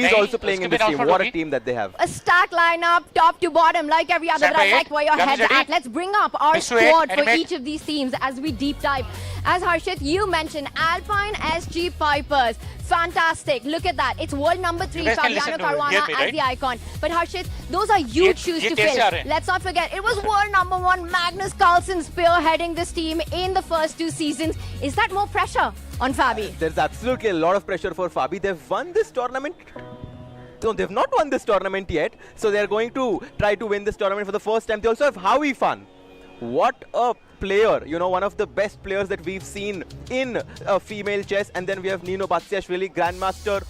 He's also playing in this team. What a team that they have. A stack lineup, top to bottom, like every other. But I like where your head's at. Let's bring up our squad for each of these teams as we deep dive. As Harshit, you mentioned Alpine SG Pipers. Fantastic. Look at that. It's world number 3, Caruana as the icon. But Harshit, those are huge shoes to fill. Let's not forget, it was world number 1 Magnus Carlsen spearheading this team in the first 2 seasons. Is that more pressure on Fabi? There's absolutely a lot of pressure for Fabi. They've won this tournament. No, they've not won this tournament yet. So they're going to try to win this tournament for the first time. They also have Howie Fan. What a player, you know, one of the best players that we've seen in female chess. And then we have Nino Batsiashvili, Grandmaster,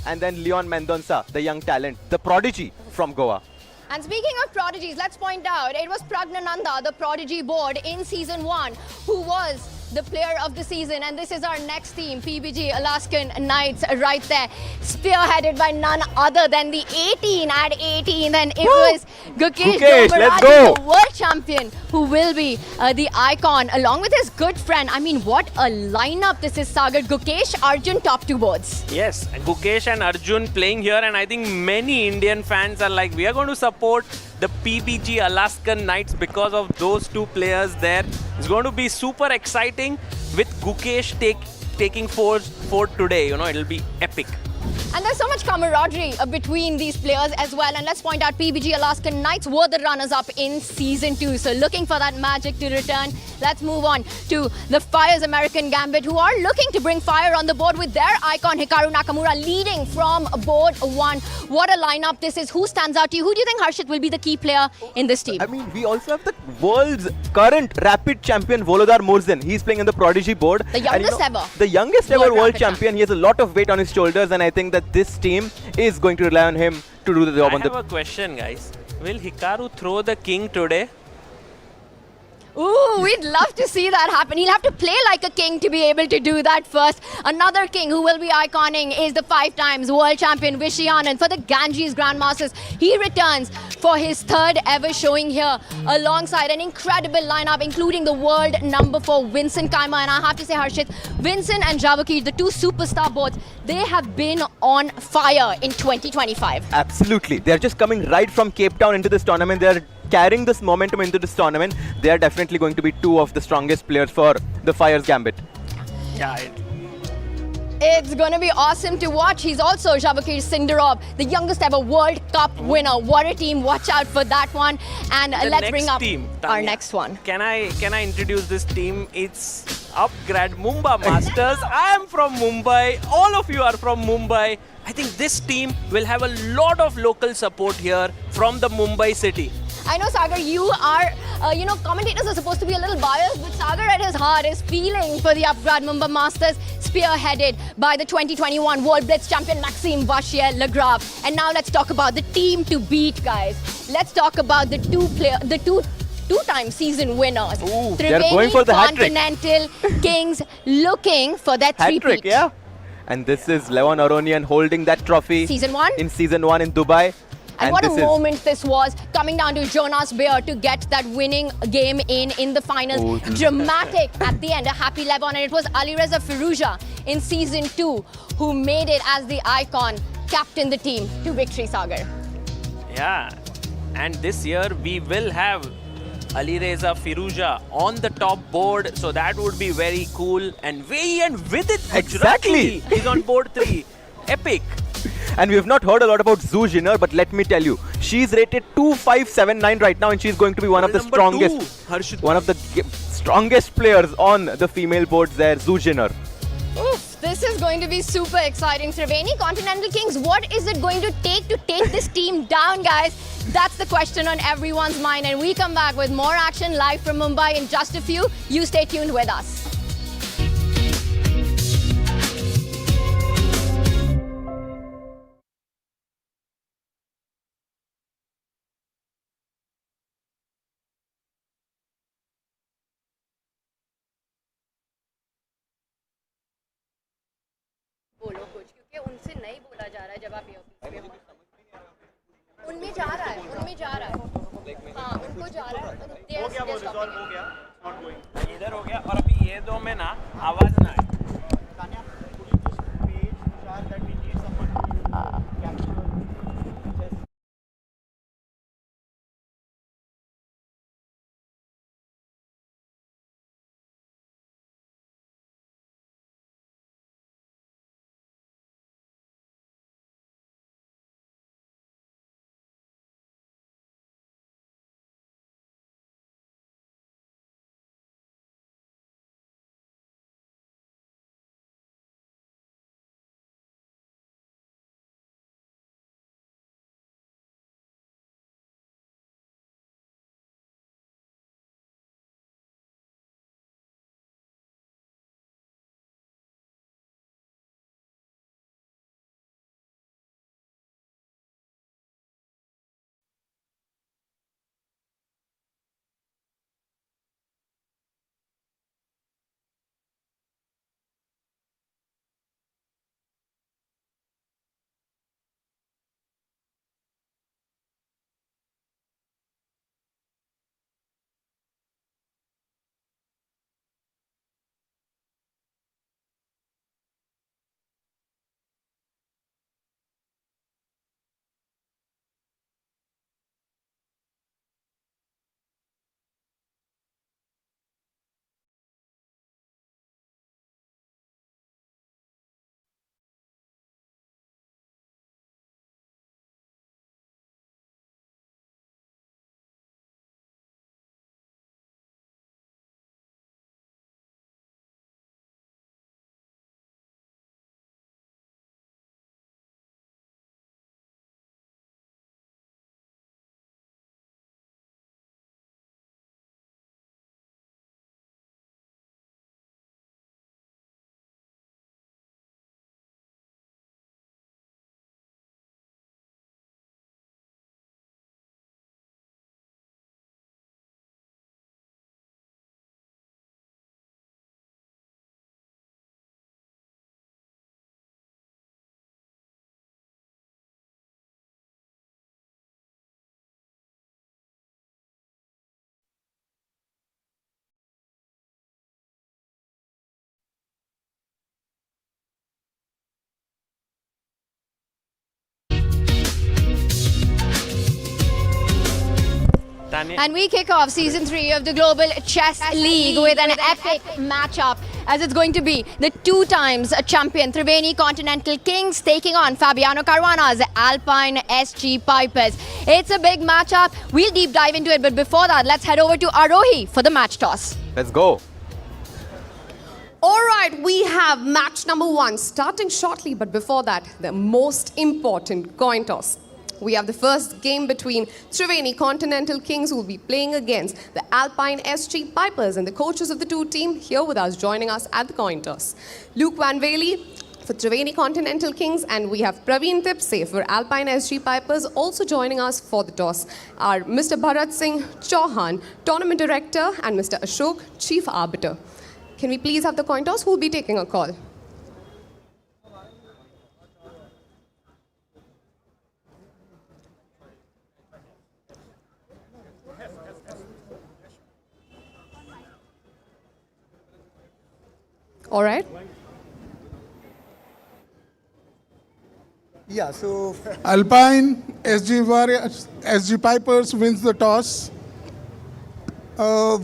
and then Leon Mendonça, the young talent, the prodigy from Goa. And speaking of prodigies, let's point out, it was Pragnananda, the prodigy board in season 1, who was the player of the season. And this is our next team, PBG Alaskan Knights, right there, spearheaded by none other than the 18 at 18. And it was Gukesh, let's go. the world champion, who will be the icon, along with his good friend. I mean, what a lineup this is, Sagar. Gukesh, Arjun, top 2 boards. Yes, Gukesh and Arjun playing here, and I think many Indian fans are like, we are going to support the PBG Alaskan Knights because of those 2 players there. It's going to be super exciting with Gukesh taking fourth today. You know, it'll be epic. And there's so much camaraderie between these players as well. And let's point out, PBG Alaskan Knights were the runners-up in season 2. So looking for that magic to return. Let's move on to the Fyers American Gambit, who are looking to bring fire on the board with their icon Hikaru Nakamura leading from board 1. What a lineup this is. Who stands out to you? Who do you think, Harshit, will be the key player in this team? I mean, we also have the world's current rapid champion, Volodar Murzin. He's playing in the prodigy board. The youngest ever. The youngest ever world champion. He has a lot of weight on his shoulders, and I think that this team is going to rely on him to do the job. I have a question, guys. Will Hikaru throw the king today? Ooh, we'd love to see that happen. He'll have to play like a king to be able to do that first. Another king who will be iconing is the 5 times world champion Vishy for the Ganges Grandmasters. He returns for his 3rd ever showing here alongside an incredible lineup, including the world number 4 Vincent Kaima. And I have to say, Harshit, Vincent and Javakir, the 2 superstar boards, they have been on fire in 2025. Absolutely. They're just coming right from Cape Town into this tournament. They're carrying this momentum into this tournament. They are definitely going to be 2 of the strongest players for the Fyers Gambit. Yeah. It's going to be awesome to watch. He's also Javakir Sindarov, the youngest ever World Cup winner. What a team. Watch out for that one. And let's bring up our next one. Can I introduce this team? It's Upgrad Mumba Masters. I am from Mumbai. All of you are from Mumbai. I think this team will have a lot of local support here from the Mumbai city. I know, Sagar, you are, commentators are supposed to be a little biased, but Sagar at his heart is feeling for the Upgrad Mumba Masters, spearheaded by the 2021 World Blitz champion Maxime vachier-lagrave. And now let's talk about the team to beat, guys. Let's talk about the two-time season winners. Ooh, they're going for the Continental Kings looking for their 3-peat. Yeah. And this is Leon Aronian holding that trophy. Season 1? In season 1 in Dubai. And what a moment this was, coming down to Jonas Beer to get that winning game in the finals. Ooh. Dramatic at the end, a happy Levon. And it was Alireza Firuza in season 2 who made it as the icon, captained the team to victory, Sagar. Yeah, and this year we will have Alireza Firuza on the top board, so that would be very cool. And with it, exactly, he's on board 3. Epic. And we have not heard a lot about Zhu Jinner, but let me tell you, she's rated 2579 right now, and she's going to be one of the strongest players on the female boards there, Zhu Jinner. Oof, this is going to be super exciting. Triveni Continental Kings, what is it going to take this team down, guys? That's the question on everyone's mind. And we come back with more action live from Mumbai in just a few. You stay tuned with us. बोलो कुछ, क्योंकि उनसे नहीं बोला जा रहा है जब आप ये उनमें जा रहा है हाँ उनको जा रहा है हो गया वो रिजॉल्व हो गया नॉट गोइंग इधर हो गया और अभी ये 2 में ना आवाज ना है Tanya. And we kick off season 3 of the Global Chess League with an epic matchup, as it's going to be the 2 times champion Triveni Continental Kings taking on Fabiano Caruana's Alpine SG Pipers. It's a big matchup. We'll deep dive into it, but before that, let's head over to Arohi for the match toss. Let's go. All right, we have match number 1 starting shortly, but before that, the most important coin toss. We have the first game between Triveni Continental Kings, who will be playing against the Alpine SG Pipers, and the coaches of the 2 teams here with us, joining us at the coin toss. Luke Van Wely for Triveni Continental Kings, and we have Praveen Tipse for Alpine SG Pipers. Also joining us for the toss are Mr. Bharat Singh Chauhan, Tournament Director, and Mr. Ashok, Chief Arbiter. Can we please have the coin toss? Who will be taking a call? All right. Yeah, so Alpine SG Warriors, SG Pipers wins the toss.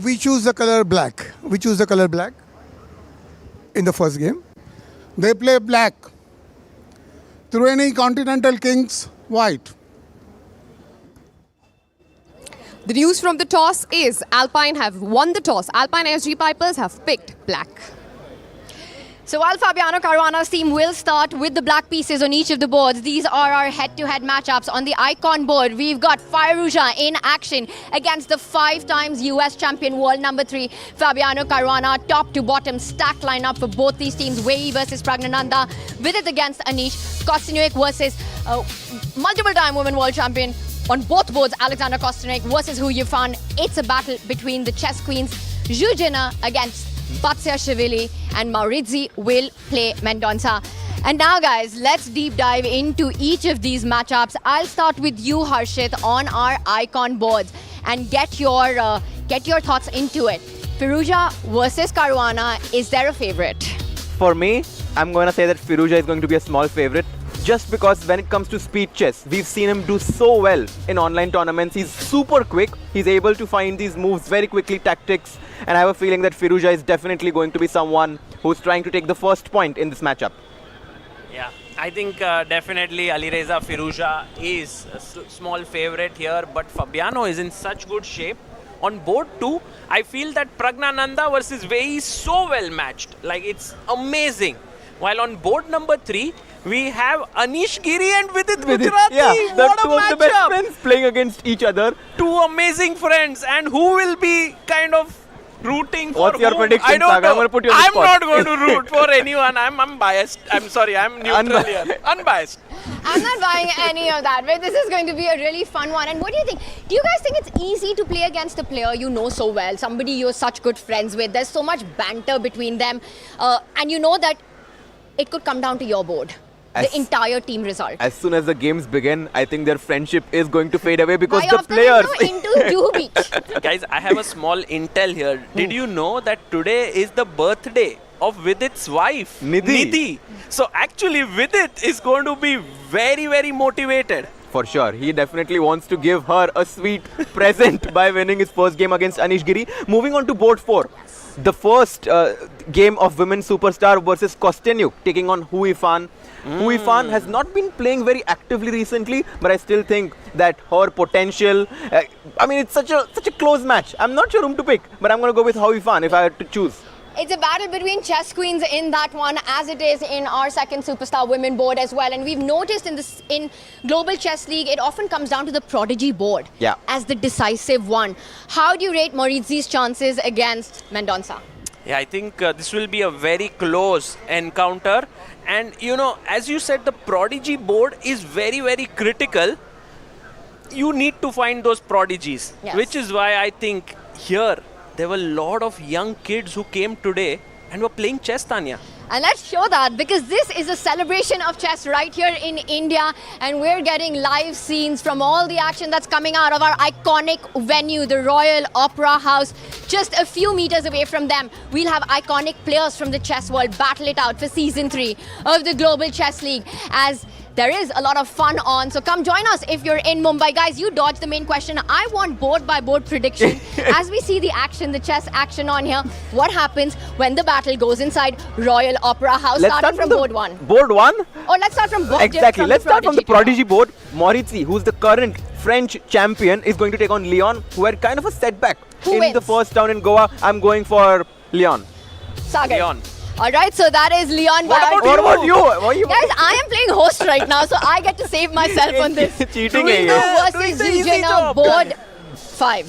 We choose the color black. We choose the color black in the first game. They play black. Triveni Continental Kings white. The news from the toss is Alpine have won the toss. Alpine SG Pipers have picked black. So while Fabiano Caruana's team will start with the black pieces on each of the boards, these are our head-to-head matchups. On the icon board, we've got Fyers in action against the 5 times US champion, world number 3, Fabiano Caruana. Top to bottom stacked lineup for both these teams. Wei versus Pragnananda, Vidit against Anish, Kostyuk versus multiple-time women world champion. On both boards, Alexander Kostyuk versus Hu Yifan. It's a battle between the chess queens, Zhu Jina against Batsiashvili, and Maurizzi will play Mendonça. And now, guys, let's deep dive into each of these matchups. I'll start with you, Harshit, on our icon boards and get your thoughts into it. Firouzja versus Caruana, is there a favorite? For me, I'm going to say that Firouzja is going to be a small favorite. Just because when it comes to speed chess, we've seen him do so well in online tournaments. He's super quick. He's able to find these moves very quickly, tactics. And I have a feeling that Firouzja is definitely going to be someone who's trying to take the first point in this matchup. Yeah, I think definitely Alireza Firouzja is a small favorite here, but Fabiano is in such good shape. On board 2, I feel that Pragnananda versus Wei is so well matched. Like, it's amazing. While on board number 3, we have Anish Giri and Vidit Gujarati. Yeah, the what a 2 of the best friends playing against each other. 2 amazing friends, and who will be kind of rooting for What's your whom? prediction, I don't Saga? know. I'm going to put you on the I'm spot. not going to root for anyone. I'm biased. I'm sorry, I'm neutral here. Unbiased. I'm not buying any of that, but this is going to be a really fun one. And what do you think? Do you guys think it's easy to play against a player you know so well, somebody you're such good friends with? There's so much banter between them, and you know that it could come down to your board. The entire team result. As soon as the games begin, I think their friendship is going to fade away because By the after players... into do beach. Guys, I have a small intel here. Did you know that today is the birthday of Vidit's wife, Nidhi? So actually, Vidit is going to be very, very motivated. For sure. He definitely wants to give her a sweet present by winning his first game against Anish Giri. Moving on to board 4. The first game of women superstar versus Kostyuk taking on Hu Yifan. Hu Yifan has not been playing very actively recently, but I still think that her potential... I mean, it's such a close match. I'm not sure whom to pick, but I'm going to go with Hu Yifan if I had to choose. It's a battle between chess queens in that one, as it is in our second superstar women board as well. And we've noticed in Global Chess League, it often comes down to the prodigy board as the decisive one. How do you rate Maurizzi's chances against Mendonça? Yeah, I think this will be a very close encounter. And, you know, as you said, the prodigy board is very, very critical. You need to find those prodigies, which is why I think here there were a lot of young kids who came today and were playing chess, Tanya. And let's show that, because this is a celebration of chess right here in India, and we're getting live scenes from all the action that's coming out of our iconic venue, the Royal Opera House. Just a few meters away from them, we'll have iconic players from the chess world battle it out for Season 3 of the Global Chess League, as there is a lot of fun on. So come join us if you're in Mumbai. Guys, you dodged the main question. I want board by board prediction. As we see the action, the chess action on here, what happens when the battle goes inside Royal Opera House? Starting from board 1. Board 1? Oh, let's start from board. Exactly. Let's start from the Prodigy board. Moritzi, who's the current French champion, is going to take on Leon, who had kind of a setback in the first round in Goa. I'm going for Leon. Sagar. Leon. Alright, so that is Leon. What about you? Guys, I am playing host right now, so I get to save myself on this. Cheating versus Zuzhina, board 5.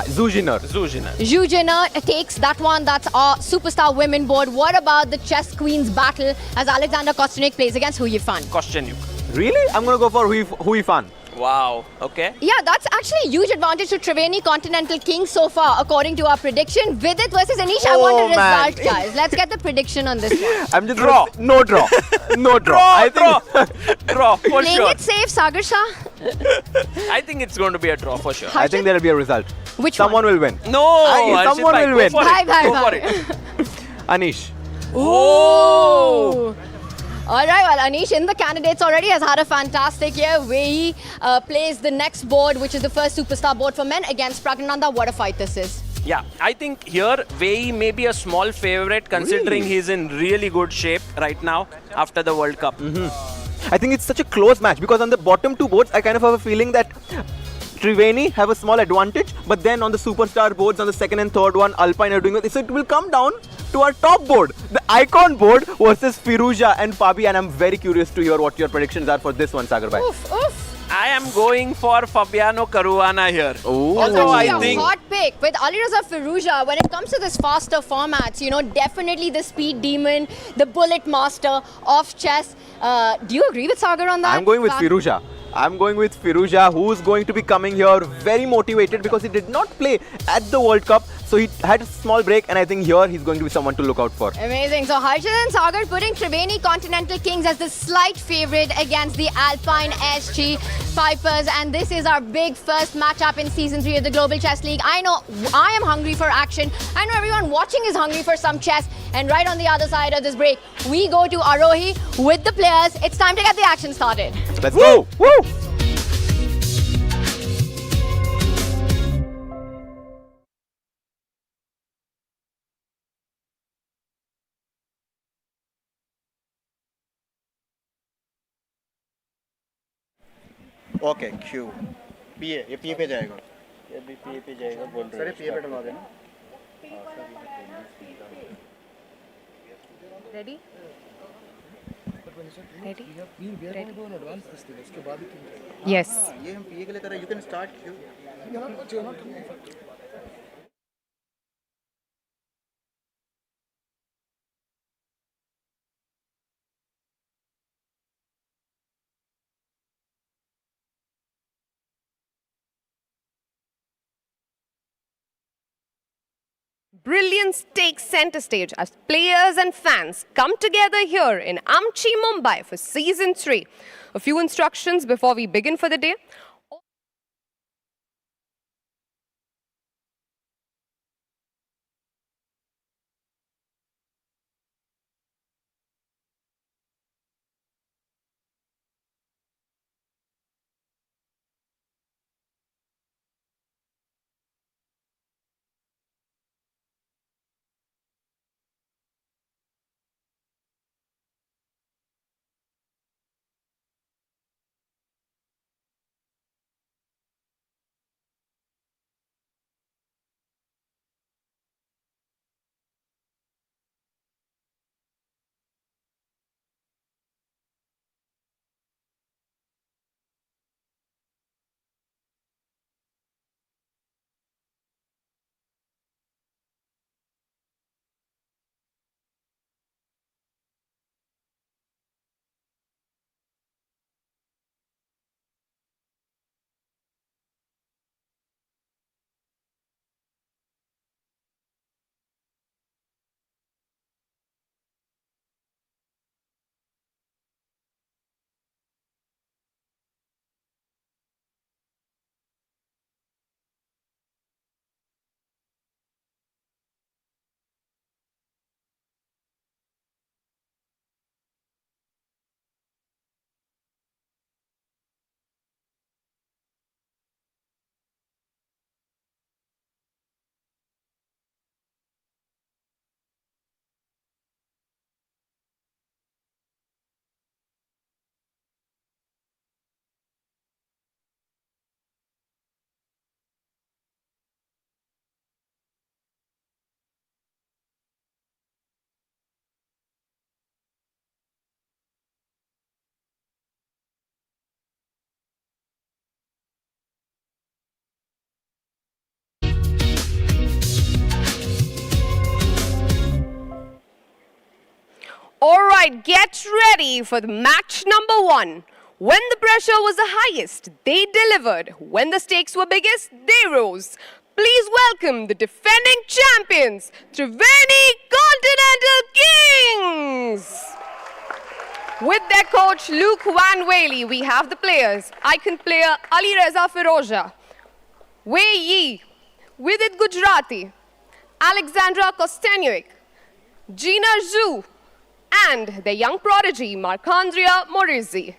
Zuzhina takes that one. That's our superstar women board. What about the chess queens battle as Alexander Kostyuk plays against Hu Yifan? Kostyuk. Really? I'm going to go for Hu Yifan. Wow. Okay. Yeah, that's actually a huge advantage to Triveni Continental Kings so far, according to our prediction. Vidit versus Anish, I want a result, guys. Let's get the prediction on this one. I'm just draw. No draw. No draw. Draw for Playing sure. it safe, Sagar Shah. I think it's going to be a draw for sure. I think there will be a result. Which Someone will win. No, someone will win. Bye. Go for it. Anish. Oh. All right, well, Anish in the candidates already has had a fantastic year where he plays the next board, which is the first superstar board for men against Pragnananda. What a fight this is. Yeah, I think here Vei may be a small favorite considering he's in really good shape right now after the World Cup. I think it's such a close match because on the bottom two boards, I kind of have a feeling that Triveni have a small advantage, but then on the superstar boards, on the second and third one, Alpine are doing it. So it will come down to our top board, the icon board versus Firuza and Fabi, and I'm very curious to hear what your predictions are for this one, Sagar bhai. I am going for Fabiano Caruana here. Also, I think a hot pick with Alireza Firuza. When it comes to this faster formats, you know, definitely the speed demon, the bullet master of chess. Do you agree with Sagar on that? I'm going with Firuza. I'm going with Firuza, who's going to be coming here very motivated because he did not play at the World Cup. So he had a small break, and I think here he's going to be someone to look out for. Amazing. So Arjun and Sagar putting Triveni Continental Kings as the slight favorite against the Alpine SG Vipers. And this is our big first matchup in Season 3 of the Global Chess League. I know I am hungry for action. I know everyone watching is hungry for some chess. And right on the other side of this break, we go to Arohi with the players. It's time to get the action started. Let's go! Woo! Okay क्यू पीए ये पीए पे जाएगा ये भी पीए पे जाएगा बोल रहे हैं सर पीए पे डलवा देना Ready? Yes. ये हम पीए के लिए कर रहे हैं you can start Q Brilliance takes center stage as players and fans come together here in Amchi, Mumbai for Season 3. A few instructions before we begin for the day. right, get ready for the match number 1. When the pressure was the highest, they delivered. When the stakes were biggest, they rose. Please welcome the defending champions, Triveni Continental Kings! With their coach Luke Van Whaley, we have the players. Icon player Ali Reza Firoja, Wei Yi, Vidit Gujarati, Alexandra Kostenyuk, Gina Zhu, and their young prodigy, Markandria Morizi.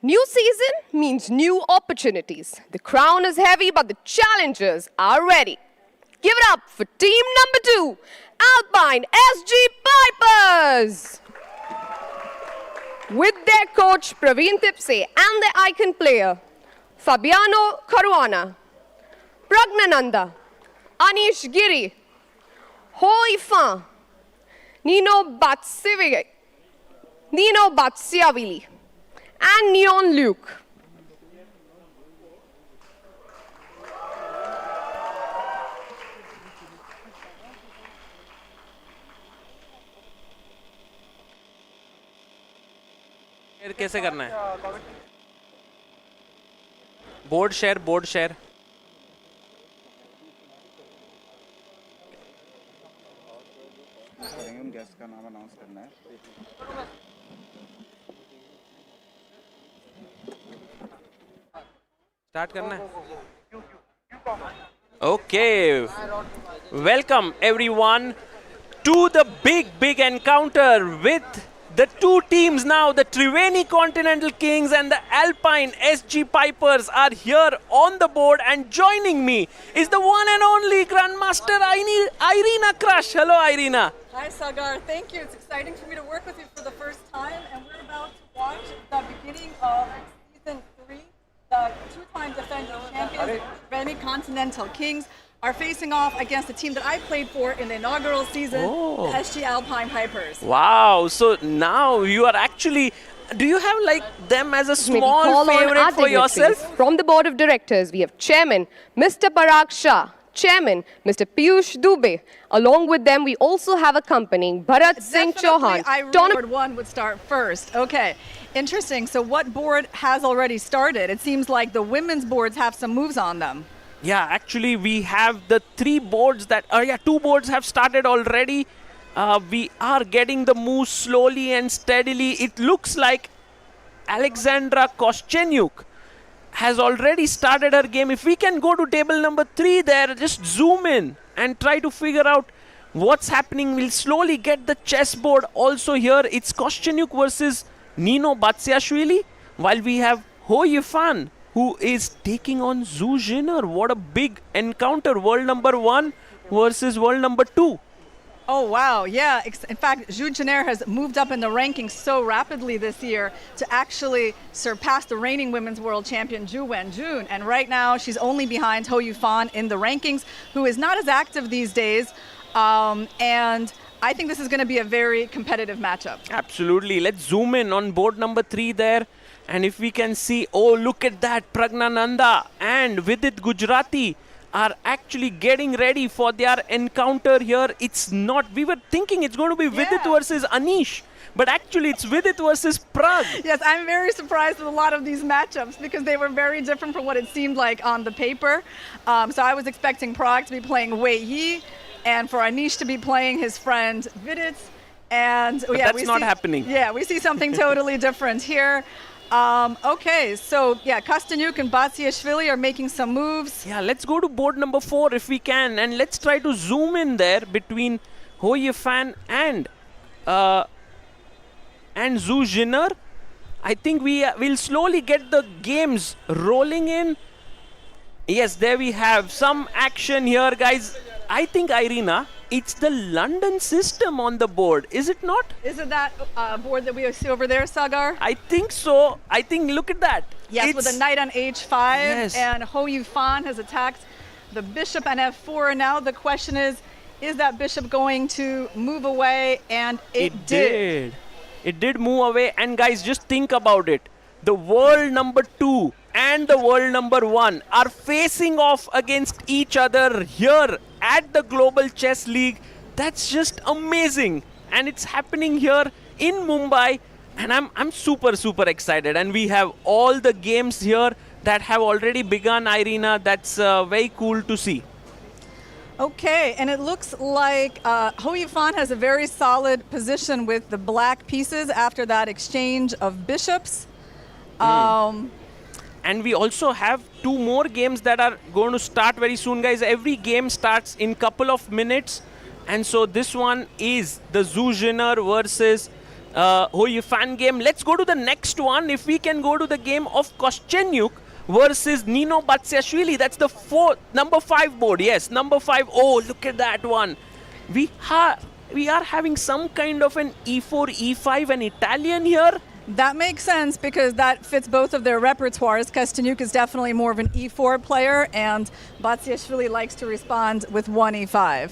New season means new opportunities. The crown is heavy, but the challengers are ready. Give it up for team number 2, Alpine SG Pipers. With their coach Praveen Tipse and their icon player, Fabiano Caruana, Pragnananda, Anish Giri, Ho Ifan, Nino Batsiavili, and Neon Luke. कैसे करना है? Board share guest का नाम announce करना है. Start करना है. Okay, welcome everyone to the big encounter with the two teams now. The Triveni Continental Kings and the Alpine SG Pipers are here on the board, and joining me is the one and only Grandmaster Irina Crush. Hello Irina. Hi Sagar, thank you. It's exciting for me to work with you for the first time, and we're about to watch the beginning of Season 3. The two-time defending champions, Triveni Continental Kings, are facing off against the team that I played for in the inaugural season, the SG Alpine Pipers. Wow, so now you are actually, do you have like them as a small favorite for yourself? From the board of directors, we have Chairman Mr. Parag Shah, Chairman Mr. Piyush Dubey. Along with them, we also have accompanying Bharat Singh Chauhan. I board 1 would start first. Okay, interesting. So what board has already started? It seems like the women's boards have some moves on them. Yeah, actually we have the 3 boards that, 2 boards have started already. We are getting the moves slowly and steadily. It looks like Alexandra Kostenyuk has already started her game. If we can go to table number 3 there, just zoom in and try to figure out what's happening. We'll slowly get the chessboard also here. It's Kostenyuk versus Nino Batsiashvili, while we have Ho Yifan, who is taking on Zhu Jiner. What a big encounter. World number 1 versus world number 2. Oh, wow. Yeah. In fact, Zhu Jiner has moved up in the rankings so rapidly this year to actually surpass the reigning women's world champion, Zhu Wenjun. And right now, she's only behind Ho Yifan in the rankings, who is not as active these days. And I think this is going to be a very competitive matchup. Absolutely. Let's zoom in on board number 3 there. And if we can see, oh, look at that, Pragnananda and Vidit Gujarati are actually getting ready for their encounter here. It's not, we were thinking it's going to be Vidit versus Anish, but actually it's Vidit versus Prag. Yes, I'm very surprised with a lot of these matchups because they were very different from what it seemed like on the paper. So I was expecting Prag to be playing Wei Yi and for Anish to be playing his friend Vidit. And but that's not happening. Yeah, we see something totally different here. Okay, so yeah, Kostenyuk and Batsiashvili are making some moves. Yeah, let's go to board number 4 if we can, and let's try to zoom in there between Ho Yifan and Zhu Jiner. I think we'll slowly get the games rolling in. Yes, there we have some action here, guys. I think, Irina, it's the London system on the board, is it not? Is it that board that we see over there, Sagar? I think so. I think, look at that. Yes, with a knight on h5, and Ho Yifan has attacked the bishop on f4. Now the question is that bishop going to move away? And it did. It did move away. And guys, just think about it. The world number 2 and the world number 1 are facing off against each other here at the Global Chess League. That's just amazing. And it's happening here in Mumbai. And I'm super, super excited. And we have all the games here that have already begun, Irina. That's very cool to see. Okay, and it looks like Hou Yifan has a very solid position with the black pieces after that exchange of bishops. And we also have 2 more games that are going to start very soon, guys. Every game starts in couple of minutes. And so this one is the Zhu Jinner versus Hou Yifan game. Let's go to the next one. If we can go to the game of Koschenyuk versus Nino Batsiashvili. That's the number 5 board. Yes, number 5. Oh, look at that one. We are having some kind of an E4, E5, an Italian here. That makes sense because that fits both of their repertoires. Koschenyuk is definitely more of an E4 player, and Batsiashvili likes to respond with 1 E5.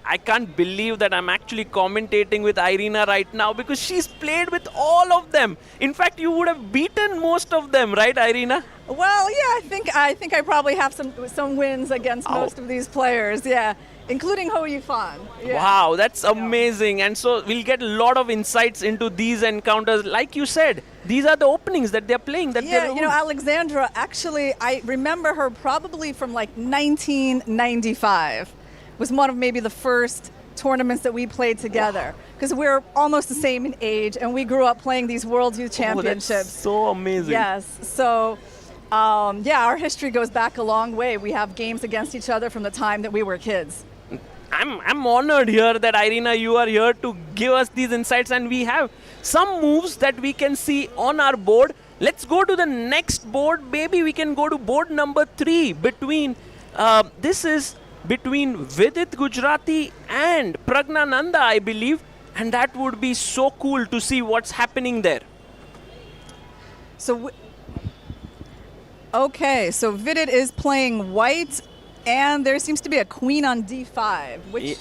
I can't believe that I'm actually commentating with Irina right now because she's played with all of them. In fact, you would have beaten most of them, right, Irina? Well, yeah, I think I probably have some wins against most of these players, yeah, including Hou Yifan. Yeah. Wow, that's amazing. And so we'll get a lot of insights into these encounters. Like you said, these are the openings that they're playing. Yeah, you know, Alexandra, actually, I remember her probably from like 1995. Was one of maybe the first tournaments that we played together because we're almost the same in age and we grew up playing these World Youth Championships. That's so amazing. Yes, so yeah, our history goes back a long way. We have games against each other from the time that we were kids. I'm honored here that Irina, you are here to give us these insights, and we have some moves that we can see on our board. Let's go to the next board. Maybe we can go to board number 3 between this is between Vidit Gujarati and Pragnananda, I believe. And that would be so cool to see what's happening there. So, okay, so Vidit is playing white, and there seems to be a queen on d5, which...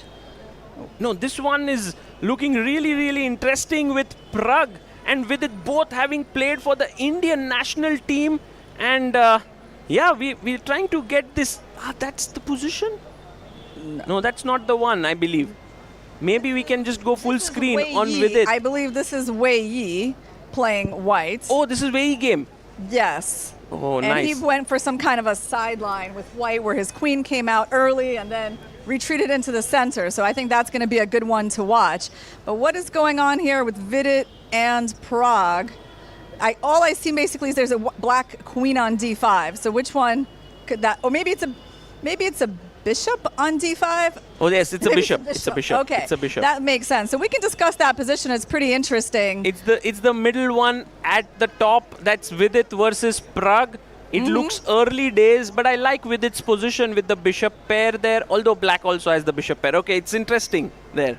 No, this one is looking really, really interesting with Prag and Vidit both having played for the Indian national team. And yeah, we're trying to get this... that's the position? No, that's not the one, I believe. Maybe we can just go full screen on Vidit. I believe this is Wei Yi playing white. Oh, this is Wei Yi game? Yes. Oh, and nice. he went for some kind of a sideline with white where his queen came out early and then retreated into the center. So I think that's going to be a good one to watch. But what is going on here with Vidit and Prague? All I see basically is there's a black queen on d5. So which one could that? Or maybe it's a bishop on d5? Oh yes, it's a bishop. It's a bishop. Okay, it's a bishop. That makes sense. So we can discuss that position. It's pretty interesting. It's the middle one at the top. That's Vidit versus Prague. It looks early days, but I like Vidit's position with the bishop pair there. Although black also has the bishop pair. Okay, it's interesting there.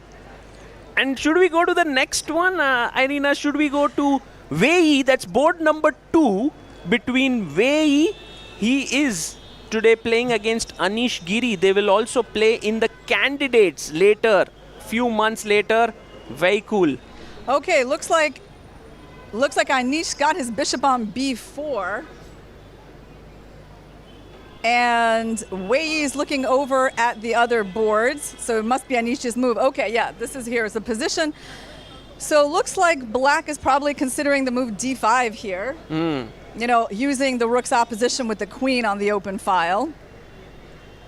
And should we go to the next one, Irina? Should we go to Wei Yi? That's board number 2 between Wei Yi. He is today playing against Anish Giri. They will also play in the candidates later, few months later. Very cool. Okay, looks like Anish got his bishop on b4. And Wei Yi is looking over at the other boards, so it must be Anish's move. Okay, yeah, this is here as a position. So looks like black is probably considering the move d5 here. You know, using the rook's opposition with the queen on the open file.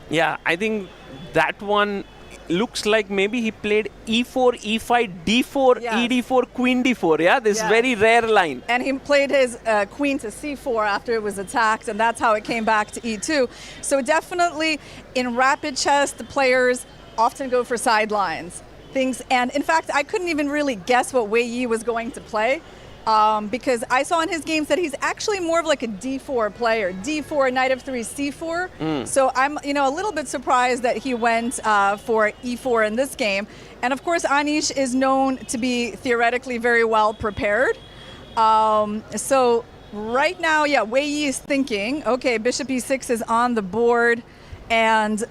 Yeah, I think that one looks like maybe he played e4, e5, d4, yes. ed4, queen d4. Yeah, this very rare line. And he played his queen to c4 after it was attacked, and that's how it came back to e2. So definitely in rapid chess, the players often go for sidelines. And in fact, I couldn't even really guess what Wei Yi was going to play. Because I saw in his games that he's actually more of like a d4 player. d4, knight of 3, c4. So I'm, a little bit surprised that he went for e4 in this game. And of course, Anish is known to be theoretically very well prepared. So right now, yeah, Wei Yi is thinking, okay, bishop e6 is on the board. And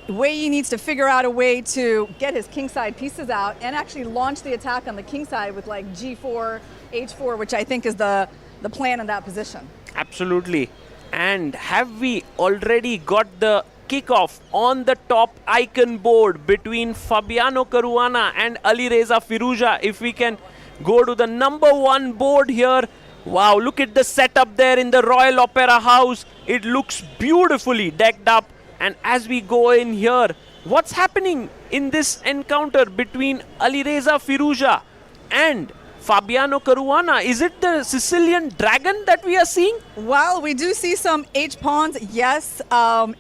Wei needs to figure out a way to get his kingside pieces out and actually launch the attack on the kingside with like G4, H4, which I think is the plan in that position. Absolutely. And have we already got the kickoff on the top icon board between Fabiano Caruana and Alireza Firouzja? If we can go to the number 1 board here. Wow, look at the setup there in the Royal Opera House. It looks beautifully decked up. And as we go in here, what's happening in this encounter between Alireza Firouzja and Fabiano Caruana? Is it the Sicilian dragon that we are seeing? Well, we do see some H-pawns, yes.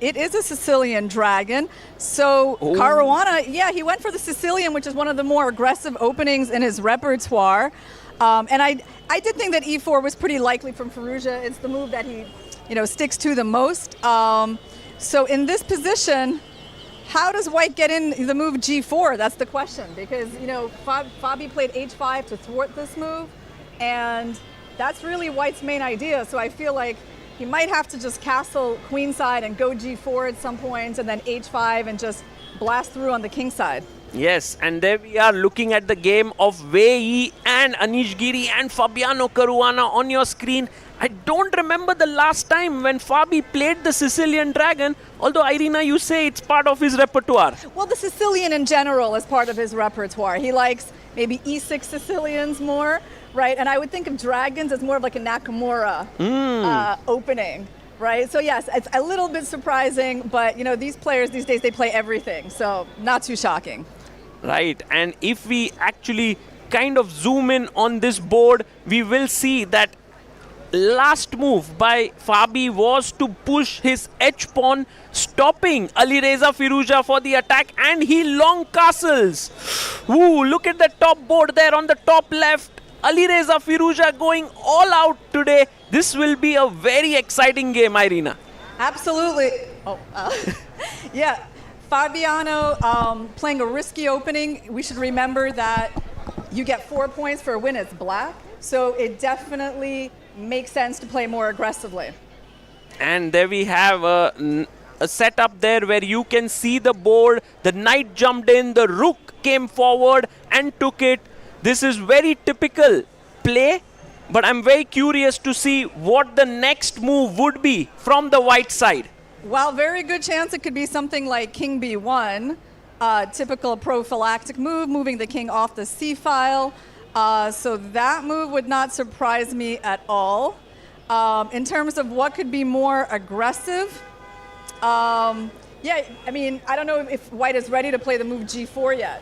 It is a Sicilian dragon. So Caruana, yeah, he went for the Sicilian, which is one of the more aggressive openings in his repertoire. And I did think that E4 was pretty likely from Firouzja. It's the move that he, sticks to the most. So in this position, how does White get in the move G4? That's the question, because Fabi played H5 to thwart this move, and that's really White's main idea. So I feel like he might have to just castle queenside and go G4 at some point, and then H5 and just blast through on the kingside. Yes, and there we are looking at the game of Wei and Anish Giri and Fabiano Caruana on your screen. I don't remember the last time when Fabi played the Sicilian dragon, although Irina, you say it's part of his repertoire. Well, the Sicilian in general is part of his repertoire. He likes maybe E6 Sicilians more, right? And I would think of dragons as more of like a Nakamura opening, right? So yes, it's a little bit surprising, but these players these days, they play everything, so not too shocking. Right, and if we actually kind of zoom in on this board, we will see that last move by Fabi was to push his H-pawn, stopping Alireza Firouzja for the attack, and he long castles. Ooh, look at the top board there on the top left. Alireza Firouzja going all out today. This will be a very exciting game, Irina. Absolutely. Yeah. Fabiano playing a risky opening. We should remember that you get 4 points for a win as black, so it definitely makes sense to play more aggressively. And there we have a setup there where you can see the board. The knight jumped in, the rook came forward and took it. This is very typical play, but I'm very curious to see what the next move would be from the white side. Well, very good chance it could be something like King B1, typical prophylactic move, moving the king off the C-file. So that move would not surprise me at all. In terms of what could be more aggressive, yeah, I mean, I don't know if White is ready to play the move G4 yet.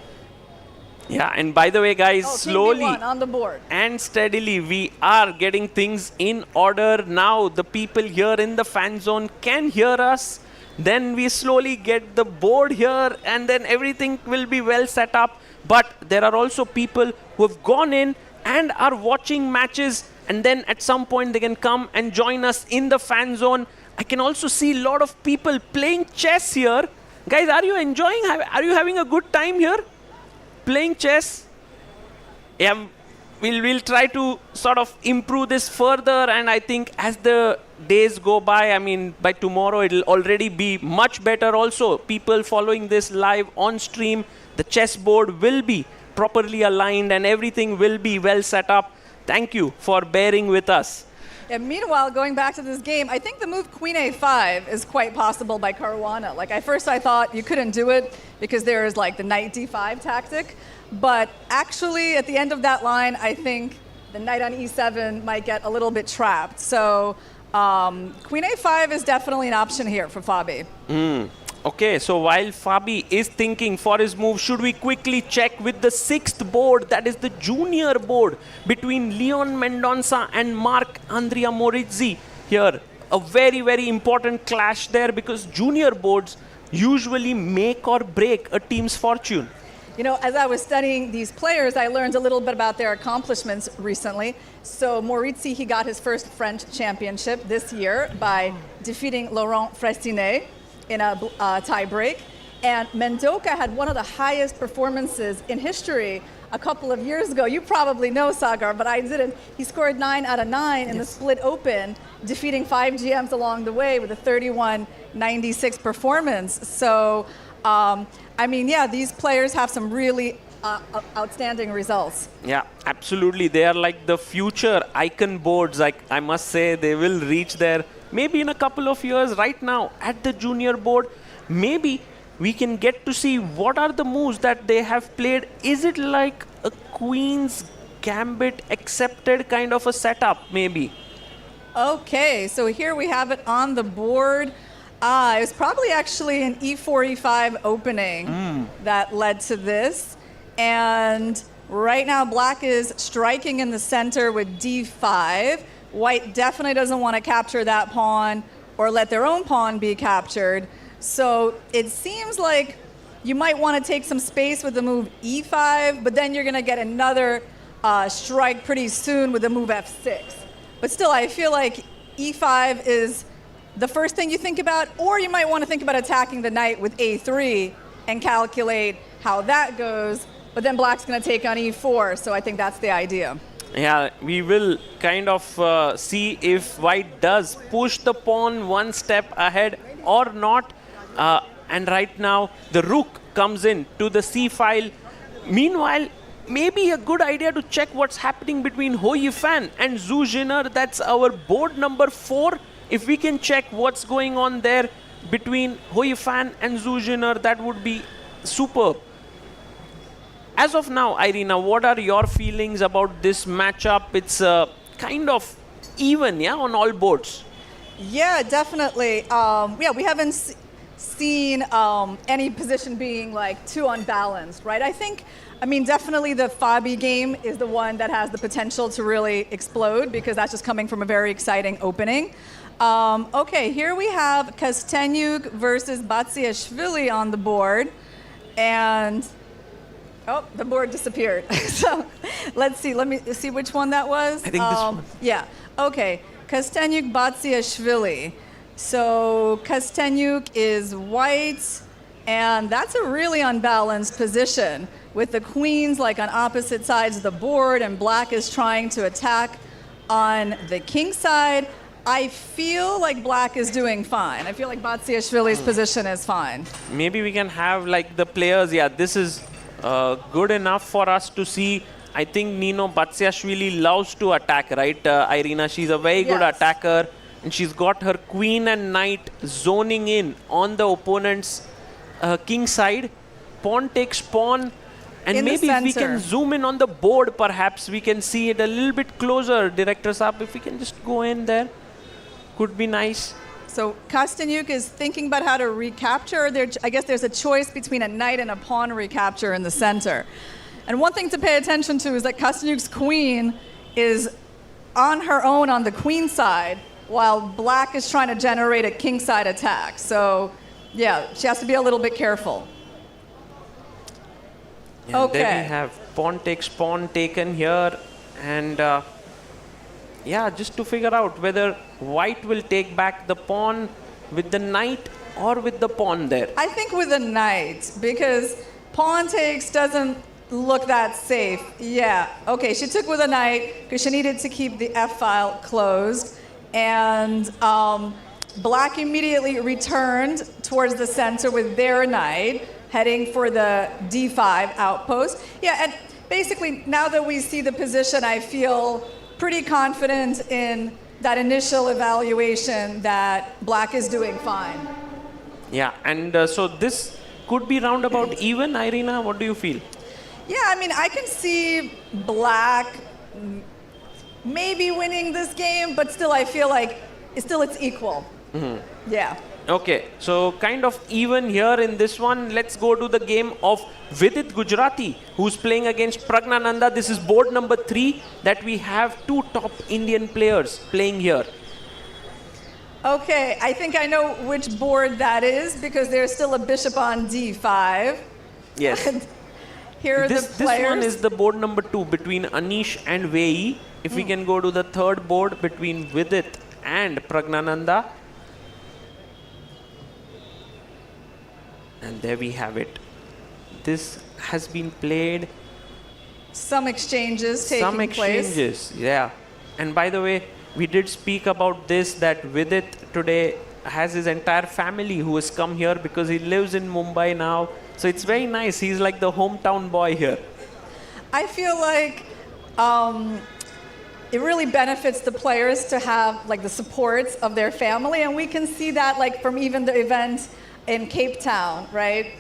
Yeah, and by the way, guys, slowly King B1 on the board. And steadily we are getting things in order. Now the people here in the fan zone can hear us. Then we slowly get the board here, and then everything will be well set up. But there are also people who have gone in and are watching matches, and then at some point they can come and join us in the fan zone. I can also see a lot of people playing chess here. Guys, are you enjoying? Are you having a good time here? Playing chess? Yeah, we'll try to sort of improve this further, and I think as the days go by, I mean, by tomorrow it'll already be much better also. People following this live on stream, the chessboard will be properly aligned and everything will be well set up. Thank you for bearing with us. And meanwhile, going back to this game, I think the move Queen A5 is quite possible by Caruana. Like, at first I thought you couldn't do it because there is like the knight D5 tactic. But actually, at the end of that line, I think the knight on E7 might get a little bit trapped. So Queen A5 is definitely an option here for Fabi. Okay, so while Fabi is thinking for his move, should we quickly check with the 6th board, that is the junior board between Leon Mendonça and Marc Andrea Morizzi here. A very, very important clash there because junior boards usually make or break a team's fortune. You know, as I was studying these players, I learned a little bit about their accomplishments recently. So Morizzi, he got his first French championship this year by defeating Laurent Fressinet in a tie break. And Mendoca had one of the highest performances in history a couple of years ago. You probably know Sagar, but I didn't. He scored 9 out of 9 in the split open, defeating 5 GMs along the way with a 31-96 performance. So, I mean, yeah, these players have some really outstanding results. Yeah, absolutely. They are like the future icon boards. Like, I must say, they will reach there maybe in a couple of years. Right now, at the junior board, maybe we can get to see what are the moves that they have played. Is it like a Queen's Gambit accepted kind of a setup, maybe? Okay, so here we have it on the board. It was probably actually an E4, E5 opening that led to this. And right now, black is striking in the center with D5. White definitely doesn't want to capture that pawn or let their own pawn be captured. So it seems like you might want to take some space with the move E5, but then you're going to get another strike pretty soon with the move F6. But still, I feel like E5 is the first thing you think about, or you might want to think about attacking the knight with A3 and calculate how that goes. But then black's going to take on E4, so I think that's the idea. Yeah, we will kind of see if white does push the pawn one step ahead or not. And right now, the rook comes in to the C file. Meanwhile, maybe a good idea to check what's happening between Ho Yifan and Zhu Jiner. That's our board number 4. If we can check what's going on there between Ho Yifan and Zhu Jiner, that would be superb. As of now, Irina, what are your feelings about this matchup? It's kind of even, yeah, on all boards. Yeah, definitely. Yeah, we haven't seen any position being like too unbalanced, right? I mean, definitely the Fabi game is the one that has the potential to really explode because that's just coming from a very exciting opening. Okay, here we have Kostyanyuk versus Batsiashvili on the board. And oh, the board disappeared. So let's see. Let me see which one that was. I think this one. Yeah. Okay. Kostyanyuk Batsiashvili. So Kostyanyuk is white, and that's a really unbalanced position with the queens like on opposite sides of the board, and black is trying to attack on the king side. I feel like black is doing fine. I feel like Batsiashvili's position is fine. Maybe we can have like the players. Yeah, this is good enough for us to see. I think Nino Batsiashvili loves to attack, right, Irina? She's a very good attacker, and she's got her queen and knight zoning in on the opponent's king side. Pawn takes pawn, and in maybe if we can zoom in on the board, perhaps we can see it a little bit closer. Director Saab, if we can just go in there, could be nice. So Kostyanyuk is thinking about how to recapture. I guess there's a choice between a knight and a pawn recapture in the center. And one thing to pay attention to is that Kostyanyuk's queen is on her own on the queen side, while black is trying to generate a king side attack. So yeah, she has to be a little bit careful. And okay. There we have pawn takes pawn taken here, and yeah, just to figure out whether white will take back the pawn with the knight or with the pawn there. I think with the knight, because pawn takes doesn't look that safe. Yeah, okay, she took with a knight because she needed to keep the F file closed. And black immediately returned towards the center with their knight, heading for the D5 outpost. Yeah, and basically now that we see the position, I feel pretty confident in that initial evaluation that black is doing fine. Yeah, and so this could be roundabout even, Irina. What do you feel? Yeah, I mean, I can see black maybe winning this game, but still I feel like it's equal. Mm-hmm. Yeah. Okay, so kind of even here in this one. Let's go to the game of Vidit Gujarati, who's playing against Pragnananda. This is board number 3 that we have 2 top Indian players playing here. Okay, I think I know which board that is because there's still a bishop on D5. Yes. Here are the players. This one is the board number 2 between Anish and Vei. If we can go to the third board between Vidit and Pragnananda. And there we have it. This has been played some exchanges taking Some exchanges, yeah. And by the way, we did speak about this, that Vidit today has his entire family who has come here because he lives in Mumbai now. So it's very nice. He's like the hometown boy here. I feel like it really benefits the players to have like the supports of their family, and we can see that like from even the event in Cape Town, right,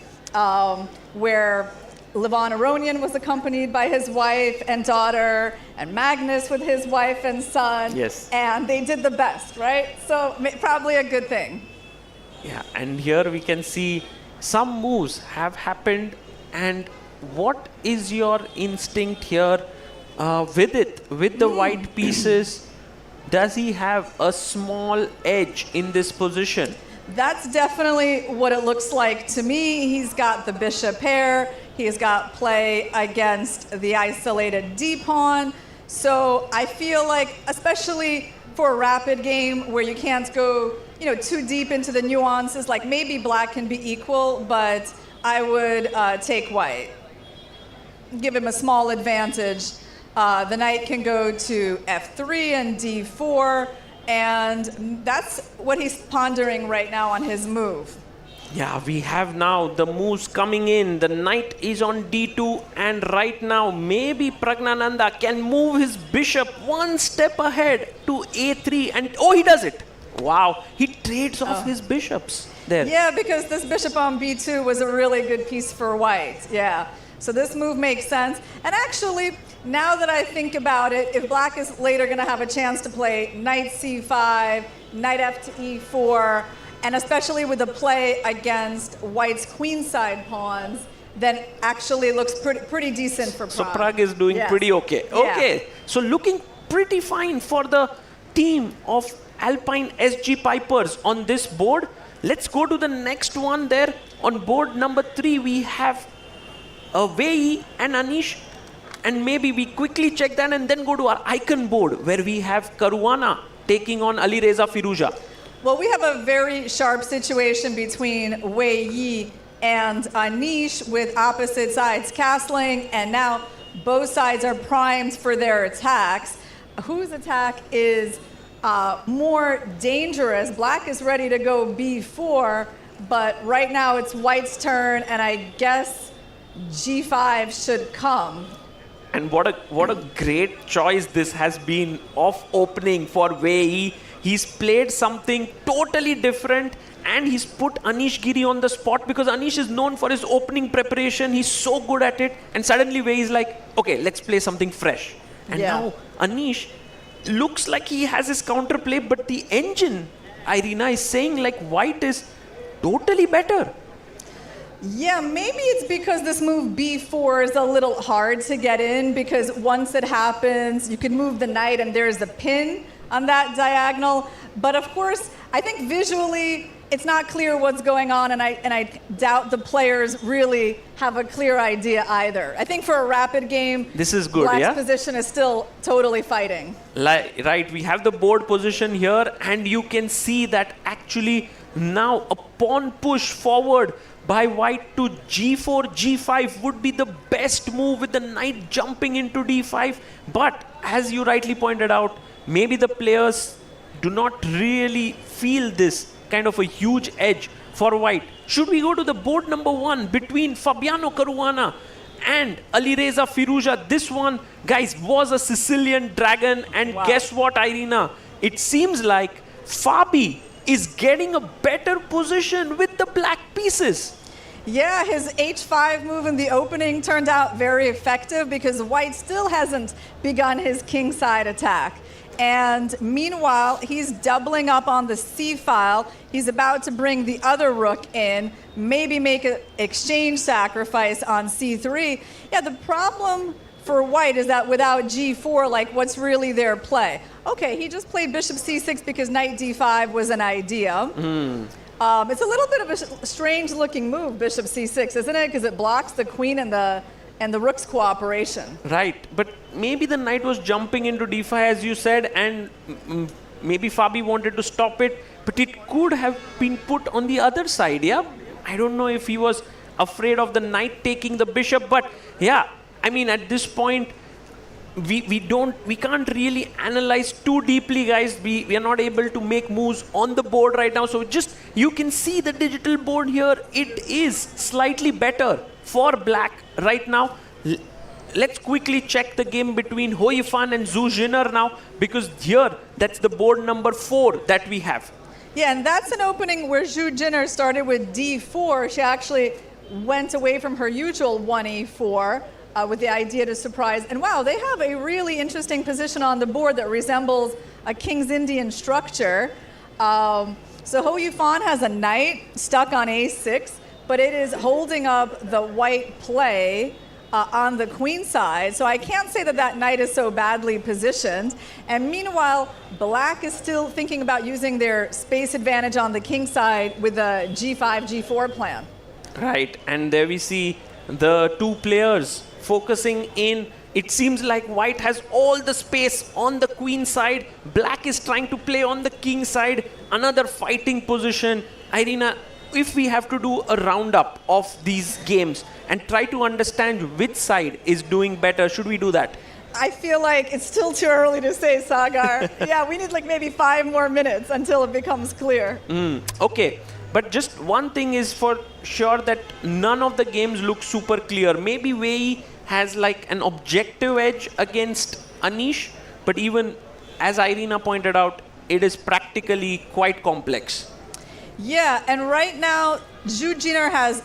where Levon Aronian was accompanied by his wife and daughter, and Magnus with his wife and son. Yes. And they did the best, right? So probably a good thing. Yeah, and here we can see some moves have happened. And what is your instinct here with it, with the white pieces? Does he have a small edge in this position? That's definitely what it looks like to me. He's got the bishop pair. He's got play against the isolated d-pawn. So I feel like, especially for a rapid game where you can't go, too deep into the nuances, like maybe black can be equal, but I would take white. Give him a small advantage. The knight can go to f3 and d4, and that's what he's pondering right now on his move. Yeah, we have now the moves coming in. The knight is on d2, and right now maybe Pragnananda can move his bishop one step ahead to a3, and oh, he does it. Wow, he trades off his bishops there. Yeah, because this bishop on b2 was a really good piece for white. Yeah, so this move makes sense. And actually, now that I think about it, if black is later going to have a chance to play knight c5, knight f to e4, and especially with the play against white's queenside pawns, then actually it looks pretty decent for Pragg. So Pragg is doing pretty okay. Okay, so looking pretty fine for the team of Alpine SG Pipers on this board. Let's go to the next one there. On board number 3, we have Wei and Anish. And maybe we quickly check that and then go to our icon board where we have Caruana taking on Alireza Firouzja. Well, we have a very sharp situation between Wei Yi and Anish with opposite sides castling, and now both sides are primed for their attacks. Whose attack is more dangerous? Black is ready to go b4, but right now it's white's turn, and I guess g5 should come. And what a great choice this has been of opening for Wei Yi. He's played something totally different, and he's put Anish Giri on the spot because Anish is known for his opening preparation. He's so good at it. And suddenly Wei is like, okay, let's play something fresh. And now Anish looks like he has his counterplay, but the engine, Irina, is saying like white is totally better. Yeah, maybe it's because this move b4 is a little hard to get in, because once it happens, you can move the knight and there's a pin on that diagonal. But of course, I think visually it's not clear what's going on, and I doubt the players really have a clear idea either. I think for a rapid game, this is good, Black's position is still totally fighting. Right, we have the board position here, and you can see that actually now a pawn push forward by white to g4, g5 would be the best move with the knight jumping into d5. But as you rightly pointed out, maybe the players do not really feel this kind of a huge edge for white. Should we go to the board number 1 between Fabiano Caruana and Alireza Firouzja? This one, guys, was a Sicilian dragon, and guess what, Irina? It seems like Fabi is getting a better position with the black pieces. Yeah, his h5 move in the opening turned out very effective because white still hasn't begun his kingside attack. And meanwhile, he's doubling up on the c file. He's about to bring the other rook in, maybe make an exchange sacrifice on c3. Yeah, the problem for white is that without g4, like, what's really their play? Okay, he just played bishop c6 because knight d5 was an idea. It's a little bit of a strange-looking move, bishop c6, isn't it? Because it blocks the queen and the rook's cooperation. Right, but maybe the knight was jumping into d5, as you said, and maybe Fabi wanted to stop it, but it could have been put on the other side, yeah? I don't know if he was afraid of the knight taking the bishop, but yeah, I mean, at this point, we can't really analyze too deeply, guys. We are not able to make moves on the board right now. So just, you can see the digital board here. It is slightly better for black right now. Let's quickly check the game between Hoi Fan and Zhu Jinner now, because here, that's the board number 4 that we have. Yeah, and that's an opening where Zhu Jinner started with d4. She actually went away from her usual 1e4 with the idea to surprise. And wow, they have a really interesting position on the board that resembles a King's Indian structure. So Hou Yifan has a knight stuck on a6, but it is holding up the white play on the queen side. So I can't say that that knight is so badly positioned. And meanwhile, black is still thinking about using their space advantage on the king side with a g5, g4 plan. Right, and there we see the two players focusing in. It seems like white has all the space on the queen side. Black is trying to play on the king side. Another fighting position. Irina, if we have to do a roundup of these games and try to understand which side is doing better, should we do that? I feel like it's still too early to say, Sagar. Yeah, we need like maybe 5 more minutes until it becomes clear. Okay, but just one thing is for sure, that none of the games look super clear. Maybe Wei has like an objective edge against Anish, but even as Irina pointed out, it is practically quite complex. Yeah, and right now, Zhu Jinner has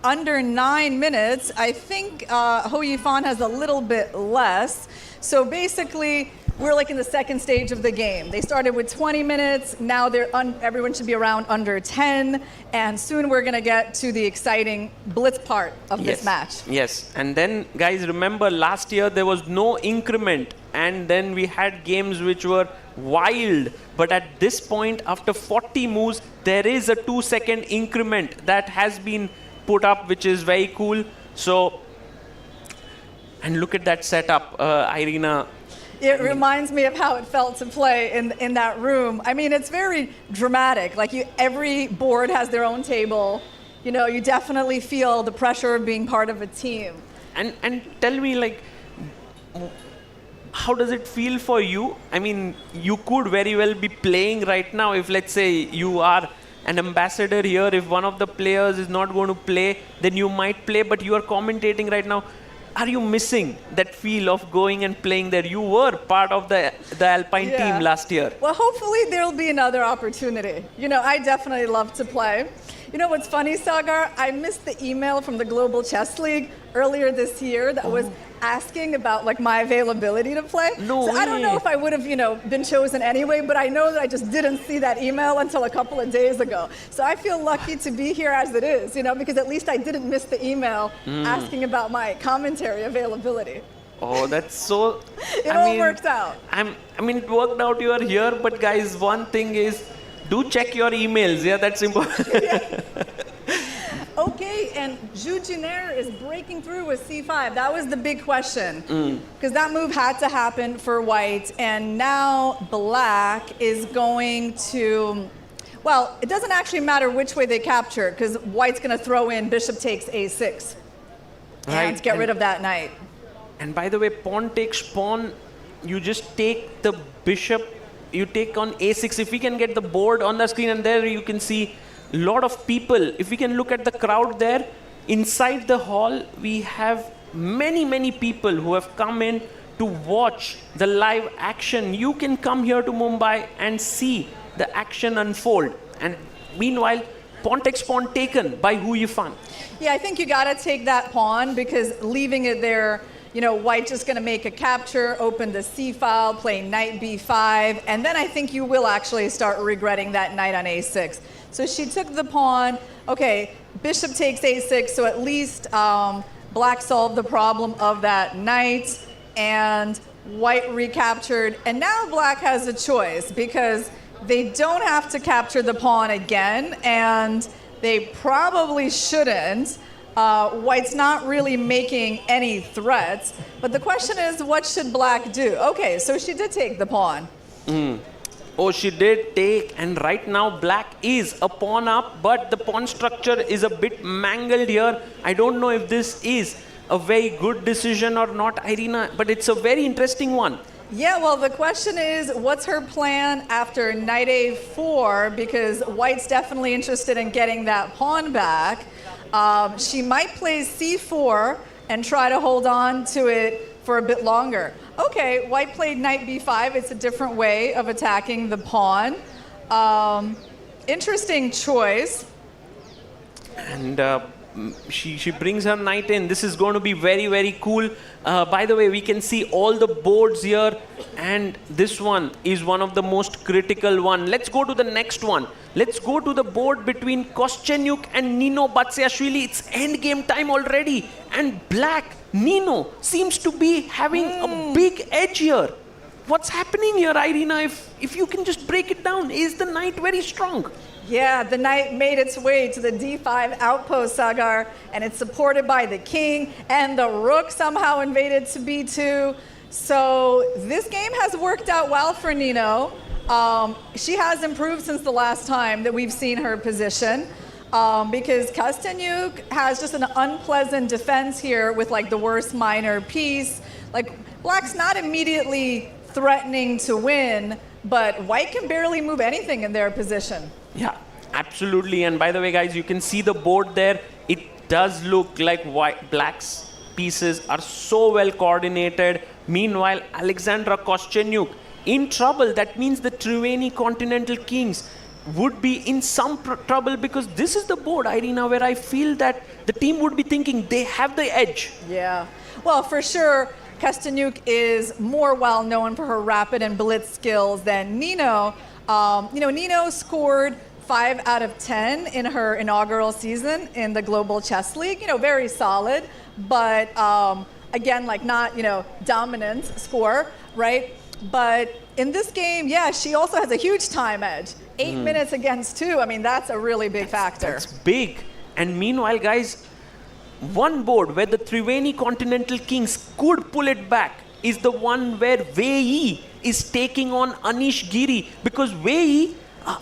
under 9 minutes. I think Hou Yifan has a little bit less. So basically, we're like in the second stage of the game. They started with 20 minutes. Now everyone should be around under 10. And soon we're going to get to the exciting blitz part of this match. Yes, and then guys, remember last year there was no increment. And then we had games which were wild. But at this point, after 40 moves, there is a 2-second increment that has been put up, which is very cool. So, and look at that setup, Irina. It reminds me of how it felt to play in that room. I mean, it's very dramatic. Like every board has their own table. You know, you definitely feel the pressure of being part of a team. And tell me, like, how does it feel for you? I mean, you could very well be playing right now if, let's say, you are an ambassador here. If one of the players is not going to play, then you might play, but you are commentating right now. Are you missing that feel of going and playing there? You were part of the Alpine team last year. Well, hopefully there'll be another opportunity. You know, I definitely love to play. You know what's funny, Sagar? I missed the email from the Global Chess League earlier this year that was asking about like my availability to play. No way. I don't know if I would have, you know, been chosen anyway, but I know that I just didn't see that email until a couple of days ago. So I feel lucky to be here as it is, you know, because at least I didn't miss the email asking about my commentary availability. Oh, that's so... It all worked out. I mean, it worked out, you are here, but guys, one thing is, do check your emails. Yeah, that's important. Okay, and Zhu Jinner is breaking through with c5. That was the big question. Because that move had to happen for white. And now black is going to... Well, it doesn't actually matter which way they capture, because white's going to throw in bishop takes a6. And get rid of that knight. And by the way, pawn takes pawn. You just take the bishop. You take on a6. If we can get the board on the screen, and there you can see a lot of people. If we can look at the crowd there, inside the hall, we have many people who have come in to watch the live action. You can come here to Mumbai and see the action unfold. And meanwhile, pawn takes pawn taken by Hou Yifan. Yeah, I think you got to take that pawn, because leaving it there, you know, white just going to make a capture, open the c file, play knight b5, and then I think you will actually start regretting that knight on a6. So she took the pawn. Okay, bishop takes a6, so at least black solved the problem of that knight, and white recaptured. And now black has a choice, because they don't have to capture the pawn again, and they probably shouldn't. White's not really making any threats, but the question is, what should black do? Okay, so she did take the pawn. Oh, she did take, and right now black is a pawn up, but the pawn structure is a bit mangled here. I don't know if this is a very good decision or not, Irina? But it's a very interesting one. Yeah, well, the question is, what's her plan after knight a4? Because white's definitely interested in getting that pawn back. She might play c4 and try to hold on to it for a bit longer. Okay, white played knight b5. It's a different way of attacking the pawn. Interesting choice. And she brings her knight in. This is going to be very, very cool. By the way, we can see all the boards here, and this one is one of the most critical one. Let's go to the next one. Let's go to the board between Koschenyuk and Nino Batsiashvili. It's endgame time already, and black, Nino, seems to be having a big edge here. What's happening here, Irina? If you can just break it down, is the knight very strong? Yeah, the knight made its way to the d5 outpost, Sagar, and it's supported by the king, and the rook somehow invaded to b2. So this game has worked out well for Nino. She has improved since the last time that we've seen her position, because Koschenyuk has just an unpleasant defense here with like the worst minor piece. Like, black's not immediately threatening to win, but white can barely move anything in their position. Yeah, absolutely. And by the way, guys, you can see the board there. It does look like black's pieces are so well coordinated. Meanwhile, Alexandra Koschenyuk in trouble. That means the Triveni Continental Kings would be in some trouble, because this is the board, Irina, where I feel that the team would be thinking they have the edge. Yeah, well, for sure, Koschenyuk is more well known for her rapid and blitz skills than Nino. Nino scored 5 out of 10 in her inaugural season in the Global Chess League. Very solid, but again, like not, dominant score, right? But in this game, yeah, she also has a huge time edge. 8 minutes against 2. I mean, that's a really big factor. That's big. And meanwhile, guys, one board where the Triveni Continental Kings could pull it back is the one where Wei is taking on Anish Giri, because Wei,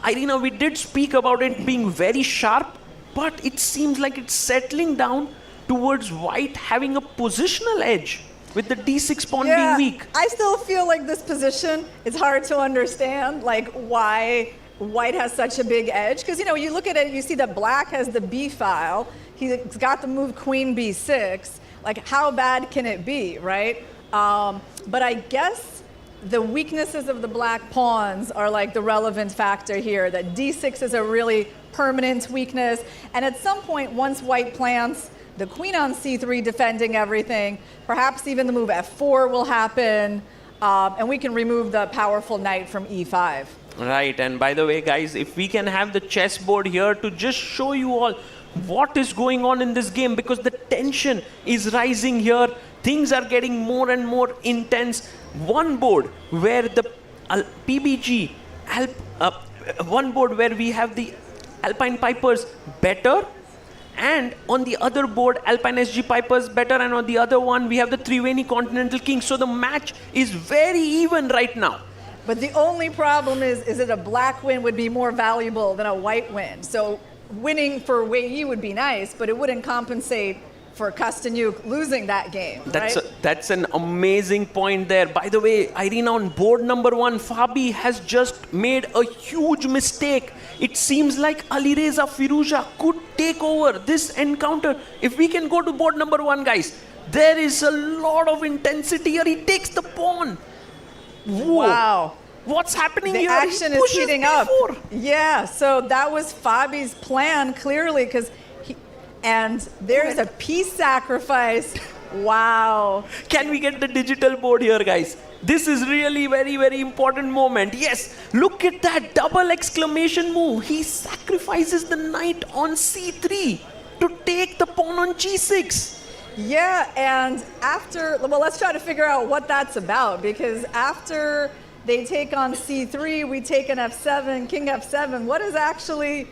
Irina, we did speak about it being very sharp, but it seems like it's settling down towards white having a positional edge with the d6 pawn being weak. I still feel like this position is hard to understand, like why white has such a big edge, because you look at it, you see that black has the b file, he's got the move queen b6, like how bad can it be, right? But I guess the weaknesses of the black pawns are like the relevant factor here, that d6 is a really permanent weakness, and at some point, once white plants the queen on c3 defending everything, perhaps even the move f4 will happen, and we can remove the powerful knight from e5. Right, and by the way, guys, if we can have the chessboard here to just show you all what is going on in this game, because the tension is rising here, things are getting more and more intense. One board where the PBG, one board where we have the Alpine Pipers better, and on the other board, Alpine SG Pipers better, and on the other one, we have the Triveni Continental Kings. So the match is very even right now. But the only problem is that a black win would be more valuable than a white win. So winning for Wei would be nice, but it wouldn't compensate for Koschenyuk losing that game, right? That's an amazing point there. By the way, Irina, on board number 1, Fabi has just made a huge mistake. It seems like Alireza Firuza could take over this encounter. If we can go to board number 1, guys, there is a lot of intensity here. He takes the pawn. Whoa. Wow. What's happening the here? The action is heating up. Yeah, so that was Fabi's plan, clearly, because and there's a piece sacrifice. Wow. Can we get the digital board here, guys? This is really very, very important moment. Yes, look at that double exclamation move. He sacrifices the knight on c3 to take the pawn on g6. Yeah, and after, well, let's try to figure out what that's about, because after they take on c3, we take an f7, king f7. What is actually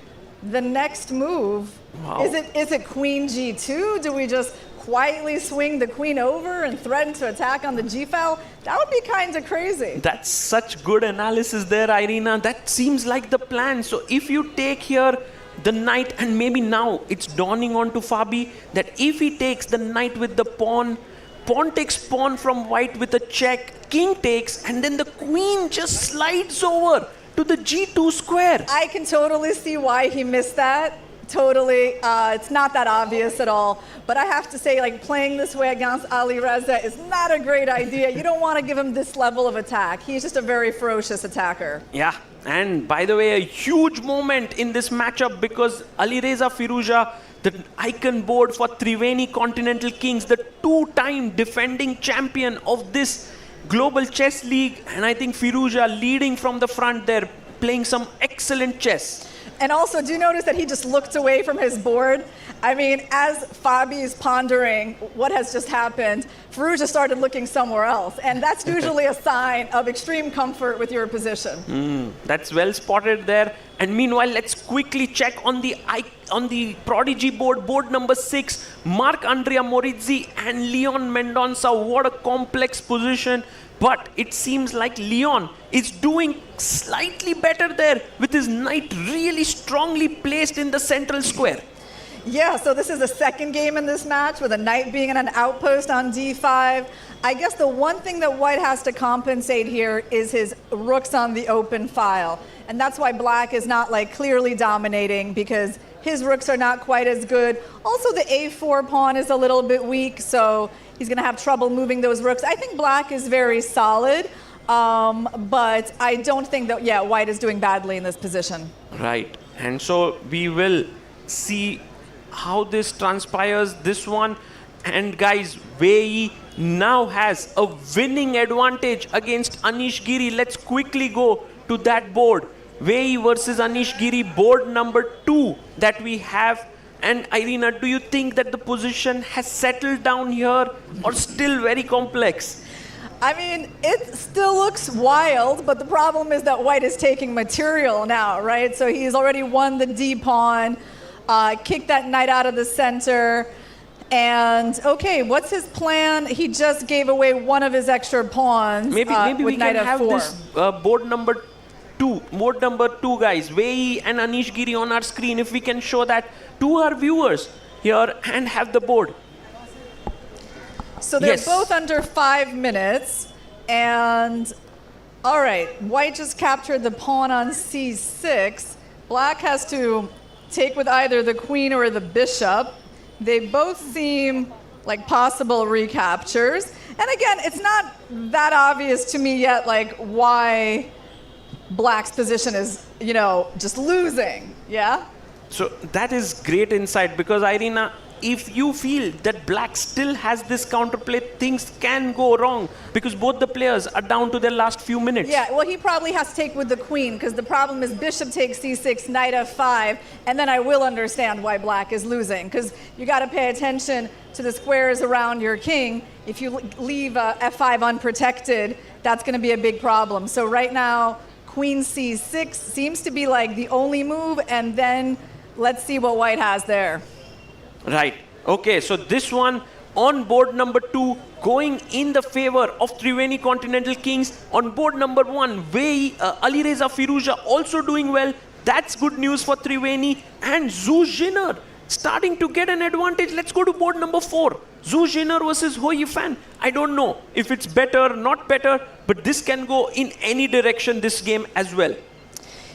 the next move? Wow. Is it queen g2? Do we just quietly swing the queen over and threaten to attack on the g file? That would be kind of crazy. That's such good analysis there, Irina. That seems like the plan. So if you take here the knight, and maybe now it's dawning on to Fabi that if he takes the knight with the pawn, pawn takes pawn from white with a check, king takes, and then the queen just slides over to the g2 square. I can totally see why he missed that. Totally. It's not that obvious at all. But I have to say, like, playing this way against Ali Reza is not a great idea. You don't want to give him this level of attack. He's just a very ferocious attacker. Yeah, and by the way, a huge moment in this matchup because Ali Reza Firouzja, the icon board for Triveni Continental Kings, the two-time defending champion of this Global Chess League, and I think Firouzja leading from the front there, playing some excellent chess. And also, do you notice that he just looked away from his board? I mean, as Fabi is pondering what has just happened, Firouzja started looking somewhere else. And that's usually a sign of extreme comfort with your position. That's well spotted there. And meanwhile, let's quickly check on the Prodigy board, board number 6, Marc-Andrea Morizzi and Leon Mendonça. What a complex position. But it seems like Leon is doing slightly better there with his knight really strongly placed in the central square. Yeah, so this is the second game in this match with a knight being in an outpost on d5. I guess the one thing that white has to compensate here is his rooks on the open file. And that's why black is not like clearly dominating because his rooks are not quite as good. Also, the a4 pawn is a little bit weak, so he's going to have trouble moving those rooks. I think black is very solid, but I don't think that, yeah, white is doing badly in this position. Right. And so we will see how this transpires, this one. And guys, Wei now has a winning advantage against Anish Giri. Let's quickly go to that board. Wei versus Anish Giri, board number 2 that we have. And Irina, do you think that the position has settled down here or still very complex? I mean, it still looks wild, but the problem is that white is taking material now, right? So he's already won the d-pawn, kicked that knight out of the center. And, okay, what's his plan? He just gave away one of his extra pawns. Maybe we can have this board number 2, guys. Wei and Anish Giri on our screen. If we can show that to our viewers here and have the board. So they're both under 5 minutes. And, all right, white just captured the pawn on c6. Black has to take with either the queen or the bishop. They both seem like possible recaptures. And again, it's not that obvious to me yet, like, why black's position is, you know, just losing, yeah? So that is great insight because, Irina, if you feel that black still has this counterplay, things can go wrong because both the players are down to their last few minutes. Yeah, well, he probably has to take with the queen because the problem is bishop takes c6, knight f5, and then I will understand why black is losing because you got to pay attention to the squares around your king. If you leave f5 unprotected, that's going to be a big problem. So right now, queen c6 seems to be like the only move, and then let's see what white has there. Right. Okay, so this one on board number 2 going in the favor of Triveni Continental Kings. On board number 1, Ali Reza Firouzja also doing well. That's good news for Triveni. And Zhu Jinner starting to get an advantage. Let's go to board number 4. Zhu Jinner versus Ho Yifan. I don't know if it's better, not better, but this can go in any direction this game as well.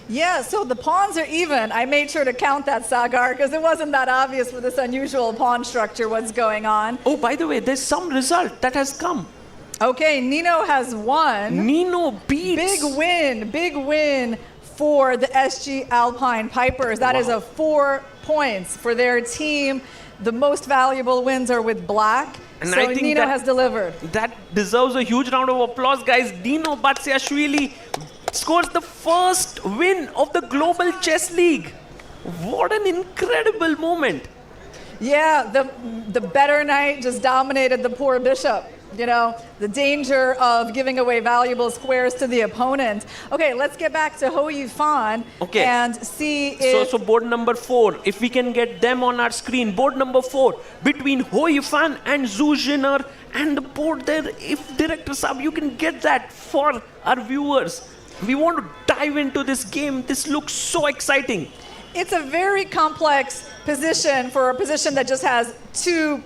Yeah, so the pawns are even. I made sure to count that, Sagar, because it wasn't that obvious with this unusual pawn structure what's going on. Oh, by the way, there's some result that has come. Okay, Nino has won. Nino beats. Big win for the SG Alpine Pipers. That is a 4 points for their team. The most valuable wins are with black. And so I think Nino has delivered. That deserves a huge round of applause, guys. Dino Batsiashvili scores the first win of the Global Chess League. What an incredible moment. Yeah, the better knight just dominated the poor bishop. You know, the danger of giving away valuable squares to the opponent. Okay, let's get back to Ho Yifan and see if... So board number 4, if we can get them on our screen. Board number 4 between Ho Yifan and Zhu Jinner. And the board there, if Director Saab, you can get that for our viewers. We want to dive into this game. This looks so exciting. it's a very complex position for a position that just has two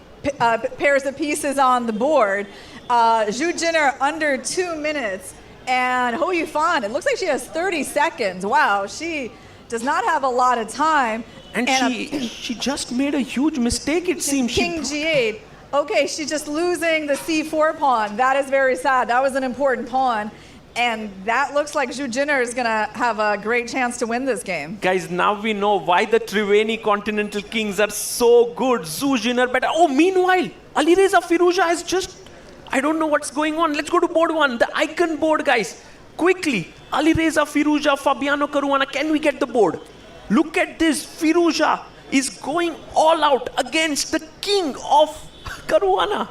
pairs of pieces on the board. Zhu Jin'er under 2 minutes, and Hou Yifan, it looks like she has 30 seconds. Wow, she does not have a lot of time. And she just made a huge mistake, it seems. King G8. Okay, she's just losing the C4 pawn. That is very sad. That was an important pawn. And that looks like Zhu Jin'er is going to have a great chance to win this game. Guys, now we know why the Triveni Continental Kings are so good. Zhu Jin'er better. Oh, meanwhile, Alireza Firouzja has just... I don't know what's going on. Let's go to board 1. The icon board, guys. Quickly. Alireza Firouzja, Fabiano Caruana. Can we get the board? Look at this. Firouzja is going all out against the king of Caruana.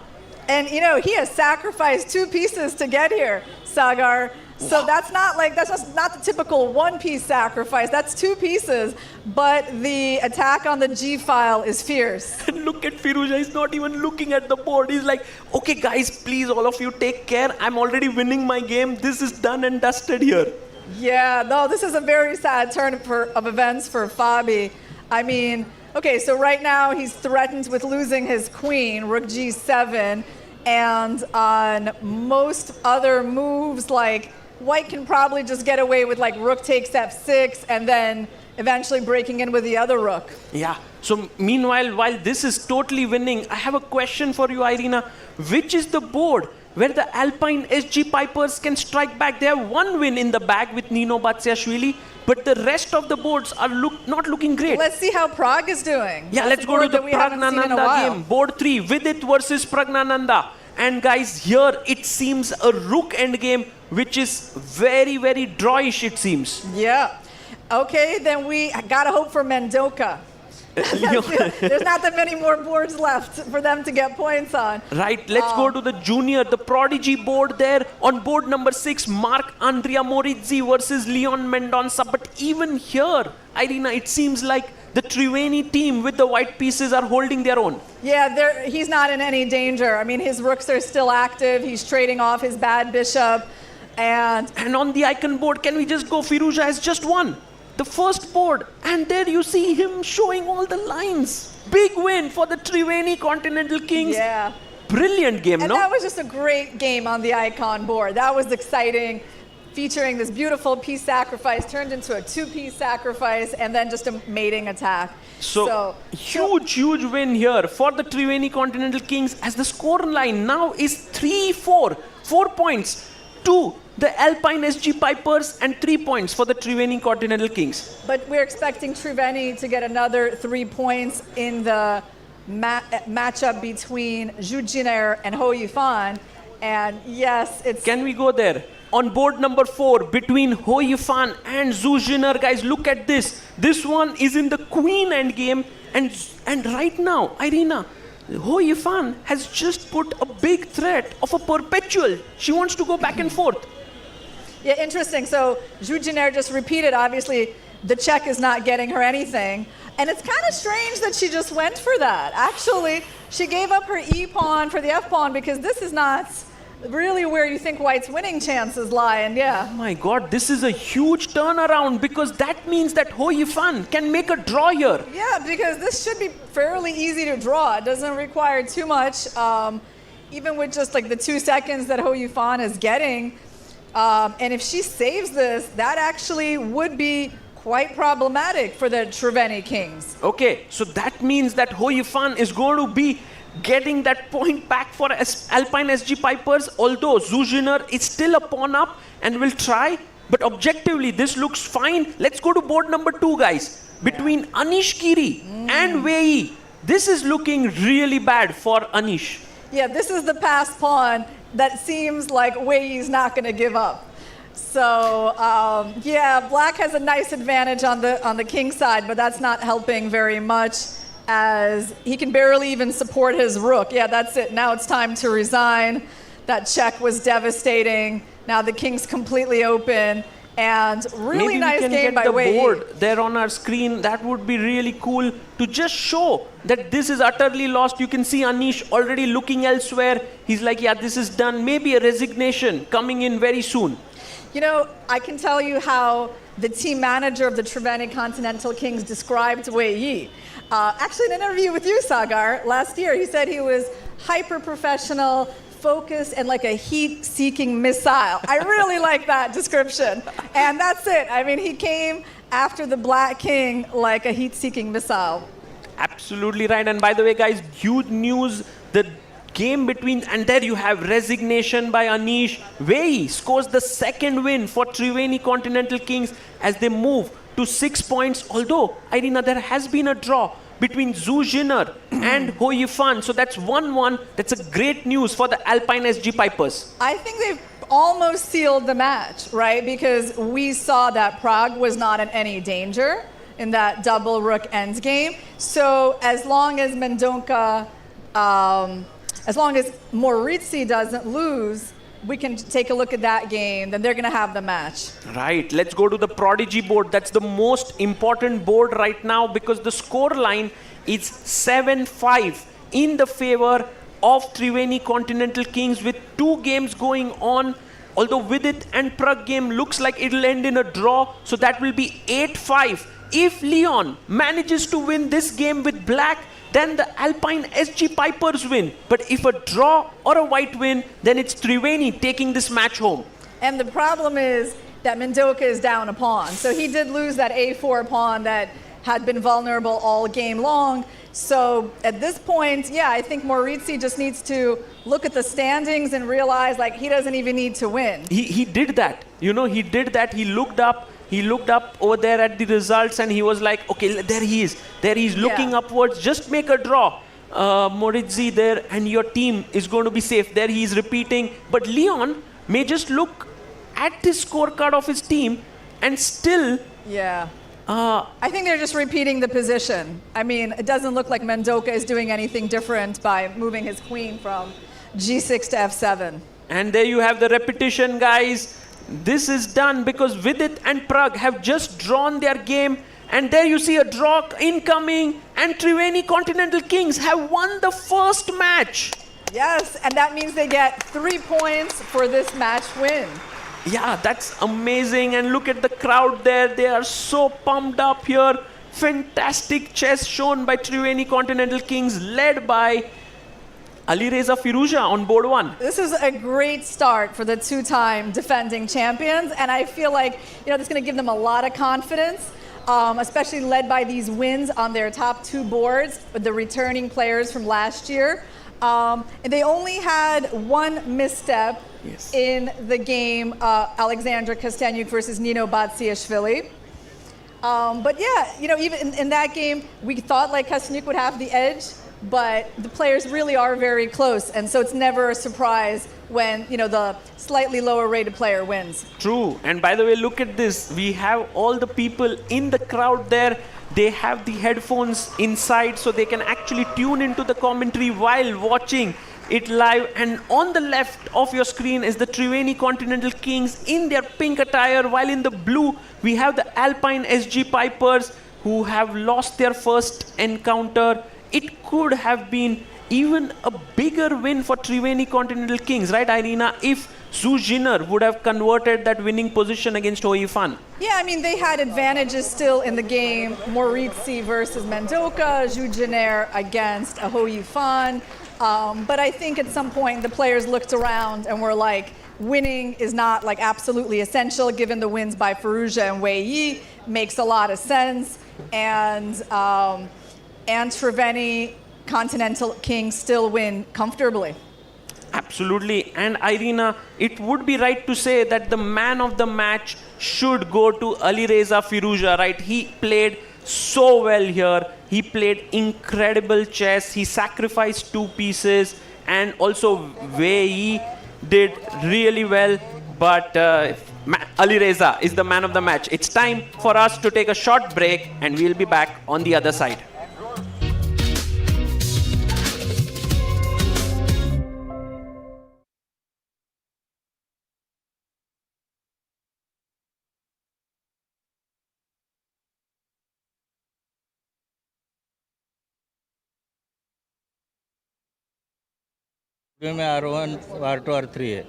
And, you know, he has sacrificed 2 pieces to get here, Sagar. So that's just not the typical 1-piece sacrifice. That's 2 pieces, but the attack on the G file is fierce. And look at Firouzja, he's not even looking at the board. He's like, okay guys, please all of you take care. I'm already winning my game. This is done and dusted here. Yeah, no, this is a very sad turn of events for Fabi. I mean, okay, so right now he's threatened with losing his queen, rook G7, and on most other moves, like white can probably just get away with like rook takes F6 and then eventually breaking in with the other rook. Yeah, so meanwhile, while this is totally winning, I have a question for you, Irina. Which is the board where the Alpine SG Pipers can strike back? They have 1 win in the bag with Nino Batsiashvili, but the rest of the boards are not looking great. Let's see how Prague is doing. Yeah, let's go to the Pragnananda game. Board 3, Vidit versus Pragnananda. And guys, here it seems a rook endgame, which is very, very drawish, it seems. Yeah. Okay, then we gotta hope for Mendoka. There's not that many more boards left for them to get points on. Right, let's go to the junior, the prodigy board there. On board number 6, Mark Andrea Morizzi versus Leon Mendonça. But even here, Irina, it seems like the Triveni team with the white pieces are holding their own. Yeah, he's not in any danger. I mean, his rooks are still active. He's trading off his bad bishop. And on the icon board, can we just go? Firouzja has just won the first board. And there you see him showing all the lines. Big win for the Triveni Continental Kings. Yeah. Brilliant game, and no? That was just a great game on the icon board. That was exciting. Featuring this beautiful piece sacrifice turned into a 2-piece sacrifice and then just a mating attack. So huge win here for the Triveni Continental Kings as the score line now is 3-4. 4 points to the Alpine SG Pipers and 3 points for the Triveni Continental Kings. But we're expecting Triveni to get another 3 points in the matchup between Zhu Jin'er and Hou Yifan. And yes, it's... Can we go there? On board number 4, between Hou Yifan and Zhu Jin'er, guys, look at this. This one is in the queen endgame, and right now, Irina, Hou Yifan has just put a big threat of a perpetual. She wants to go back and forth. Yeah, interesting. So Zhu Jin'er just repeated, obviously, the check is not getting her anything. And it's kind of strange that she just went for that. Actually, she gave up her E-pawn for the F-pawn because this is not really where you think white's winning chances lie, and yeah. Oh my god, this is a huge turnaround because that means that Hou Yifan can make a draw here. Yeah, because this should be fairly easy to draw. It doesn't require too much, even with just like the 2 seconds that Hou Yifan is getting. And if she saves this, that actually would be quite problematic for the Triveni Kings. Okay, so that means that Hou Yifan is going to be getting that point back for Alpine SG Pipers, although Zhu Jin'er is still a pawn up and will try, but objectively this looks fine. Let's go to board number 2, guys. Between Anish Kiri and Wei, this is looking really bad for Anish. Yeah, this is the passed pawn that seems like Wei is not going to give up. So yeah, black has a nice advantage on the king side, but that's not helping very much, as he can barely even support his rook. Yeah, that's it. Now it's time to resign. That check was devastating. Now the king's completely open. And really nice game by Wei. Maybe we can get the board there on our screen. That would be really cool to just show that this is utterly lost. You can see Anish already looking elsewhere. He's like, yeah, this is done. Maybe a resignation coming in very soon. You know, I can tell you how the team manager of the Triveni Continental Kings described Wei Yi. Actually, in an interview with you, Sagar, last year, he said he was hyper-professional, focused, and like a heat-seeking missile. I really like that description. And that's it. I mean, he came after the Black King like a heat-seeking missile. Absolutely right. And by the way, guys, huge news. The game between, and there you have resignation by Anish. Wei scores the second win for Triveni Continental Kings as they move to 6 points. Although, Irina, there has been a draw between Zhu Jinner and Ho Yifan. So that's 1-1. That's a great news for the Alpine SG Pipers. I think they've almost sealed the match, right? Because we saw that Prague was not in any danger in that double rook endgame. So as long as Mendonca, as long as Moritzi doesn't lose, we can take a look at that game, then they're going to have the match. Right, let's go to the Prodigy board. That's the most important board right now because the score line is 7-5 in the favor of Triveni Continental Kings with 2 games going on. Although Vidit and Prague game looks like it'll end in a draw, so that will be 8-5. If Leon manages to win this game with black, then the Alpine SG Pipers win. But if a draw or a white win, then it's Triveni taking this match home. And the problem is that Mendonca is down a pawn. So he did lose that A4 pawn that had been vulnerable all game long. So at this point, yeah, I think Moritzi just needs to look at the standings and realize like he doesn't even need to win. He did that. You know, he did that. He looked up over there at the results and he was like, okay, there he is. There he is looking upwards. Just make a draw. Moritzi there and your team is going to be safe. There he is repeating. But Leon may just look at the scorecard of his team and still... Yeah. I think they're just repeating the position. I mean, it doesn't look like Mendonca is doing anything different by moving his queen from G6 to F7. And there you have the repetition, guys. This is done because Vidit and Prague have just drawn their game. And there you see a draw incoming. And Triveni Continental Kings have won the first match. Yes, and that means they get 3 points for this match win. Yeah, that's amazing. And look at the crowd there. They are so pumped up here. Fantastic chess shown by Triveni Continental Kings, led by Alireza Firuza on board 1. This is a great start for the 2-time defending champions. And I feel like, you know, that's going to give them a lot of confidence, especially led by these wins on their top 2 boards with the returning players from last year. And they only had 1 misstep in the game, Alexandra Kosteniuk versus Nino Batsiashvili. But yeah, you know, even in that game, we thought like Kosteniuk would have the edge, but the players really are very close. And so it's never a surprise when, you know, the slightly lower rated player wins. True. And by the way, look at this. We have all the people in the crowd there. They have the headphones inside so they can actually tune into the commentary while watching it live. And on the left of your screen is the Triveni Continental Kings in their pink attire, while in the blue we have the Alpine SG Pipers who have lost their first encounter. It could have been even a bigger win for Triveni Continental Kings, right, Irina, if Zhu Jinner would have converted that winning position against Ho Yifan. Yeah, I mean, they had advantages still in the game. Moritzi versus Mendonca, Zhu Jinner against Ho Yifan. But I think at some point the players looked around and were like, winning is not like absolutely essential given the wins by Firuza and Wei Yi. Makes a lot of sense. And Triveni Continental Kings still win comfortably. Absolutely. And Irina, it would be right to say that the man of the match should go to Alireza Firuza, right? He played so well here. He played incredible chess. He sacrificed 2 pieces. And also Wei Yi did really well. But Alireza is the man of the match. It's time for us to take a short break and we'll be back on the other side. में R1, R2, R3 है.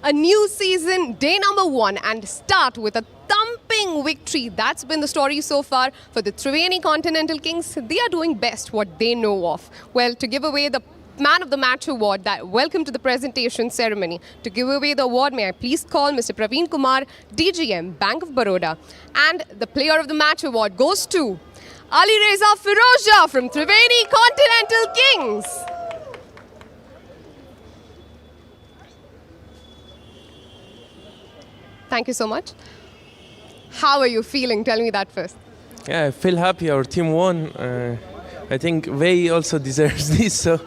a new season, day number 1, and start with a thumping victory. That's been the story so far for the Triveni Continental Kings. They are doing best what they know of. Well, to give away the Man of the Match award, welcome to the presentation ceremony. To give away the award, may I please call Mr. Praveen Kumar, DGM, Bank of Baroda. And the Player of the Match award goes to Ali Reza Firoja from Triveni Continental Kings. Thank you so much. How are you feeling? Tell me that first. Yeah, I feel happy. Our team won. I think Wei also deserves this, so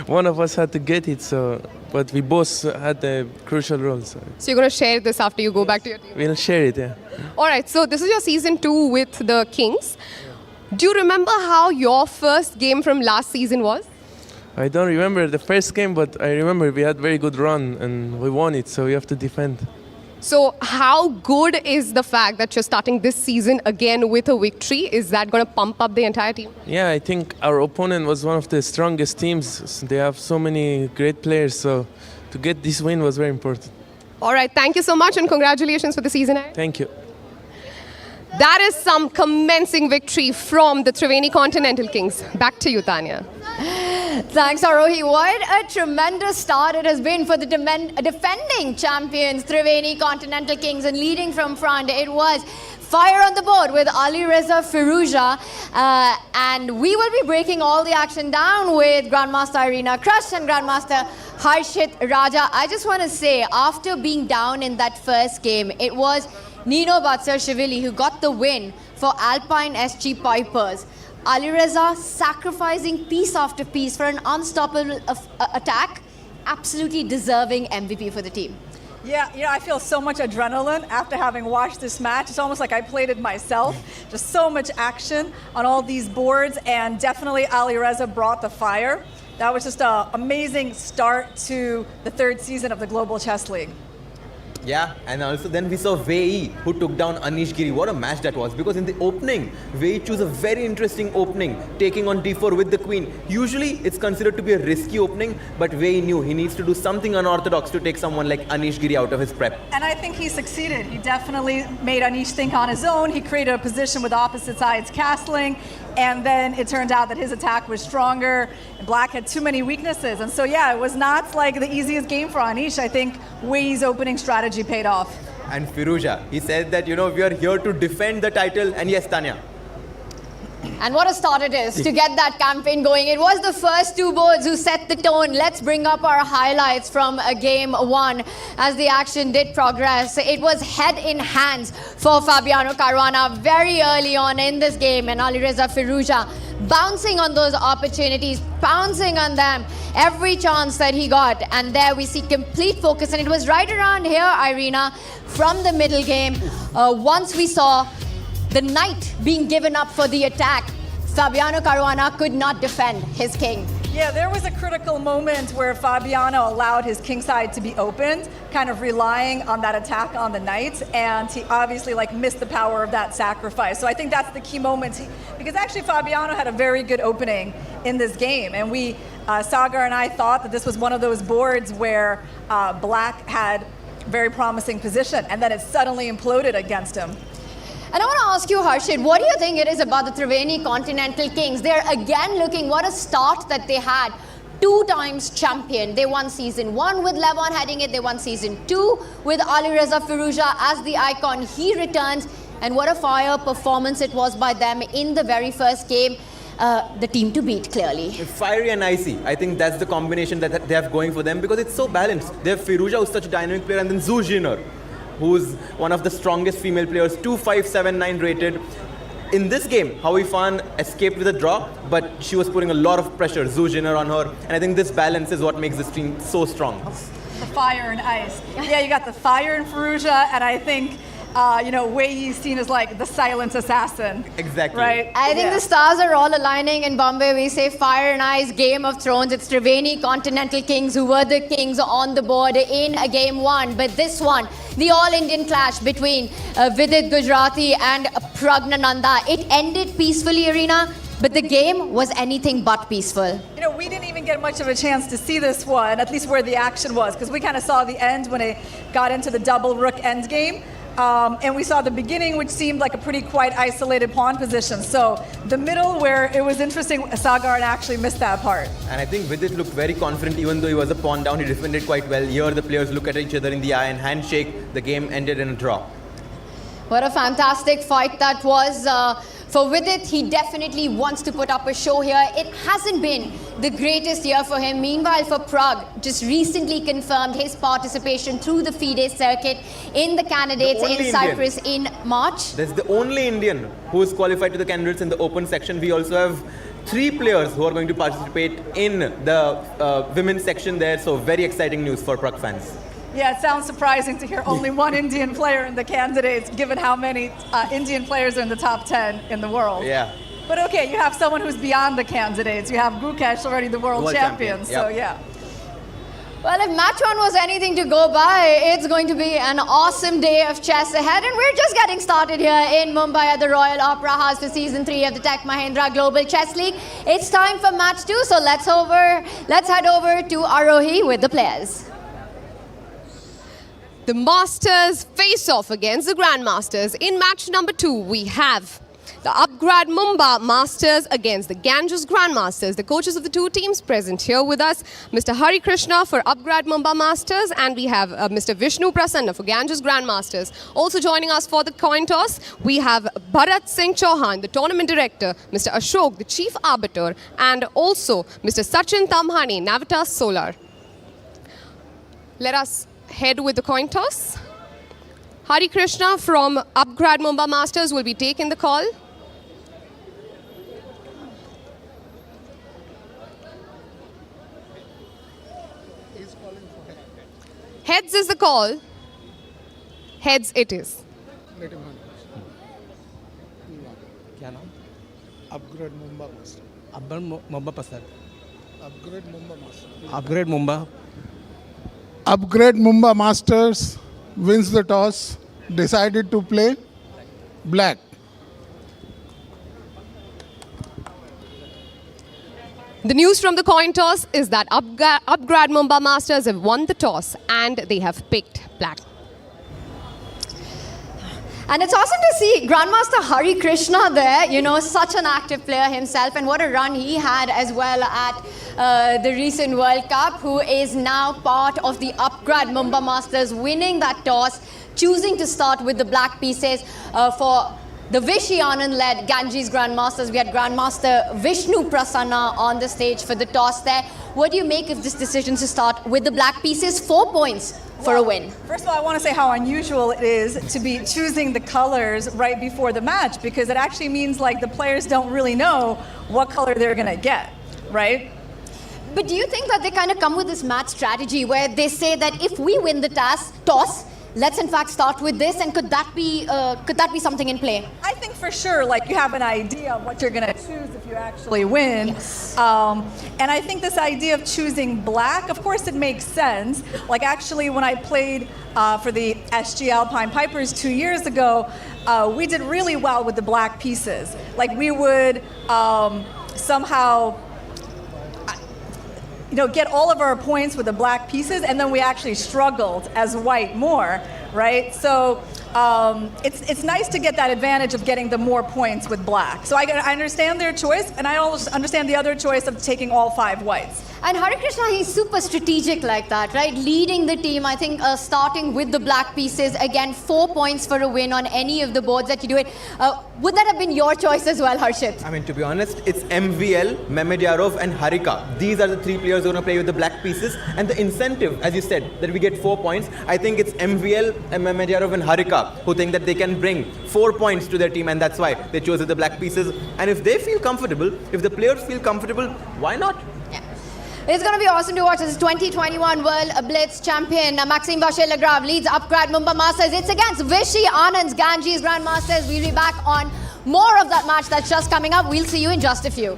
one of us had to get it. But we both had a crucial role. So you're going to share this after you go back to your team? We'll share it, yeah. All right, so this is your season 2 with the Kings. Do you remember how your first game from last season was? I don't remember the first game, but I remember we had very good run and we won it, so we have to defend. So how good is the fact that you're starting this season again with a victory? Is that going to pump up the entire team? Yeah, I think our opponent was one of the strongest teams. They have so many great players, so to get this win was very important. All right, thank you so much and congratulations for the season. Thank you. That is some commencing victory from the Triveni Continental Kings. Back to you, Tanya. Thanks, Arohi. What a tremendous start it has been for the defending champions, Triveni Continental Kings, and leading from front, it was fire on the board with Ali Reza Firoja. And we will be breaking all the action down with Grandmaster Irina Krush and Grandmaster Harshit Raja. I just want to say, after being down in that first game, it was Nino Batsar-Shivili who got the win for Alpine SG Pipers. Ali Reza sacrificing piece after piece for an unstoppable attack. Absolutely deserving MVP for the team. Yeah, I feel so much adrenaline after having watched this match. It's almost like I played it myself. Just so much action on all these boards, and definitely Ali Reza brought the fire. That was just an amazing start to the 3rd season of the Global Chess League. Yeah, and also then we saw Wei, who took down Anish Giri. What a match that was, because in the opening, Wei chose a very interesting opening, taking on d4 with the queen. Usually, it's considered to be a risky opening, but Wei knew he needs to do something unorthodox to take someone like Anish Giri out of his prep. And I think he succeeded. He definitely made Anish think on his own. He created a position with opposite sides castling, and then it turned out that his attack was stronger. Black had too many weaknesses, and so yeah, it was not like the easiest game for Anish. I think Wei's opening strategy paid off. And Firoja, he said that, we are here to defend the title, and yes, Tanya. And what a start it is to get that campaign going. It was the first 2 boards who set the tone. Let's bring up our highlights from game 1 as the action did progress. It was head in hands for Fabiano Caruana very early on in this game, and Ali Reza Firoja bouncing on those opportunities, pouncing on them every chance that he got. And there we see complete focus, and it was right around here, Irina, from the middle game. Once we saw the knight being given up for the attack, Fabiano Caruana could not defend his king. Yeah, there was a critical moment where Fabiano allowed his kingside to be opened, kind of relying on that attack on the knight, and he obviously missed the power of that sacrifice. So I think that's the key moment, because actually Fabiano had a very good opening in this game, and Sagar and I thought that this was one of those boards where Black had very promising position, and then it suddenly imploded against him. And I want to ask you, Harshit, what do you think it is about the Triveni Continental Kings? They're again looking, what a start that they had. 2 times champion. They won season 1 with Levon heading it. They won season 2 with Ali Reza Firoja as the icon. He returns, and what a fire performance it was by them in the very first game. The team to beat, clearly. Fiery and icy. I think that's the combination that they have going for them, because it's so balanced. They have Firoja, who's such a dynamic player, and then Zhu Jinner, who's one of the strongest female players, 2579 rated. In this game, Howie Fan escaped with a draw, but she was putting a lot of pressure, Zhu Jinner, on her. And I think this balance is what makes this team so strong. The fire and ice. Yeah, you got the fire in Firoja, and I think Wei he's seen as the silent assassin. Exactly. Right? I think the stars are all aligning in Bombay. We say fire and ice, Game of Thrones. It's Triveni Continental Kings who were the kings on the board in game 1. But this one, the all-Indian clash between Vidit Gujarati and Pragnananda, it ended peacefully, Arena. but the game was anything but peaceful. You know, we didn't even get much of a chance to see this one, at least where the action was, because we kind of saw the end when it got into the double rook endgame. And we saw the beginning, which seemed like a pretty quite isolated pawn position. So the middle, where it was interesting, Sagar actually missed that part. And I think Vidit looked very confident, even though he was a pawn down. He defended quite well. Here, the players look at each other in the eye and handshake. The game ended in a draw. What a fantastic fight that was. For Vidit, he definitely wants to put up a show here. It hasn't been the greatest year for him. Meanwhile, for Prague, just recently confirmed his participation through the FIDE circuit in the candidates in Cyprus in March. That's the only Indian who is qualified to the candidates in the open section. We also have 3 players who are going to participate in the women's section there. So very exciting news for Prague fans. Yeah, it sounds surprising to hear only one Indian player in the candidates, given how many Indian players are in the top 10 in the world. Yeah. But okay, you have someone who's beyond the candidates. You have Gukesh, already the world champion. So yeah. Well, if match 1 was anything to go by, it's going to be an awesome day of chess ahead. And we're just getting started here in Mumbai at the Royal Opera House for Season 3 of the Tech Mahindra Global Chess League. It's time for match 2, so let's head over to Arohi with the players. The Masters face off against the Grandmasters. In match number 2, we have the Upgrad Mumba Masters against the Ganges Grandmasters. The coaches of the 2 teams present here with us, Mr. Hari Krishna for Upgrad Mumba Masters, and we have Mr. Vishnu Prasanna for Ganges Grandmasters. Also joining us for the coin toss, we have Bharat Singh Chauhan, the tournament director, Mr. Ashok, the chief arbiter, and also Mr. Sachin Tamhani, Navitas Solar. Let us head with the coin toss. Hari Krishna from Upgrad Mumba Masters will be taking the call. Heads is the call. Heads it is. Upgrade Mumba Master. Upgrade Mumba. Upgrade Mumba Masters wins the toss. Decided to play black. The news from the coin toss is that Upgrad Mumba Masters have won the toss and they have picked black. And it's awesome to see Grandmaster Hari Krishna there, you know, such an active player himself, and what a run he had as well at the recent World Cup, who is now part of the Upgrad Mumba Masters, winning that toss, choosing to start with the black pieces for the Vishy led Ganges Grandmasters. We had Grandmaster Vishnu Prasanna on the stage for the toss there. What do you make of this decision to start with the black pieces? 4 points for a win. First of all, I want to say how unusual it is to be choosing the colors right before the match, because it actually means like the players don't really know what color they're going to get, right? But do you think that they kind of come with this match strategy where they say that if we win the toss, let's in fact start with this, and could that be something in play? I think for sure, like, you have an idea of what you're going to choose if you actually win. Yes. And I think this idea of choosing black, of course it makes sense. Like, actually, when I played for the SG Alpine Pipers 2 years ago, we did really well with the black pieces. Like, we would somehow get all of our points with the black pieces, and then we actually struggled as white more, right? So it's nice to get that advantage of getting the more points with black. So I understand their choice, and I also understand the other choice of taking all 5 whites. And Hari Krishna, he's super strategic like that, right? Leading the team, I think starting with the black pieces, again, 4 points for a win on any of the boards that you do it. Would that have been your choice as well, Harshit? I mean, to be honest, it's MVL, Mehmedyarov and Harika. These are the 3 players who are going to play with the black pieces. And the incentive, as you said, that we get 4 points, I think it's MVL, Mehmedyarov and Harika who think that they can bring 4 points to their team, and that's why they chose the black pieces. And if they feel comfortable, if the players feel comfortable, why not? It's going to be awesome to watch. This is 2021 World Blitz champion Maxime vachier-lagrave leads Upgrad Mumba Masters. It's against Vishy Anand's Ganges Grandmasters. We'll be back on more of that match that's just coming up. We'll see you in just a few.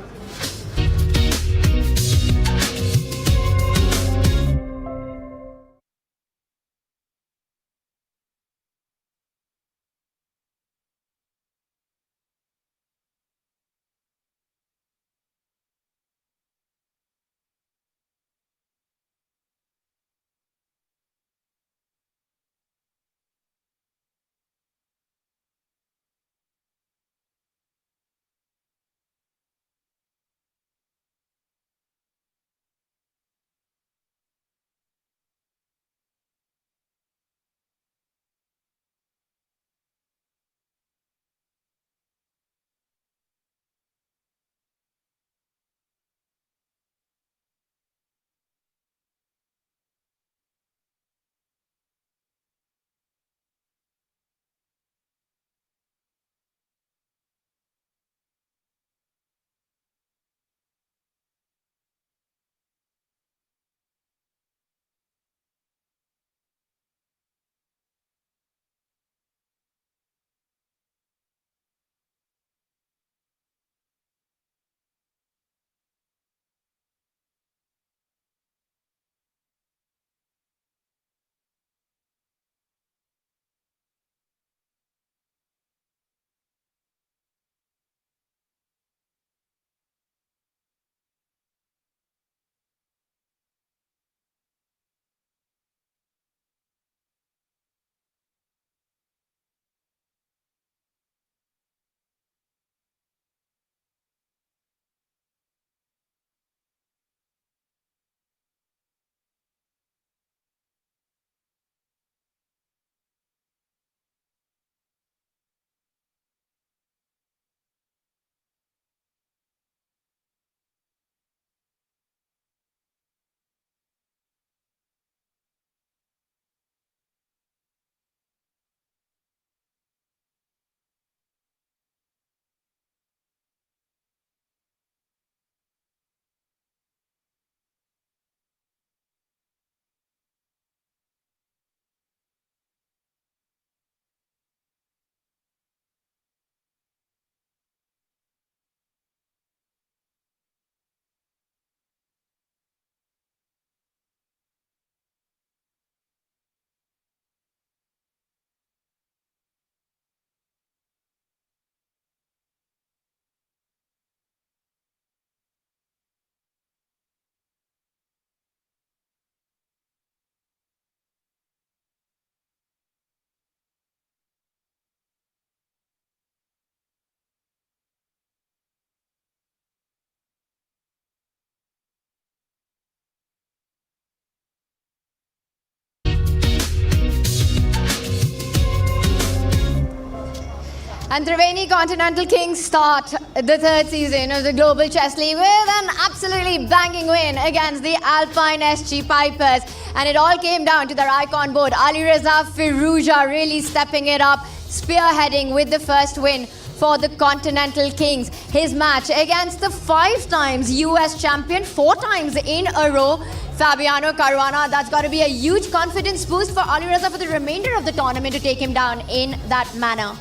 And Triveni Continental Kings start the third season of the Global Chess League with an absolutely banging win against the Alpine SG Pipers. And it all came down to their icon board. Alireza Firouzja really stepping it up, spearheading with the first win for the Continental Kings. His match against the 5 times US champion, 4 times in a row, Fabiano Caruana. That's got to be a huge confidence boost for Alireza for the remainder of the tournament to take him down in that manner.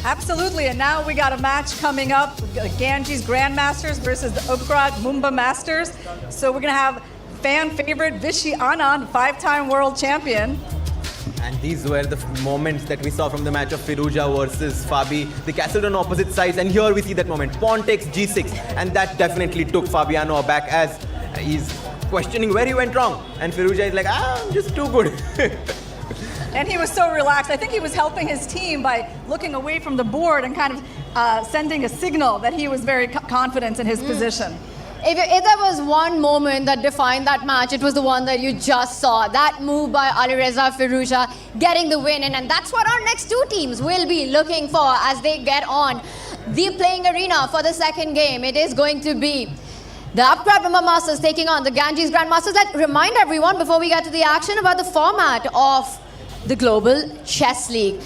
Absolutely, and now we got a match coming up, Ganges Grandmasters versus the Upgrad Mumba Masters. So we're going to have fan favorite Vishy Anand, 5-time world champion. And these were the moments that we saw from the match of Firouzja versus Fabi. The castle on opposite sides, and here we see that moment. Pawn takes G6, and that definitely took Fabiano aback as he's questioning where he went wrong. And Firouzja is like, I'm just too good. And he was so relaxed. I think he was helping his team by looking away from the board and kind of sending a signal that he was very confident in his position. If there was one moment that defined that match, it was the one that you just saw. That move by Alireza Firouzja getting the win. And that's what our next 2 teams will be looking for as they get on the playing arena for the second game. It is going to be the Upgrad Mumba Masters taking on the Ganges Grandmasters. Let's remind everyone before we get to the action about the format of the Global Chess League.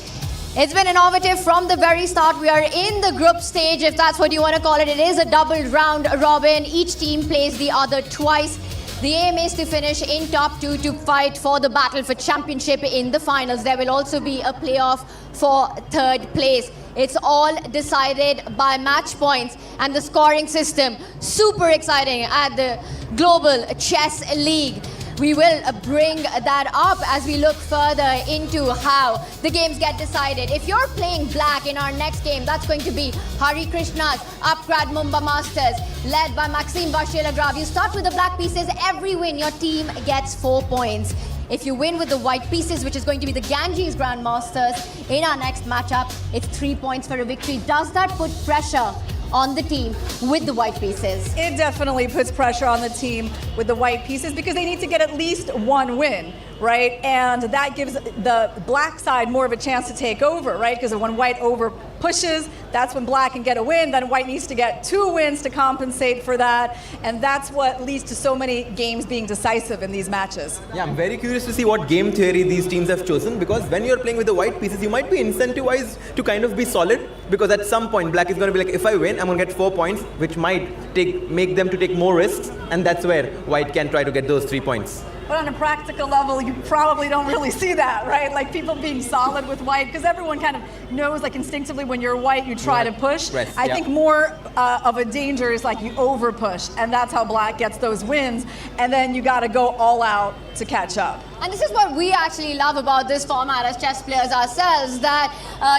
It's been innovative from the very start. We are in the group stage, if that's what you want to call it. It is a double round robin. Each team plays the other twice. The aim is to finish in top 2 to fight for the battle for championship in the finals. There will also be a playoff for 3rd place. It's all decided by match points and the scoring system. Super exciting at the Global Chess League. We will bring that up as we look further into how the games get decided. If you're playing black in our next game, that's going to be Hari Krishna's Upgrad Mumba Masters, led by Maxime vachier-lagrave. You start with the black pieces. Every win, your team gets 4 points. If you win with the white pieces, which is going to be the Ganges Grandmasters in our next matchup, it's 3 points for a victory. Does that put pressure on the team with the white pieces? It definitely puts pressure on the team with the white pieces because they need to get at least 1 win, right? And that gives the black side more of a chance to take over, right? Because when white over pushes, that's when black can get a win. Then white needs to get 2 wins to compensate for that. And that's what leads to so many games being decisive in these matches. Yeah, I'm very curious to see what game theory these teams have chosen, because when you're playing with the white pieces, you might be incentivized to kind of be solid, because at some point black is going to be like, if I win, I'm going to get 4 points, which might make them to take more risks, and that's where white can try to get those 3 points. But on a practical level, you probably don't really see that, right? Like people being solid with white, because everyone kind of knows, like instinctively, when you're white, you try to push. I think more of a danger is like you over push, and that's how black gets those wins, and then you got to go all out to catch up. And this is what we actually love about this format as chess players ourselves, that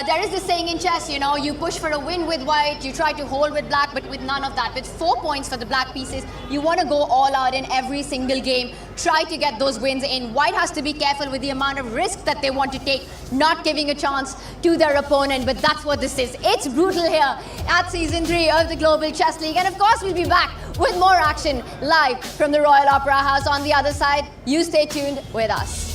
there is this saying in chess, you know, you push for a win with white, you try to hold with black, but with none of that. With 4 points for the black pieces, you want to go all out in every single game, try to get those wins in. White has to be careful with the amount of risk that they want to take, not giving a chance to their opponent, but that's what this is. It's brutal here at Season 3 of the Global Chess League, and of course we'll be back with more action live from the Royal Opera House on the other side. You stay tuned with us.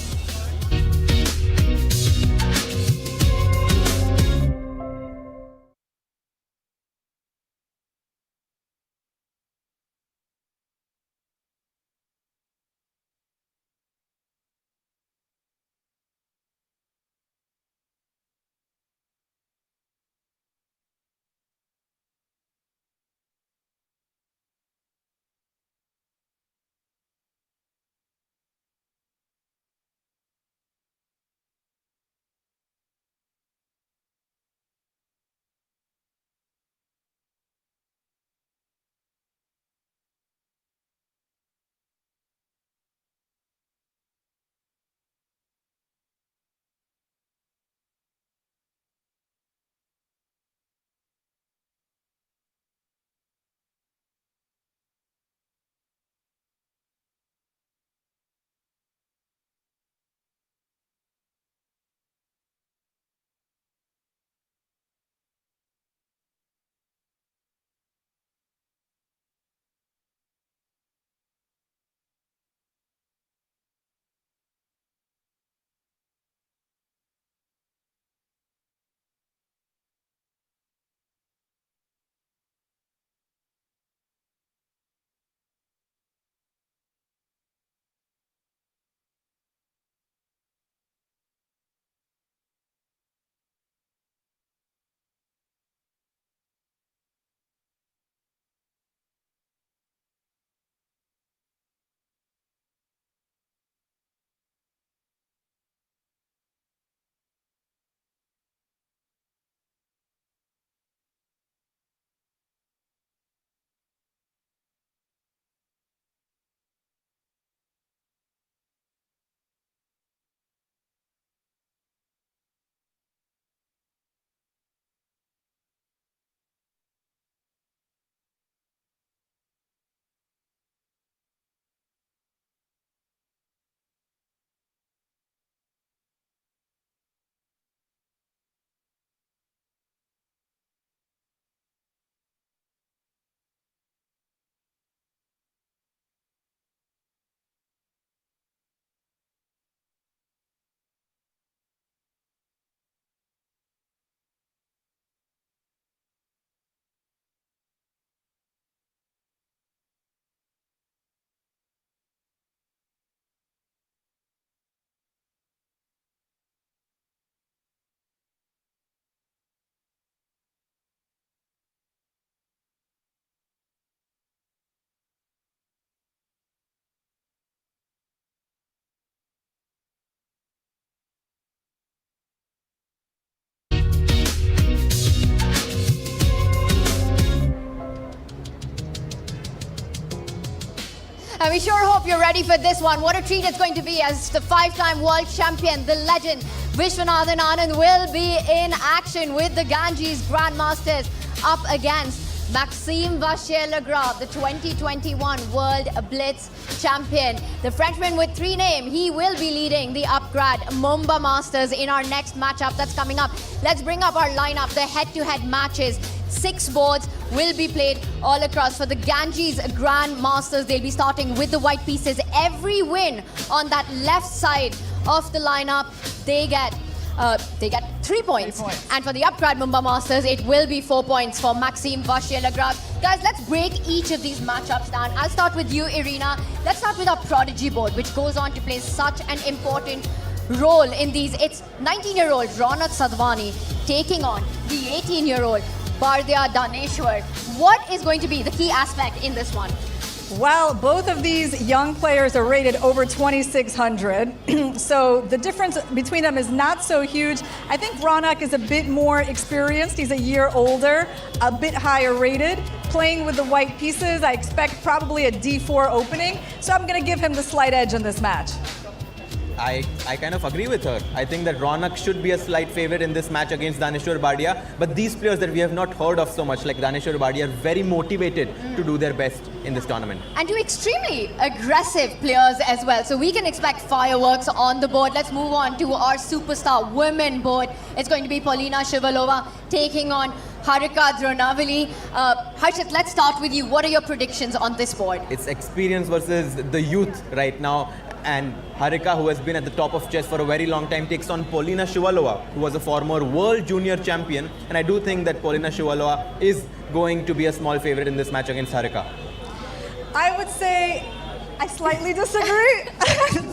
And we sure hope you're ready for this one. What a treat it's going to be as the 5-time world champion, the legend, Vishwanathan Anand will be in action with the Ganges Grandmasters up against Maxime Vachier-Lagrave, the 2021 World Blitz champion. The Frenchman with 3 names, he will be leading the Upgrad Mumba Masters in our next matchup that's coming up. Let's bring up our lineup, the head-to-head matches. 6 boards will be played all across. For the Ganges Grandmasters, they'll be starting with the white pieces. Every win on that left side of the lineup, they get 3 points. And for the Upgrad Mumba Masters, it will be 4 points for Maxime Vachier-Lagrave. Guys, let's break each of these matchups down. I'll start with you, Irina. Let's start with our Prodigy board, which goes on to play such an important role in these. It's 19-year-old Ronak Sadhwani taking on the 18-year-old Bardya Daneshwar. What is going to be the key aspect in this one? Well, both of these young players are rated over 2,600, so the difference between them is not so huge. I think Ronak is a bit more experienced. He's a year older, a bit higher rated. Playing with the white pieces, I expect probably a D4 opening, so I'm going to give him the slight edge in this match. I kind of agree with her. I think that Ronak should be a slight favorite in this match against Daneshwar Bhadia. But these players that we have not heard of so much, like Daneshwar Bhadia, are very motivated to do their best in this tournament. And 2 extremely aggressive players as well. So we can expect fireworks on the board. Let's move on to our superstar women board. It's going to be Polina Shivalova taking on Harika Dronavali. Harshit, let's start with you. What are your predictions on this board? It's experience versus the youth right now. And Harika, who has been at the top of chess for a very long time, takes on Polina Shivalova, who was a former world junior champion. And I do think that Polina Shivalova is going to be a small favorite in this match against Harika. I would say I slightly disagree.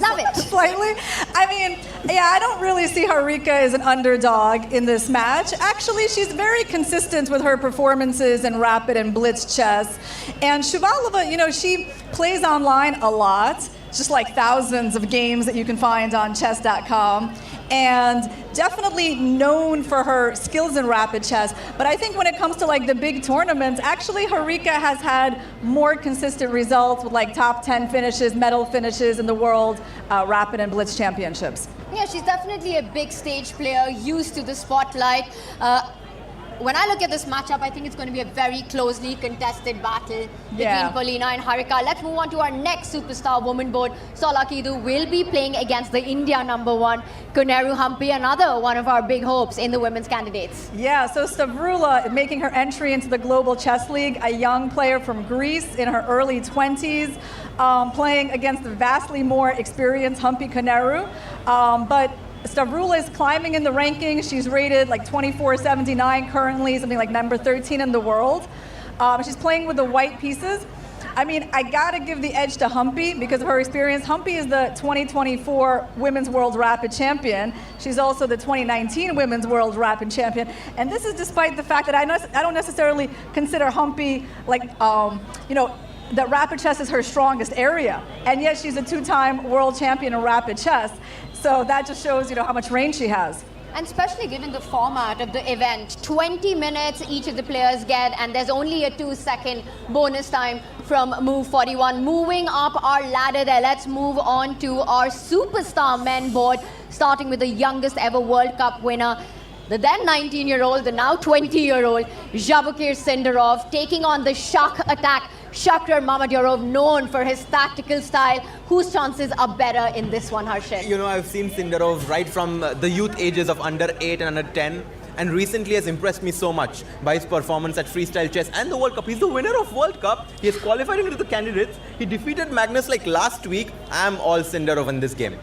Love it. Slightly. I mean, yeah, I don't really see Harika as an underdog in this match. Actually, she's very consistent with her performances in rapid and blitz chess. And Shivalova, you know, she plays online a lot, just like thousands of games that you can find on chess.com, and definitely known for her skills in rapid chess. But I think when it comes to like the big tournaments, actually Harika has had more consistent results with like top 10 finishes, medal finishes in the world rapid and blitz championships. Yeah, she's definitely a big stage player, used to the spotlight. When I look at this matchup, I think it's going to be a very closely contested battle between Polina and Harika. Let's move on to our next superstar woman board. Solakidu will be playing against the India #1, Koneru Hampi, another one of our big hopes in the women's candidates. Yeah, so Stavroula making her entry into the Global Chess League, a young player from Greece in her early 20s, playing against the vastly more experienced Hampi Koneru. But Stavroula is climbing in the rankings. She's rated like 2479 currently, something like number 13 in the world. She's playing with the white pieces. I mean, I gotta give the edge to Hampi because of her experience. Hampi is the 2024 Women's World Rapid Champion. She's also the 2019 Women's World Rapid Champion. And this is despite the fact that I don't necessarily consider Hampi like, you know, that rapid chess is her strongest area. And yet she's a 2-time world champion in rapid chess. So that just shows, you know, how much range she has. And especially given the format of the event, 20 minutes each of the players get, and there's only a 2-second bonus time from move 41. Moving up our ladder there, let's move on to our superstar men board, starting with the youngest ever World Cup winner, the then 19-year-old, the now 20-year-old Jabukir Sindarov, taking on the shock attack Shakrar Mamedyarov, known for his tactical style. Whose chances are better in this one, Harshit? You know, I've seen Sindarov right from the youth ages of under 8 and under 10, and recently has impressed me so much by his performance at freestyle chess and the World Cup. He's the winner of World Cup. He has qualified into the candidates. He defeated Magnus like last week. I'm all Sindarov in this game.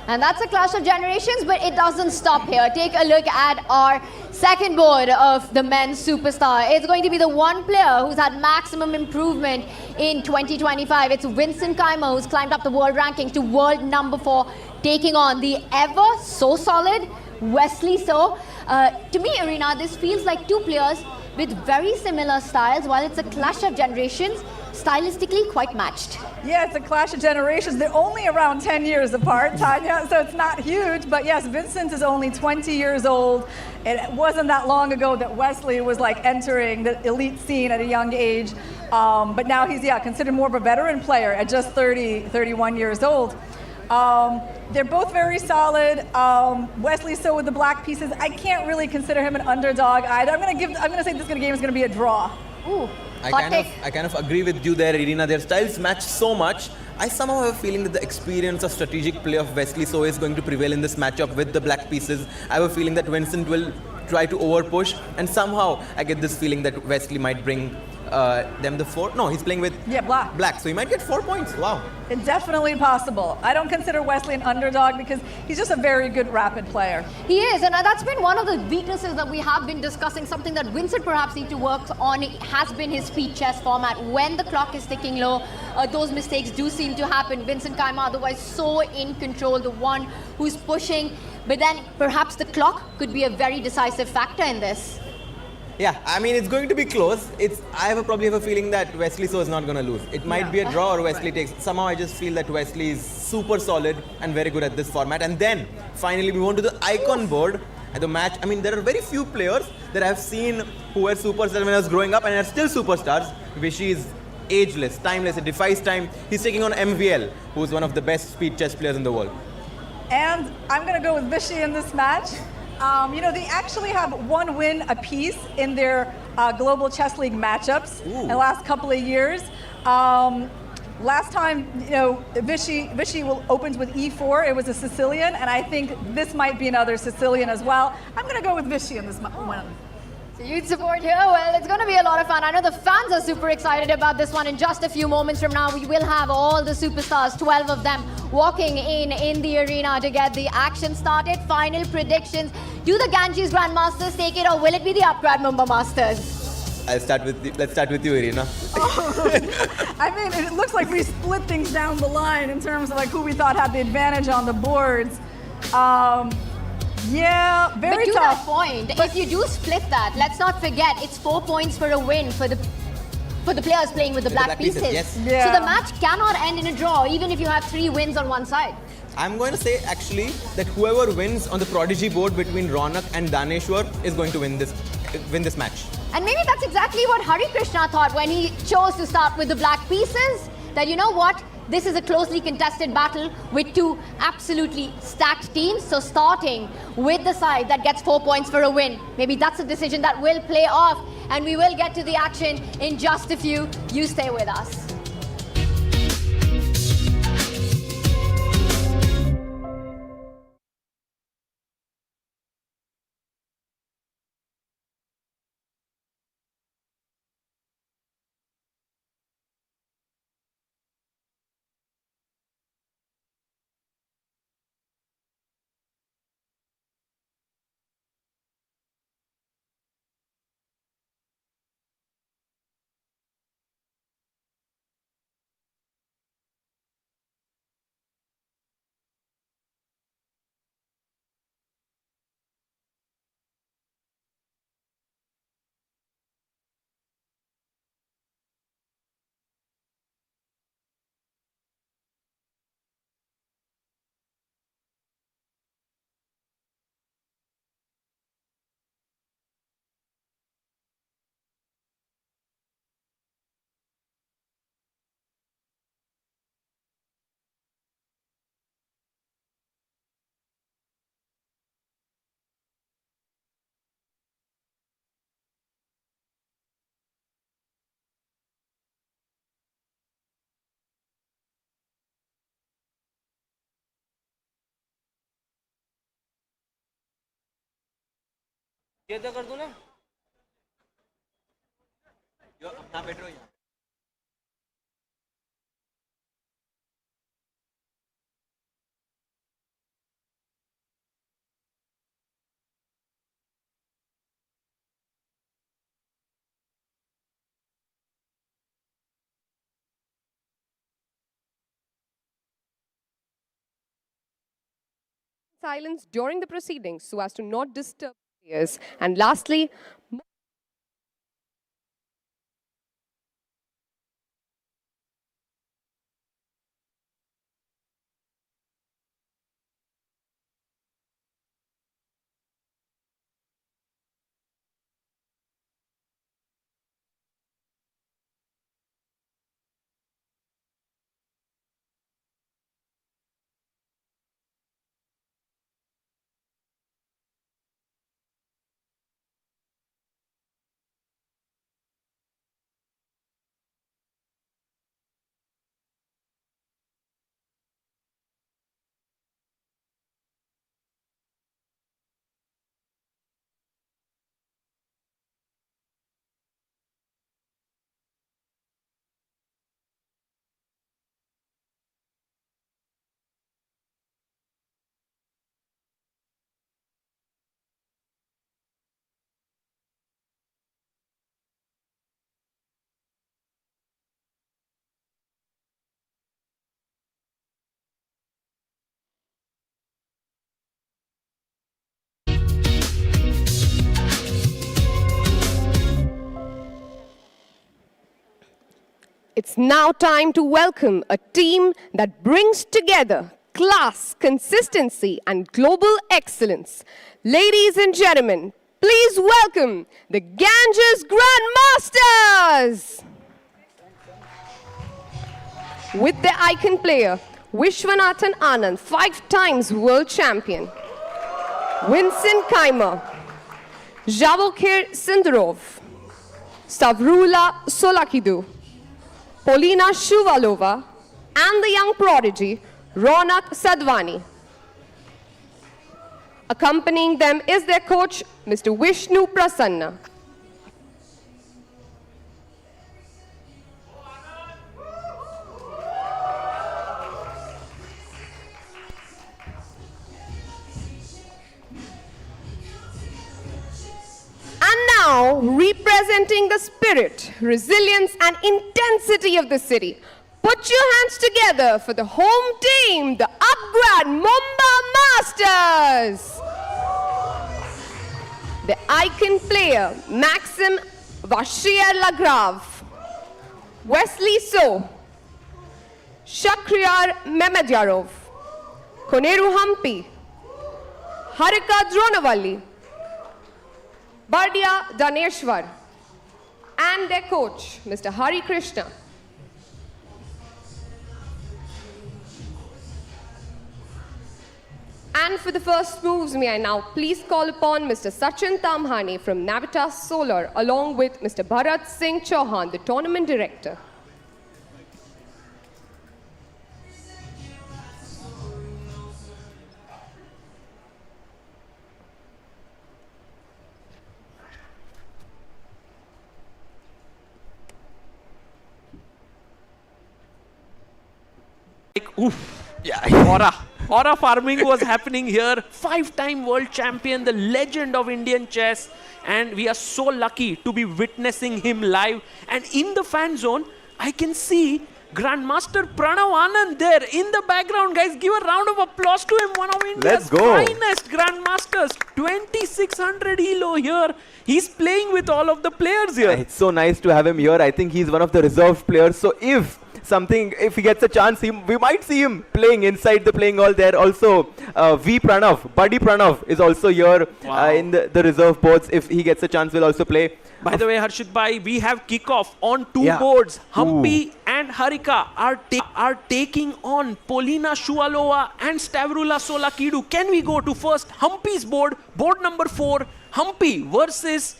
And that's a clash of generations, but it doesn't stop here. Take a look at our second board of the men's superstar. It's going to be the one player who's had maximum improvement in 2025. It's Vincent Keimer, who's climbed up the world rankings to world #4, taking on the ever so solid Wesley So. To me, Irina, this feels like 2 players with very similar styles. While it's a clash of generations, stylistically quite matched. Yeah, it's a clash of generations. They're only around 10 years apart, Tanya, so it's not huge. But yes, Vincent is only 20 years old. It wasn't that long ago that Wesley was like entering the elite scene at a young age. But now he's, considered more of a veteran player at just 31 years old. They're both very solid. Wesley, so with the black pieces, I can't really consider him an underdog either. I'm gonna say this game is gonna be a draw. Ooh, I kind of agree with you there, Irina. Their styles match so much. I somehow have a feeling that the experience of strategic play of Wesley So is going to prevail in this matchup with the black pieces. I have a feeling that Vincent will try to overpush, and somehow I get this feeling that Wesley might bring them the 4. No, he's playing with black, so he might get 4 points. Wow. It's definitely possible. I don't consider Wesley an underdog because he's just a very good rapid player. He is, and that's been one of the weaknesses that we have been discussing. Something that Vincent perhaps needs to work on has been his speed chess format. When the clock is ticking low, those mistakes do seem to happen. Vincent Kaima otherwise so in control, the one who's pushing, but then perhaps the clock could be a very decisive factor in this. Yeah, I mean, it's going to be close. I probably have a feeling that Wesley So is not going to lose. It might be a draw or Wesley takes. Somehow I just feel that Wesley is super solid and very good at this format. And then finally we move to the icon board at the match. I mean, there are very few players that I've seen who were superstars when I was growing up and are still superstars. Vishy is ageless, timeless, it defies time. He's taking on MVL, who's one of the best speed chess players in the world. And I'm going to go with Vishy in this match. They actually have 1 win apiece in their Global Chess League matchups in the last couple of years. Last time, Vishy opens with E4. It was a Sicilian, and I think this might be another Sicilian as well. I'm going to go with Vishy in this one. So you'd support here? Well, it's going to be a lot of fun. I know the fans are super excited about this one. In just a few moments from now, we will have all the superstars, 12 of them, walking in the arena to get the action started. Final predictions. Do the Ganges Grandmasters take it, or will it be the Upgrad Mumba Masters? Let's start with you, Irina. I mean, it looks like we split things down the line in terms of like who we thought had the advantage on the boards. Yeah, very tough. But to tough. that point, if you do split that, let's not forget it's 4 points for a win for the players playing with the black pieces. Yes. Yeah. So the match cannot end in a draw, even if you have 3 wins on one side. I'm going to say actually that whoever wins on the Prodigy board between Ronak and Daneshwar is going to win this match. And maybe that's exactly what Hari Krishna thought when he chose to start with the black pieces. That, you know what, this is a closely contested battle with 2 absolutely stacked teams. So starting with the side that gets 4 points for a win, maybe that's a decision that will play off. And we will get to the action in just a few. You stay with us. ये तो कर दूं ना यो अपना बैठ रहो यहाँ Silence during the proceedings so as to not disturb players. And lastly, It's now time to welcome a team that brings together class, consistency, and global excellence. Ladies and gentlemen, please welcome the Ganges Grandmasters! With their icon player, Vishwanathan Anand, 5 times world champion. Vincent Kaimer, Javokir Sindorov, Stavrula Solakidu, Polina Shuvalova, and the young prodigy, Ronak Sadhwani. Accompanying them is their coach, Mr. Vishnu Prasanna. And now, representing the spirit, resilience, and intensity of the city, put your hands together for the home team, the Upgrad Mumba Masters. The icon player, Maxim vachier-lagrave, Wesley So, Shakhriyar Mehmedyarov, Koneru Hampi, Harika Dronavalli, Bardia Daneshwar, and their coach, Mr. Hari Krishna. And for the first moves, may I now please call upon Mr. Sachin Tamhani from Navitas Solar, along with Mr. Bharat Singh Chauhan, the tournament director. Aura farming was happening here. 5-time world champion, the legend of Indian chess, and we are so lucky to be witnessing him live. And in the fan zone, I can see Grandmaster Pranav Anand there in the background. Guys, give a round of applause to him. One of India's finest Grandmasters. 2600 elo here. He's playing with all of the players here. It's so nice to have him here. I think he's one of the reserved players. So if he gets a chance, we might see him playing inside the playing hall there. Also, Buddy Pranav is also here in the reserve boards. If he gets a chance, we'll also play. By the way, Harshit Bhai, we have kickoff on 2 boards. Hampi and Harika are taking on Polina Shuvalova and Stavrula Solakidu. Can we go to first Hampi's board number 4, Hampi versus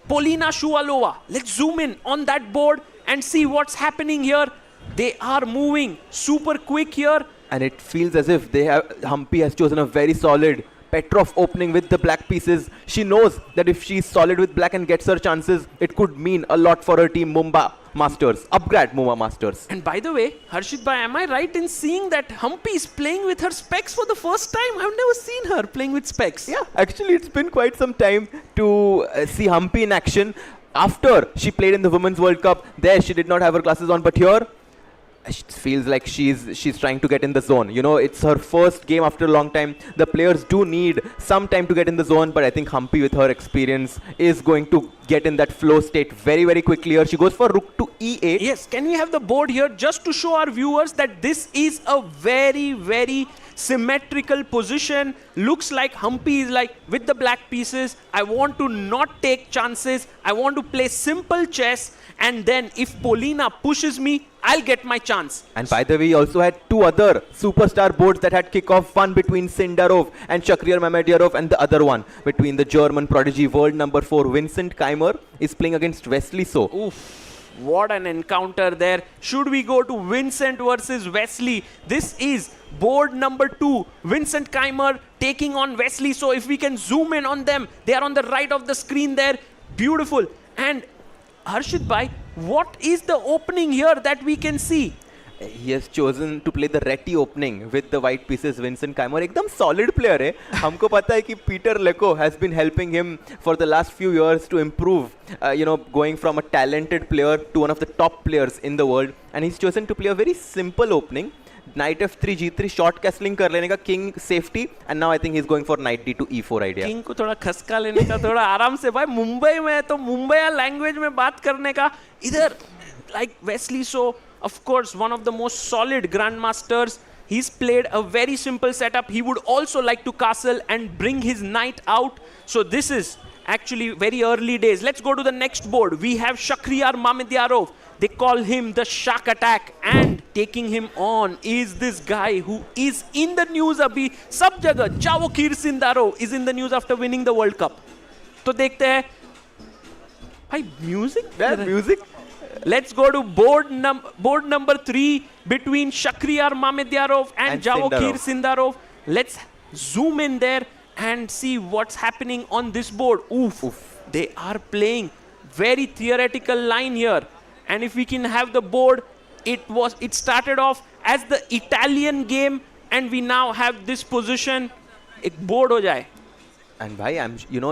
Polina Shuvalova. Let's zoom in on that board and see what's happening here. They are moving super quick here. And it feels as if Hampi has chosen a very solid Petrov opening with the black pieces. She knows that if she's solid with black and gets her chances, it could mean a lot for her team, Mumba Masters, Upgrad Mumba Masters. And by the way, Harshit Bhai, am I right in seeing that Hampi is playing with her specs for the first time? I've never seen her playing with specs. Yeah, actually it's been quite some time to see Hampi in action. After she played in the Women's World Cup, there she did not have her glasses on, but here it feels like she's trying to get in the zone. You know, it's her first game after a long time. The players do need some time to get in the zone, but I think Hampi with her experience is going to get in that flow state very, very quickly here. She goes for rook to e8. Yes, can we have the board here just to show our viewers that this is a very, very symmetrical position. Looks like Hampi is like, with the black pieces, I want to not take chances. I want to play simple chess, and then if Polina pushes me, I'll get my chance. And by the way, we also had 2 other superstar boards that had kickoff. One between Sindarov and Shakhriyar Mehmedyarov, and the other one between the German prodigy world number 4 Vincent Kaimer is playing against Wesley So. Oof, what an encounter there. Should we go to Vincent versus Wesley? This is board number 2. Vincent Kaimer taking on Wesley So. If we can zoom in on them, they are on the right of the screen there. Beautiful. And Harshit Bhai, what is the opening here that we can see? He has chosen to play the Reti opening with the white pieces. Vincent Kaimer, एकदम solid player है. हमको पता है कि Peter Leko has been helping him for the last few years to improve, going from a talented player to one of the top players in the world. And he's chosen to play a very simple opening. Knight f3, g3, short castling कर लेने का, king safety, and now I think he's going for knight d to e4 idea. King को थोड़ा खसका लेने का, थोड़ा आराम से भाई. मुंबई में तो मुंबई लैंग्वेज में बात करने का. इधर like Wesley So, of course, one of the most solid Grandmasters. He's played a very simple setup. He would also like to castle and bring his knight out. So this is actually very early days. Let's go to the next board. We have Shakhriyar Mamedyarov. They call him the Shark Attack, and taking him on is this guy who is in the news abhi sab jagah. Vachier Sindarov is in the news after winning the World Cup. तो देखते हैं भाई music. Yeah, music. Let's go to board number 3 between Shakhriyar Mamedyarov and Vachier Sindarov. Let's zoom in there and see what's happening on this board. Oof. They are playing very theoretical line here. And if we can have the board, it started off as the Italian game, and we now have this position. Ek board ho jaye. And bhai,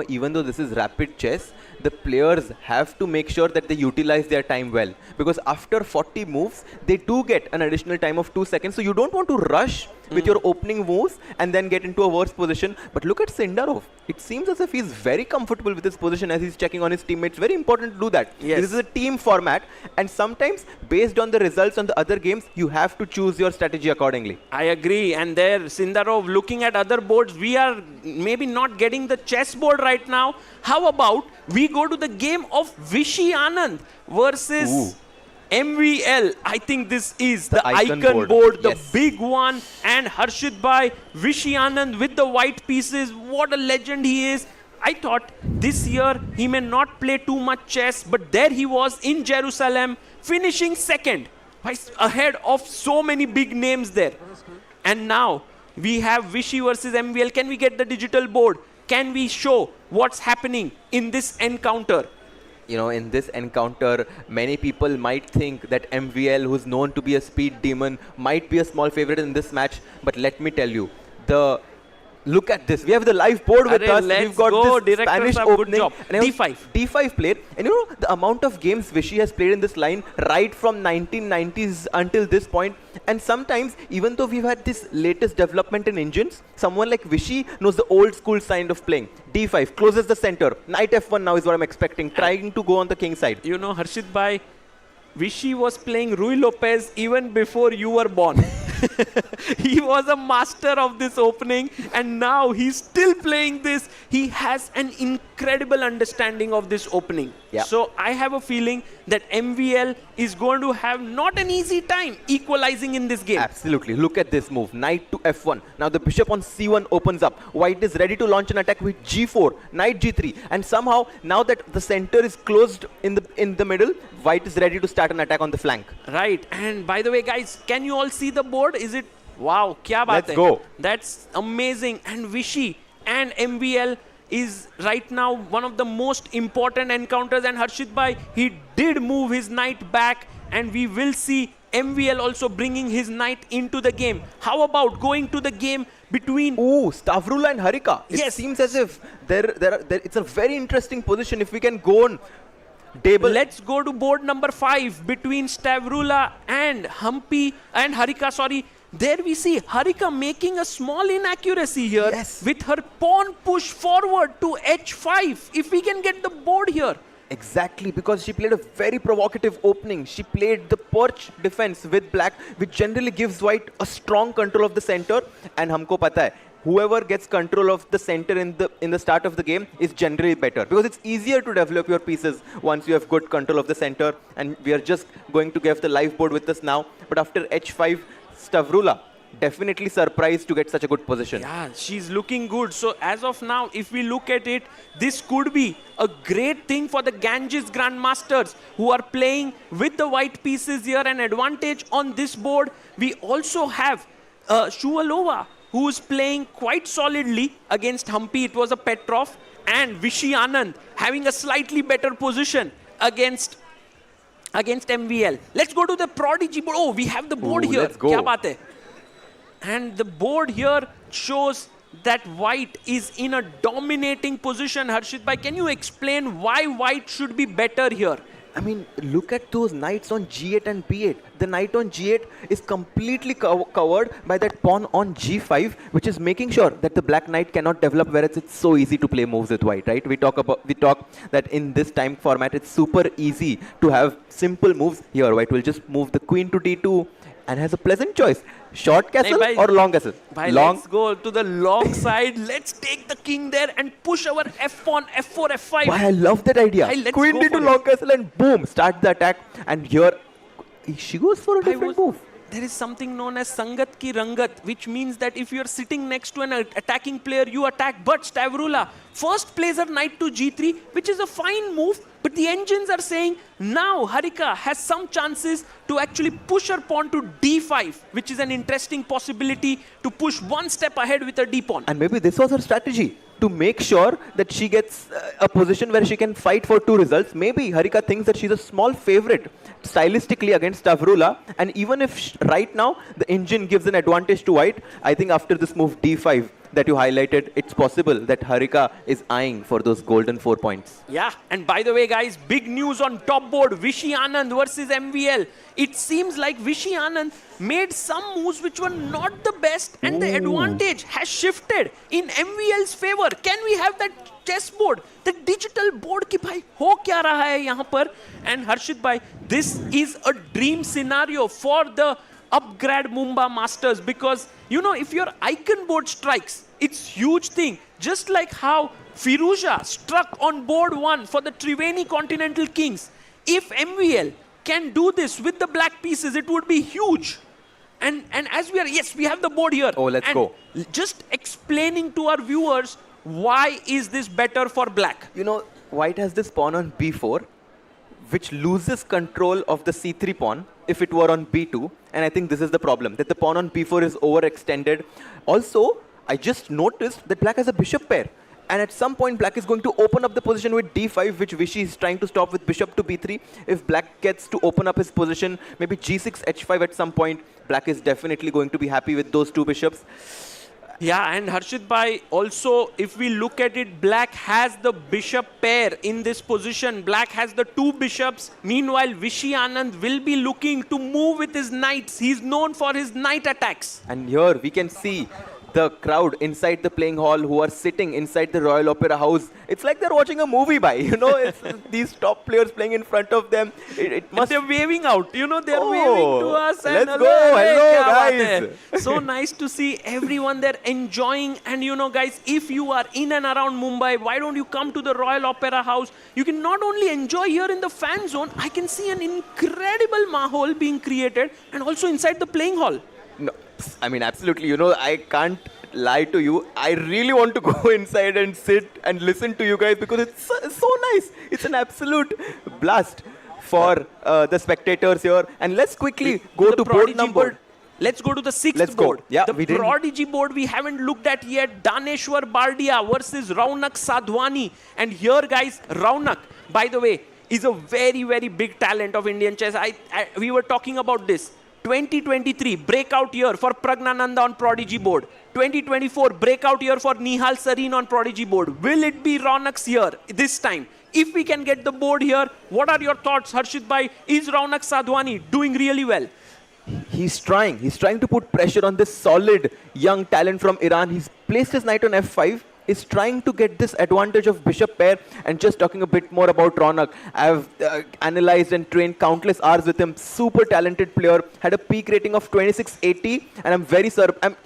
even though this is rapid chess, the players have to make sure that they utilize their time well. Because after 40 moves, they do get an additional time of 2 seconds. So you don't want to rush with your opening moves and then get into a worse position. But look at Sindarov. It seems as if he's very comfortable with his position as he's checking on his teammates. Very important to do that. Yes. This is a team format. And sometimes, based on the results on the other games, you have to choose your strategy accordingly. I agree. And there, Sindarov looking at other boards. We are maybe not getting the chessboard right now. How about we go to the game of Vishy Anand versus MVL. I think this is the icon board, the big one. And Harshit Bhai, Vishy Anand with the white pieces. What a legend he is. I thought this year he may not play too much chess, but there he was in Jerusalem, finishing second, ahead of so many big names there. And now we have Vishy versus MVL. Can we get the digital board? Can we show what's happening in this encounter? In this encounter, many people might think that MVL, who's known to be a speed demon, might be a small favorite in this match. But let me tell you, look at this. We have the live board with us. We've got this Spanish opening. D5. D5 player. And the amount of games Vishy has played in this line right from 1990s until this point. And sometimes, even though we've had this latest development in engines, someone like Vishy knows the old school kind of playing. D5, closes the center. Knight F1 now is what I'm expecting. Trying to go on the king side. Harshit Bhai, Vishy was playing Rui Lopez even before you were born. He was a master of this opening, and now he's still playing this. He has an incredible understanding of this opening. Yeah. So I have a feeling that MVL is going to have not an easy time equalizing in this game. Absolutely. Look at this move. Knight to F1. Now the bishop on C1 opens up. White is ready to launch an attack with G4. Knight G3. And somehow, now that the center is closed in the middle, White is ready to start an attack on the flank. Right. And by the way, guys, can you all see the board? Is it? Wow, kya baat Let's hai? go. That's amazing. And Vishy and MVL is right now one of the most important encounters. And Harshit Bhai, he did move his knight back, and we will see MVL also bringing his knight into the game. How about going to the game between... Stavrula and Harika. It seems as if it's a very interesting position if we can go on. Let's go to board number 5 between Stavrula and Harika. There we see Harika making a small inaccuracy here with her pawn push forward to H5. If we can get the board here. Exactly, because she played a very provocative opening. She played the perch defense with black, which generally gives white a strong control of the center. And humko pata hai, whoever gets control of the center in the start of the game is generally better, because it's easier to develop your pieces once you have good control of the center. And we are just going to give the live board with us now. But after H5, Stavrula definitely surprised to get such a good position. Yeah, she's looking good. So as of now, if we look at it, this could be a great thing for the Ganges Grandmasters who are playing with the white pieces here, an advantage on this board. We also have Shuvalova, who is playing quite solidly against Humpy. It was a Petrov. And Vishy Anand having a slightly better position against MVL. Let's go to the Prodigy board. Oh, we have the board here. Let's go. Kya baat hai? And the board here shows that white is in a dominating position. Harshit Bhai, can you explain why white should be better here? I mean, look at those knights on G8 and B8. The knight on G8 is completely covered by that pawn on G5, which is making sure that the black knight cannot develop, whereas it's so easy to play moves with white, right? We talk that in this time format, it's super easy to have simple moves. Here, white will just move the queen to D2 and has a pleasant choice. Short castle or long castle? Long. Let's go to the long side. Let's take the king there and push our F pawn, F4, F5. Why, I love that idea. Queen D2 long castle and boom, start the attack. And here, she goes for a different move. There is something known as Sangat ki Rangat, which means that if you are sitting next to an attacking player, you attack. But Stavrula first plays her knight to G3, which is a fine move. But the engines are saying now Harika has some chances to actually push her pawn to D5, which is an interesting possibility to push one step ahead with her D pawn. And maybe this was her strategy, to make sure that she gets a position where she can fight for two results. Maybe Harika thinks that she's a small favorite stylistically against Stavrula, and even if right now the engine gives an advantage to white, I think after this move D5 that you highlighted, it's possible that Harika is eyeing for those golden 4 points. Yeah, and by the way, guys, big news on top board, Vishy Anand versus MVL. It seems like Vishy Anand made some moves which were not the best, and the advantage has shifted in MVL's favor. Can we have that chessboard, the digital board ki bhai ho kya raha hai yahan par? And Harshit bhai, this is a dream scenario for the Upgrad Mumba Masters, because you know, if your icon board strikes, it's huge thing. Just like how Firuza struck on board 1 for the Triveni Continental Kings. If MVL can do this with the black pieces, it would be huge. And as we are, yes, we have the board here. Oh, let's go. Just explaining to our viewers, why is this better for black? You know, white has this pawn on B4, which loses control of the C3 pawn if it were on B2. And I think this is the problem, that the pawn on B4 is overextended. Also, I just noticed that black has a bishop pair. And at some point, black is going to open up the position with D5, which Vishy is trying to stop with bishop to B3. If black gets to open up his position, maybe G6, H5 at some point, black is definitely going to be happy with those two bishops. Yeah, and Harshit bhai, also, if we look at it, black has the bishop pair in this position. Black has the two bishops. Meanwhile, Vishy Anand will be looking to move with his knights. He's known for his knight attacks. And here we can see the crowd inside the playing hall who are sitting inside the Royal Opera House. It's like they're watching a movie by, you know, it's these top players playing in front of them. It must... They're waving out, you know, they're waving to us. And let's go, hello guys. So nice to see everyone there enjoying. And you know, guys, if you are in and around Mumbai, why don't you come to the Royal Opera House? You can not only enjoy here in the fan zone, I can see an incredible mahol being created, and also inside the playing hall. No, I mean, absolutely. You know, I can't lie to you. I really want to go inside and sit and listen to you guys, because it's so nice. It's an absolute blast for the spectators here. And let's quickly go to board number. Let's go to the sixth board. Yeah, the Prodigy board we haven't looked at yet. Daneshwar Bardia versus Raunak Sadhwani. And here, guys, Raunak, by the way, is a very, very big talent of Indian chess. We were talking about this. 2023 breakout year for Pragnananda on Prodigy board. 2024 breakout year for Nihal Sareen on Prodigy board. Will it be Raunak's year this time? If we can get the board here, what are your thoughts, Harshit bhai? Is Raunak Sadhwani doing really well? He's trying to put pressure on this solid young talent from Iran. He's placed his knight on F5. Is trying to get this advantage of bishop pair. And just talking a bit more about Raunak, I've analyzed and trained countless hours with him. Super talented player, had a peak rating of 2680, and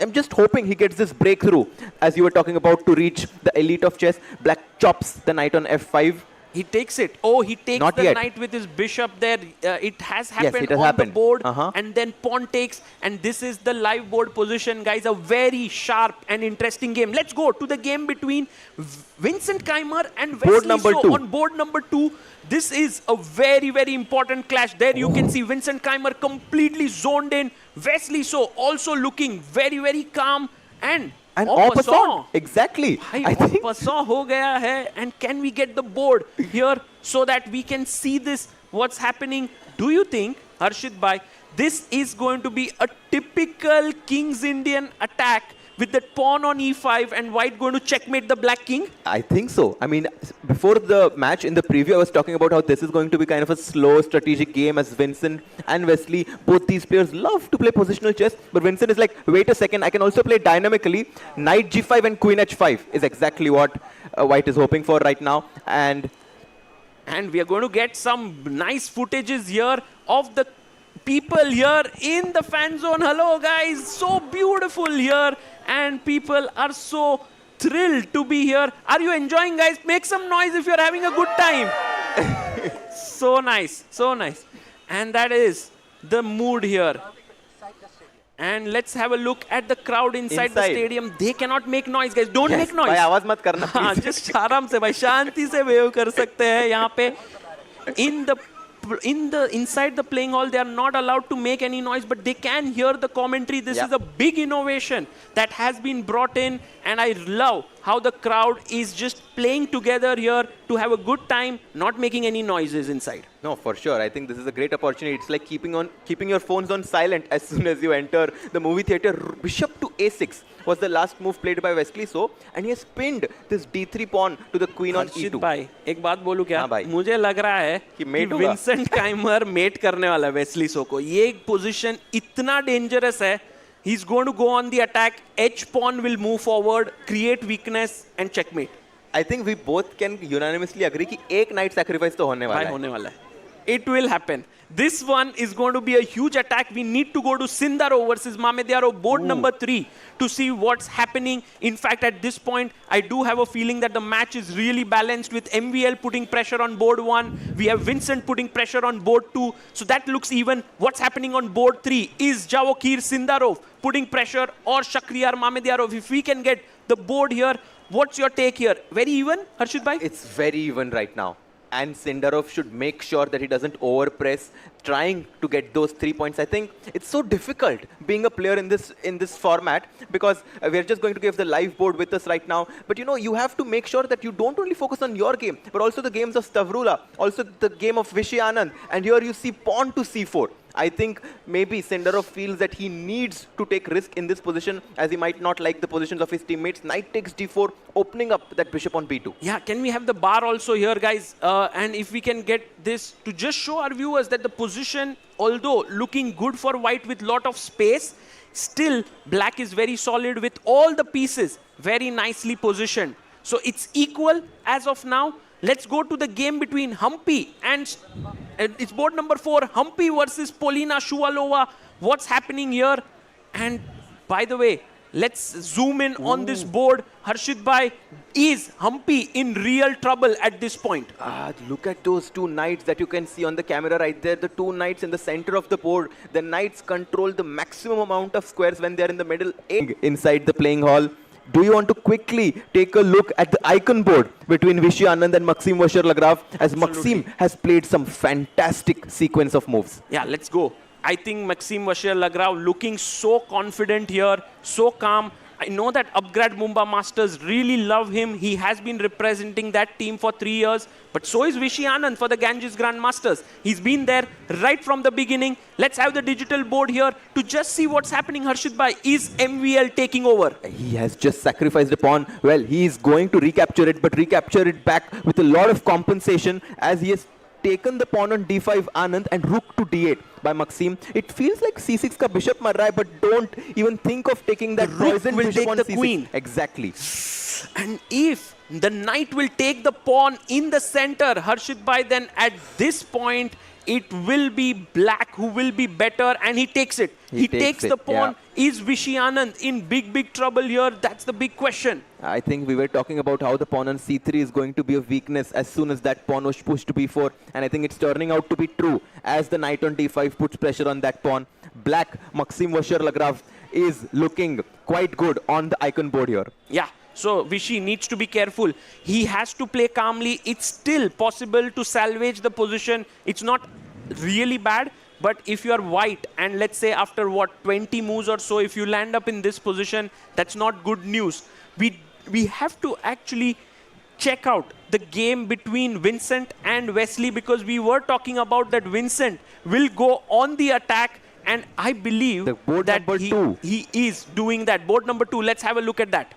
I'm just hoping he gets this breakthrough, as you were talking about, to reach the elite of chess. Black chops the knight on F5. He takes it. Oh, he takes Not the yet. knight with his bishop there. It has happened Yes, it has on happened. the board. Uh-huh. And then pawn takes. And this is the live board position, guys. A very sharp and interesting game. Let's go to the game between Vincent Keimer and Wesley So on board number 2. This is a very, very important clash. There you can see Vincent Keimer completely zoned in. Wesley So also looking very, very calm. And en passant. Exactly. I think passant ho gaya hai. And can we get the board here so that we can see this, what's happening? Do you think, Harshit bhai, this is going to be a typical King's Indian attack with that pawn on e5 and white going to checkmate the black king? I think so. I mean, before the match, in the preview, I was talking about how this is going to be kind of a slow strategic game, as Vincent and Wesley, both these players love to play positional chess, but Vincent is like, wait a second, I can also play dynamically. Knight g5 and queen h5 is exactly what white is hoping for right now. And we are going to get some nice footages here of the people here in the fan zone. Hello guys, so beautiful here, and people are so thrilled to be here. Are you enjoying, guys? Make some noise if you're having a good time. So nice, so nice. And that is the mood here. And let's have a look at the crowd inside the stadium. They cannot make noise, guys. Don't make noise. भाई आवाज मत करना, हाँ, just आराम से भाई, शांति से wave कर सकते हैं यहाँ पे. Inside the playing hall, they are not allowed to make any noise, but they can hear the commentary. This is a big innovation that has been brought in, and I love how the crowd is just playing together here to have a good time, not making any noises inside. no, for sure. I think this is a great opportunity. It's like keeping your phones on silent as soon as you enter the movie theater. Bishop to a6 was the last move played by Wesley, and he has pinned this d3 pawn to the queen on e2. भाई, एक बात बोलूं क्या? हाँ भाई. मुझे लग रहा है कि विंसेंट काइमर मेट करने वाला है वेस्ली सो को. ये पोजीशन इतना डेंजरस है. He's going to go on the attack. H pawn will move forward, create weakness and checkmate. I think we both can unanimously agree कि एक knight sacrifice तो होने वाला है. It will happen. This one is going to be a huge attack. We need to go to Sindaro versus Mamedyaro, board number 3, to see what's happening. In fact, at this point, I do have a feeling that the match is really balanced, with MVL putting pressure on board 1. We have Vincent putting pressure on board 2. So that looks even. What's happening on board 3? Is Javokir Sindarov putting pressure, or Shakhriyar Mamedyarov? If we can get the board here, what's your take here? Very even, Harshit bhai? It's very even right now. And Sindarov should make sure that he doesn't overpress, trying to get those 3 points. I think it's so difficult being a player in this format, because we're just going to give the live board with us right now. But you know, you have to make sure that you don't only focus on your game, but also the games of Stavrula, also the game of Vishy Anand. And here you see pawn to c4. I think maybe Sindarov feels that he needs to take risk in this position, as he might not like the positions of his teammates. Knight takes d4, opening up that bishop on b2. Yeah, can we have the bar also here, guys? And if we can get this to just show our viewers that the position, although looking good for white with lot of space, still black is very solid with all the pieces very nicely positioned. So it's equal as of now. Let's go to the game between Humpy and it's board number 4, Humpy versus Polina Shuvalova. What's happening here? And by the way, let's zoom in on this board. Harshit bhai, is Humpy in real trouble at this point? Look at those two knights that you can see on the camera right there. The two knights in the center of the board. The knights control the maximum amount of squares when they're in the middle. Inside the playing hall. Do you want to quickly take a look at the icon board between Vishy Anand and Maxime vachier-lagrave, as Maxime has played some fantastic sequence of moves? Yeah, let's go. I think Maxime vachier-lagrave looking so confident here, so calm. I know that Upgrad Mumba Masters really love him. He has been representing that team for 3 years. But so is Vishy Anand for the Ganges Grandmasters. He's been there right from the beginning. Let's have the digital board here to just see what's happening. Harshit bhai, is MVL taking over? He has just sacrificed a pawn. Well, he is going to recapture it, but recapture it back with a lot of compensation, as he has taken the pawn on d5 Anand and rook to d8 by Maxime. It feels like c6 ka bishop mar raha hai, but don't even think of taking that poison will bishop take on the c6. queen. Exactly. And if the knight will take the pawn in the center, Harshit bhai, then at this point, it will be black who will be better, and he takes it. He takes the pawn. Yeah. Is Vishy Anand in big trouble here? That's the big question. I think we were talking about how the pawn on c3 is going to be a weakness as soon as that pawn was pushed to b4. And I think it's turning out to be true, as the knight on d5 puts pressure on that pawn. Black, Maxime vachier-lagrave, is looking quite good on the icon board here. Yeah. So Vishy needs to be careful. He has to play calmly. It's still possible to salvage the position. It's not really bad. But if you are white, and let's say after what, 20 moves or so, if you land up in this position, that's not good news. We have to actually check out the game between Vincent and Wesley, because we were talking about that Vincent will go on the attack And I believe The board that number 2. he is doing that. Board number 2, let's have a look at that.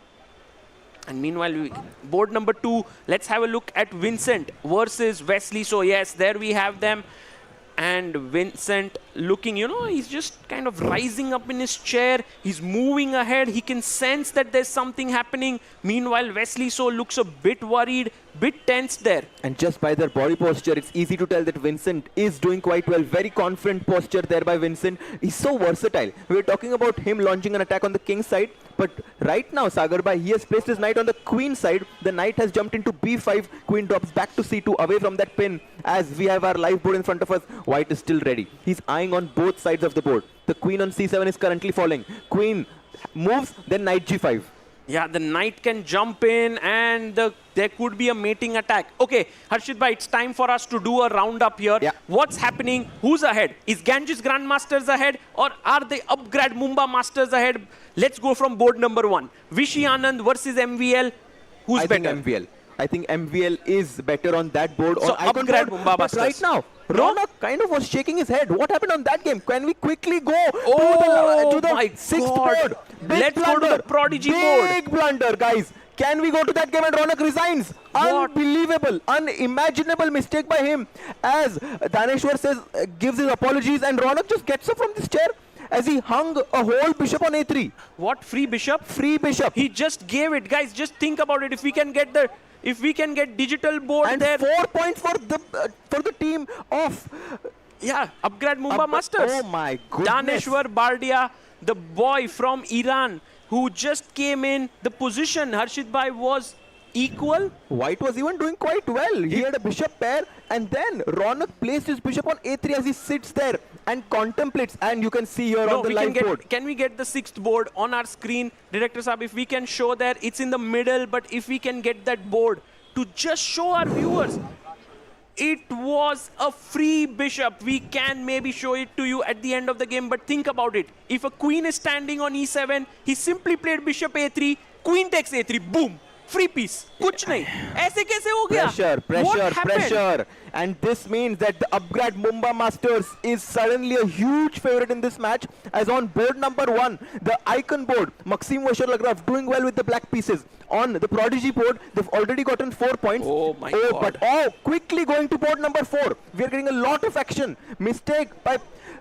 And meanwhile, board number 2, let's have a look at Vincent versus Wesley. So yes, there we have them. And Vincent looking, you know, he's just kind of rising up in his chair. He's moving ahead. He can sense that there's something happening. Meanwhile, Wesley so looks a bit worried, bit tense there. And just by their body posture, it's easy to tell that Vincent is doing quite well. Very confident posture there by Vincent. He's so versatile. We were talking about him launching an attack on the king side. But right now, Sagar Bhai, he has placed his knight on the queen side. The knight has jumped into b5. Queen drops back to c2, away from that pin. As we have our live board in front of us, white is still ready. He's eyeing on both sides of the board. The queen on c7 is currently falling. Queen moves, then knight g5. Yeah, the knight can jump in and there could be a mating attack. Okay, Harshit bhai, it's time for us to do a roundup here. Yeah. What's happening? Who's ahead? Is Ganges Grandmasters ahead or are the Upgrad Mumba Masters ahead? Let's go from board number 1. Vishy Anand versus MVL. Who's better? I think MVL is better on that board. So on icon Upgrad board. Mumba But Masters. right now, Ronak kind of was shaking his head. What happened on that game? Can we quickly go to the my 6th God. board? Big Let's go to blunder. the Prodigy board. Big blunder, guys. Can we go to that game and Ronak resigns? What? Unbelievable, unimaginable mistake by him. As Daneshwar says, gives his apologies, and Ronak just gets up from this chair as he hung a whole bishop on a3. What? Free bishop? Free bishop. He just gave it. Guys, just think about it. If we can get digital board And there. 4 points for the team of Yeah, Upgrad Mumba Masters. Oh my goodness. Daneshwar Bardia, the boy from Iran who just came in. The position, Harshit bhai, was equal. White was even doing quite well. He had a bishop pair, and then Ronak placed his bishop on a3 as he sits there and contemplates. And you can see here on the live board. Can we get the 6th board on our screen? Director Saab, if we can show there, it's in the middle, but if we can get that board to just show our viewers. It was a free bishop. We can maybe show it to you at the end of the game, but think about it. If a queen is standing on e7, he simply played bishop a3, queen takes a3, boom, free piece. Kuch nahi. Aise kaise ho gaya? Pressure. And this means that the Upgrad Mumba Masters is suddenly a huge favorite in this match. As on board number 1, the icon board, Maxim vachier-lagrave doing well with the black pieces. On the Prodigy board, they've already gotten 4 points. Oh my God. But quickly going to board number 4. We are getting a lot of action. Mistake by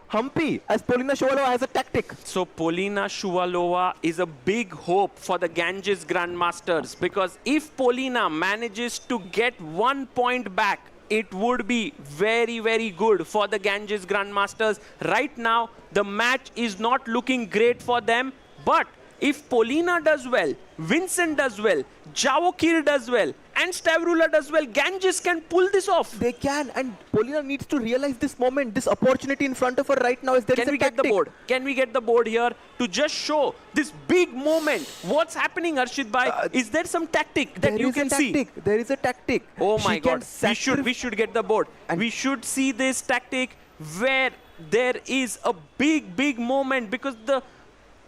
Humpy as Polina Shuvalova has a tactic. So Polina Shuvalova is a big hope for the Ganges Grandmasters, because if Polina manages to get 1 point back, it would be very, very good for the Ganges Grandmasters. Right now, the match is not looking great for them, but if Polina does well, Vincent does well, Javokir does well, and Stavrula does well, Ganges can pull this off. They can, and Polina needs to realize this moment, this opportunity in front of her right now. Is there Can we get the board? Can we get the board here to just show this big moment? What's happening, Harshit bhai? Is there some tactic that you can see? There is a tactic. Oh my God! We should get the board. And we should see this tactic where there is a big moment, because the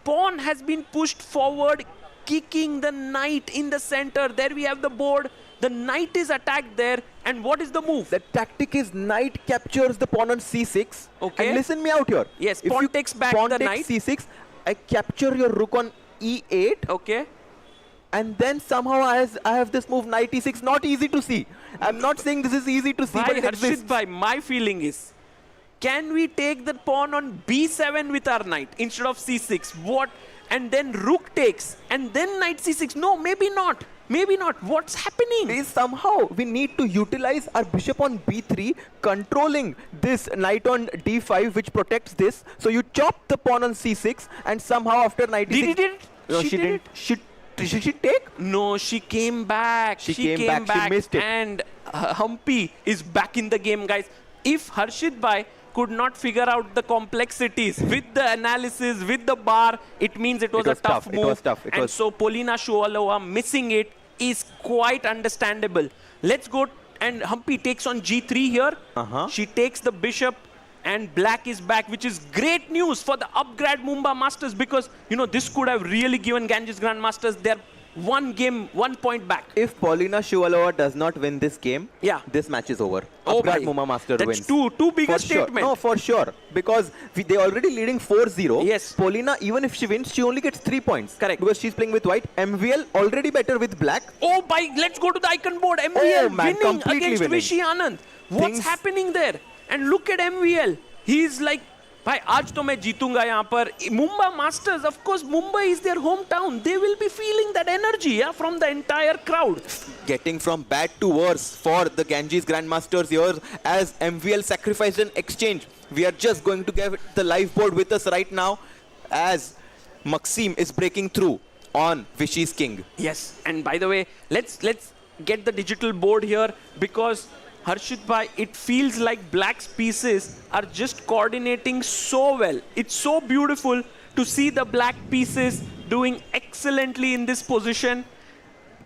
pawn has been pushed forward, kicking the knight in the center. There we have the board. The knight is attacked there. And what is the move? The tactic is knight captures the pawn on c6. Okay. And listen me out here. Yes, pawn takes back the knight. c6. I capture your rook on e8. Okay. And then somehow I have this move knight e6. Not easy to see. I'm not saying this is easy to see, but it exists. Harshit bhai, my feeling is, can we take the pawn on b7 with our knight instead of c6? What? And then rook takes, and then knight c6. No, maybe not. Maybe not. What's happening? Is somehow we need to utilize our bishop on b3, controlling this knight on d5, which protects this. So you chop the pawn on c6, and somehow after knight e6... Did it? No, she didn't. Did she take? No, she came back. She came back. She missed it. And Humpy is back in the game, guys. If Harshit bhai could not figure out the complexities with the analysis, with the bar, it means it was a tough move. It was tough. And so Polina Shuvalova missing it is quite understandable. Let's go, and Humpy takes on g3 here. She takes the bishop, and black is back, which is great news for the Upgrad Mumba Masters, because, you know, this could have really given Ganges Grandmasters their one game, 1 point back. If Paulina Shuvalova does not win this game, Yeah. this match is over. Oh, Upgrad bhai. Mumba Master That's wins. too big a For sure. statement. No, for sure. Because they're already leading 4-0. Yes. Paulina, even if she wins, she only gets 3 points. Correct. Because she's playing with white. MVL already better with black. Oh, let's go to the icon board. MVL Oh, man, winning completely against winning. Vishy Anand. What's Things- happening there? And look at MVL. He's like, भाई आज तो मैं जीतूंगा यहाँ पर. Mumba Masters, of course, Mumbai is their hometown. They will be feeling that energy, yeah, from the entire crowd. Getting from bad to worse for the Ganges Grandmasters here as MVL sacrificed an exchange. We are just going to get the live board with us right now as Maxim is breaking through on Vishy's king. Yes, and by the way, let's get the digital board here because Harshit bhai, it feels like Black's pieces are just coordinating so well. It's so beautiful to see the Black pieces doing excellently in this position.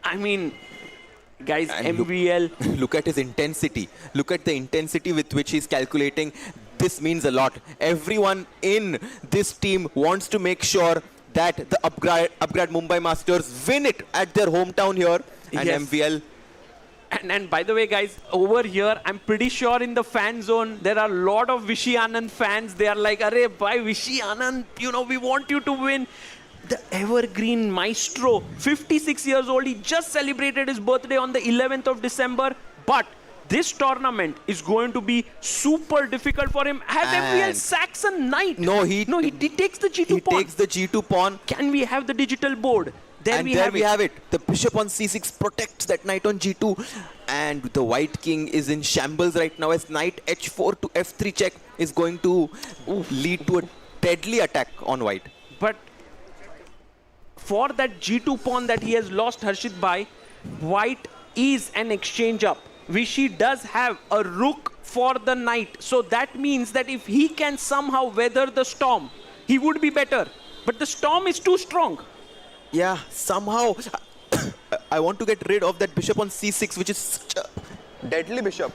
I mean, guys, And MVL. Look at his intensity. Look at the intensity with which he's calculating. This means a lot. Everyone in this team wants to make sure that the Upgrad Mumbai Masters win it at their hometown here. And Yes. MVL. And by the way, guys, over here, I'm pretty sure in the fan zone, there are a lot of Vishy Anand fans. They are like, Arey, bhai, Vishy Anand, we want you to win. The evergreen maestro, 56 years old, he just celebrated his birthday on the 11th of December. But this tournament is going to be super difficult for him. Have MVL And- sacks a knight. No, he takes the G2 he pawn. takes the G2 pawn. Can we have the digital board? And there we have it. The bishop on c6 protects that knight on g2. And the white king is in shambles right now as knight h4 to f3 check is going to lead to a deadly attack on white. But for that G2 pawn that he has lost, Harshit bhai, white is an exchange up. Vishy does have a rook for the knight. So that means that if he can somehow weather the storm, he would be better. But the storm is too strong. Yeah, somehow I want to get rid of that bishop on c6, which is such a deadly bishop.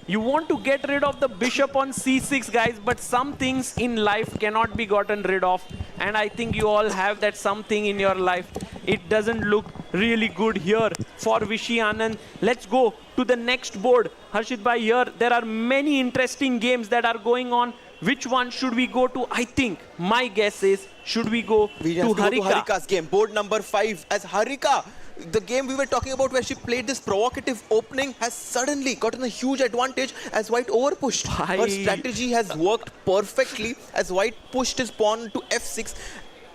You want to get rid of the bishop on c6, guys, but some things in life cannot be gotten rid of. And I think you all have that something in your life. It doesn't look really good here for Vishy Anand. Let's go to the next board. Harshit bhai, here there are many interesting games that are going on. Which one should we go to? I think my guess is, should we go We to have to go to Harika? Harika's game. Board number 5 as Harika, the game we were talking about where she played this provocative opening, has suddenly gotten a huge advantage as white overpushed. Her Bhai. strategy has worked perfectly as white pushed his pawn to f6.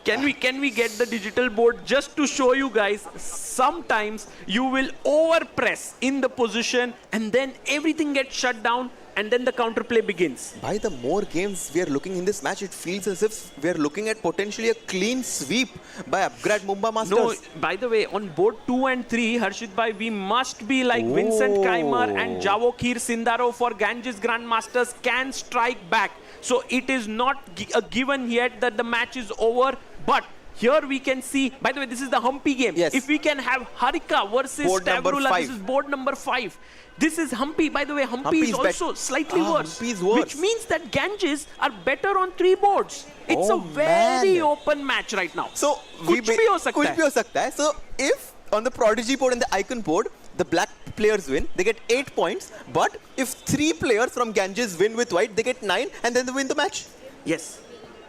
Can we get the digital board just to show you guys? Sometimes you will overpress in the position and then everything gets shut down and then the counterplay begins. By the more games we are looking in this match, it feels as if we are looking at potentially a clean sweep by Upgrad Mumba Masters. No, by the way, on board 2 and 3, Harshit bhai, we must be like Vincent Keimer and Javokir Sindaro for Ganges Grandmasters can strike back. So it is not a given yet that the match is over, but here we can see, by the way, this is the Humpy game. Yes. If we can have Harika versus Board number Stavrula, 5. this is board number 5. This is Humpy. By the way, Humpy Humpy is is also slightly worse. Humpy is worse. Which means that Ganges are better on 3 boards. It's Oh, a very man. open match right now. So कुछ भी हो सकता कुछ है. भी हो सकता है. So if on the Prodigy board and the Icon board, the black players win, they get 8 points. But if 3 players from Ganges win with white, they get 9 and then they win the match. Yes,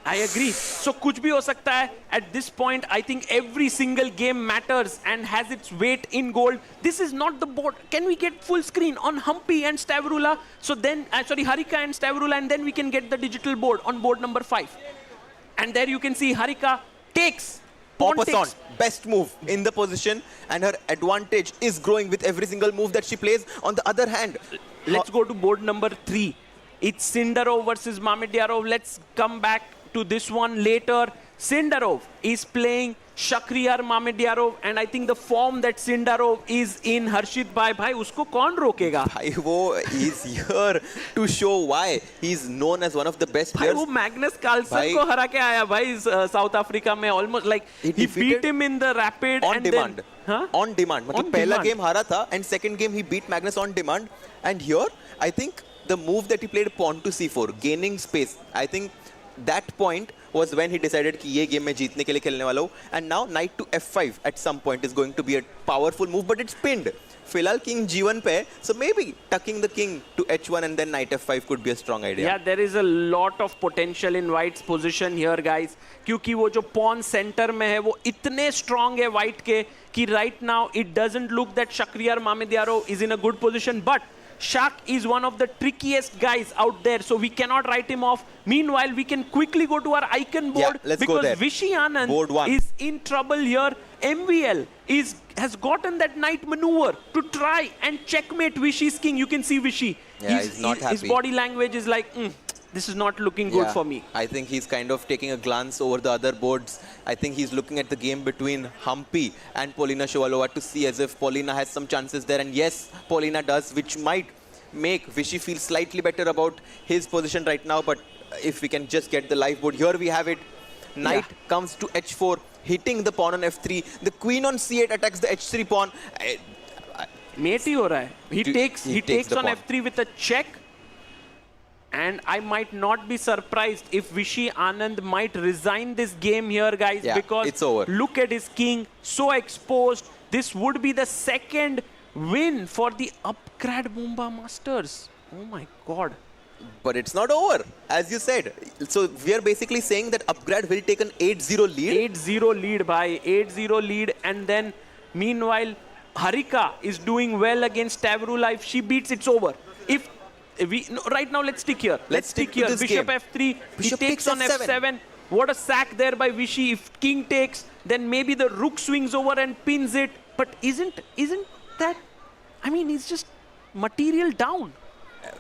I agree. So कुछ भी हो सकता है. At this point, I think every single game matters and has its weight in gold. This is not the board. Can we get full screen on Humpy and Stavrula? So then, Harika and Stavrula, and then we can get the digital board on board number 5. And there you can see Harika takes. Pawn Papasan, takes. best move in the position, and her advantage is growing with every single move that she plays. On the other hand, Let's go to board number 3. It's Sindarov versus Mamedyarov. Let's come back to this one later. Sindarov is playing Shakhriyar Mamedyarov, and I think the form that Sindarov is in, Harshit bhai, usko kaun rokega? bhai, wo is here to show why he's known as one of the best Bhai, players. वो Magnus Carlsen Bhai, को हरा के आया भाई South Africa में, almost like He he defeated beat him in the rapid on and demand. then huh? On demand. मतलब On पहला demand. game हारा था and second game he beat Magnus on demand. And here, I think the move that he played pawn to c4, gaining space, I think that point was when he decided कि ये game मैं जीतने के लिए खेलने वाला हूँ. And now knight to f5 at some point is going to be a powerful move, but it's pinned. फिलहाल king g1 पे, so maybe tucking the king to h1 and then knight f5 could be a strong idea. Yeah, there is a lot of potential in white's position here, guys. क्योंकि वो जो pawn center में है वो इतने strong है white के कि right now it doesn't look that Shakhriyar Mamedyarov is in a good position, but Shak is one of the trickiest guys out there, so we cannot write him off. Meanwhile, we can quickly go to our icon board, yeah, let's because go there. Vishy Anand Board one. is in trouble here. MVL has gotten that knight maneuver to try and checkmate Vishy's king. You can see Vishy. Yeah, he's not happy. His body language is like, this is not looking good for me. I think he's kind of taking a glance over the other boards. I think he's looking at the game between Humpy and Polina Shuvalova to see as if Polina has some chances there. And yes, Polina does, which might make Vishy feel slightly better about his position right now. But if we can just get the live board, here we have it. Knight comes to h4, hitting the pawn on f3. The queen on c8 attacks the h3 pawn. Mate ही हो रहा है. He takes on pawn. f3 with a check. And I might not be surprised if Vishy Anand might resign this game here, guys, because it's over. Look at his king, so exposed. This would be the second win for the Upgrad Mumba Masters. Oh my God. But it's not over, as you said. So we are basically saying that Upgrad will take an 8-0 lead. 8-0 lead, bhai. 8-0 lead. And then, meanwhile, Harika is doing well against Tavrula. If she beats, it's over. If right now, let's stick here. Let's stick here. Bishop f3. Bishop he takes takes on f7. f7. What a sack there by Vishy. If king takes, then maybe the rook swings over and pins it. But isn't that? I mean, it's just material down.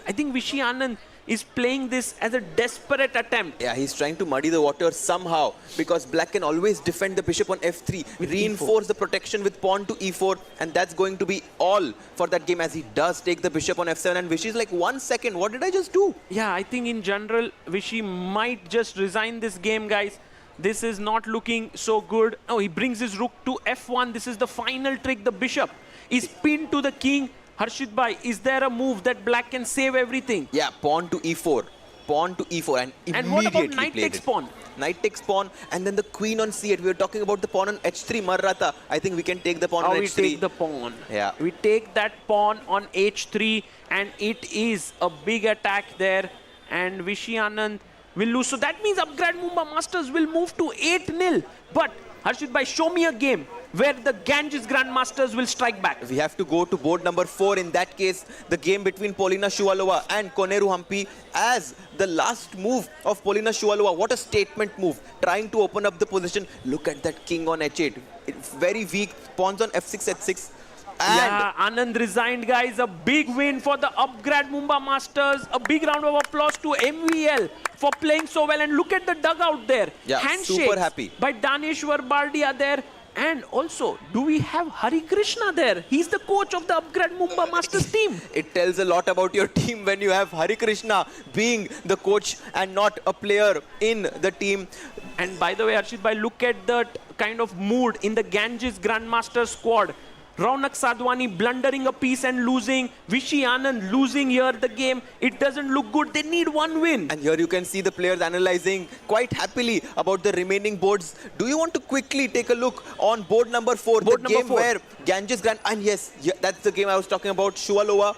I think Vishy Anand is playing this as a desperate attempt. Yeah, he's trying to muddy the water somehow, because black can always defend the bishop on f3, reinforce the protection with pawn to e4, and that's going to be all for that game, as he does take the bishop on f7. And Vishy's like, 1 second, what did I just do? Yeah, I think in general, Vishy might just resign this game, guys. This is not looking so good. Oh, he brings his rook to f1. This is the final trick. The bishop is pinned to the king. Harshit bhai, is there a move that black can save everything? Yeah, pawn to e4. Pawn to e4, and immediately And what about knight takes pawn? Knight takes pawn, and then the queen on c8. We were talking about the pawn on h3, Marrata. I think we can take the pawn on h3. We take the pawn. Yeah. We take that pawn on h3, and it is a big attack there. And Vishy Anand will lose. So that means Upgrad Mumba Masters will move to 8-0. But Harshit bhai, show me a game where the Ganges Grandmasters will strike back. We have to go to board number 4. In that case, the game between Polina Shuvalova and Koneru Humpy, as the last move of Polina Shuvalova. What a statement move, trying to open up the position. Look at that king on h8. It's very weak. Pawns on f6, h6. And yeah, Anand resigned, guys. A big win for the Upgrad Mumba Masters. A big round of applause to MVL for playing so well. And look at the dugout there. Yeah, Handshakes super happy by Daneshwar Bardia there. And also, do we have Hari Krishna there? He's the coach of the Upgrad Mumba Masters team. It tells a lot about your team when you have Hari Krishna being the coach and not a player in the team. And by the way, Harshit bhai, look at the kind of mood in the Ganges Grandmasters squad. Raunak Sadhwani blundering a piece and losing. Vishy Anand losing here the game. It doesn't look good. They need one win. And here you can see the players analyzing quite happily about the remaining boards. Do you want to quickly take a look on board number 4? Board the number game 4. where Ganges Grand... And yes, that's the game I was talking about, Shuvalova.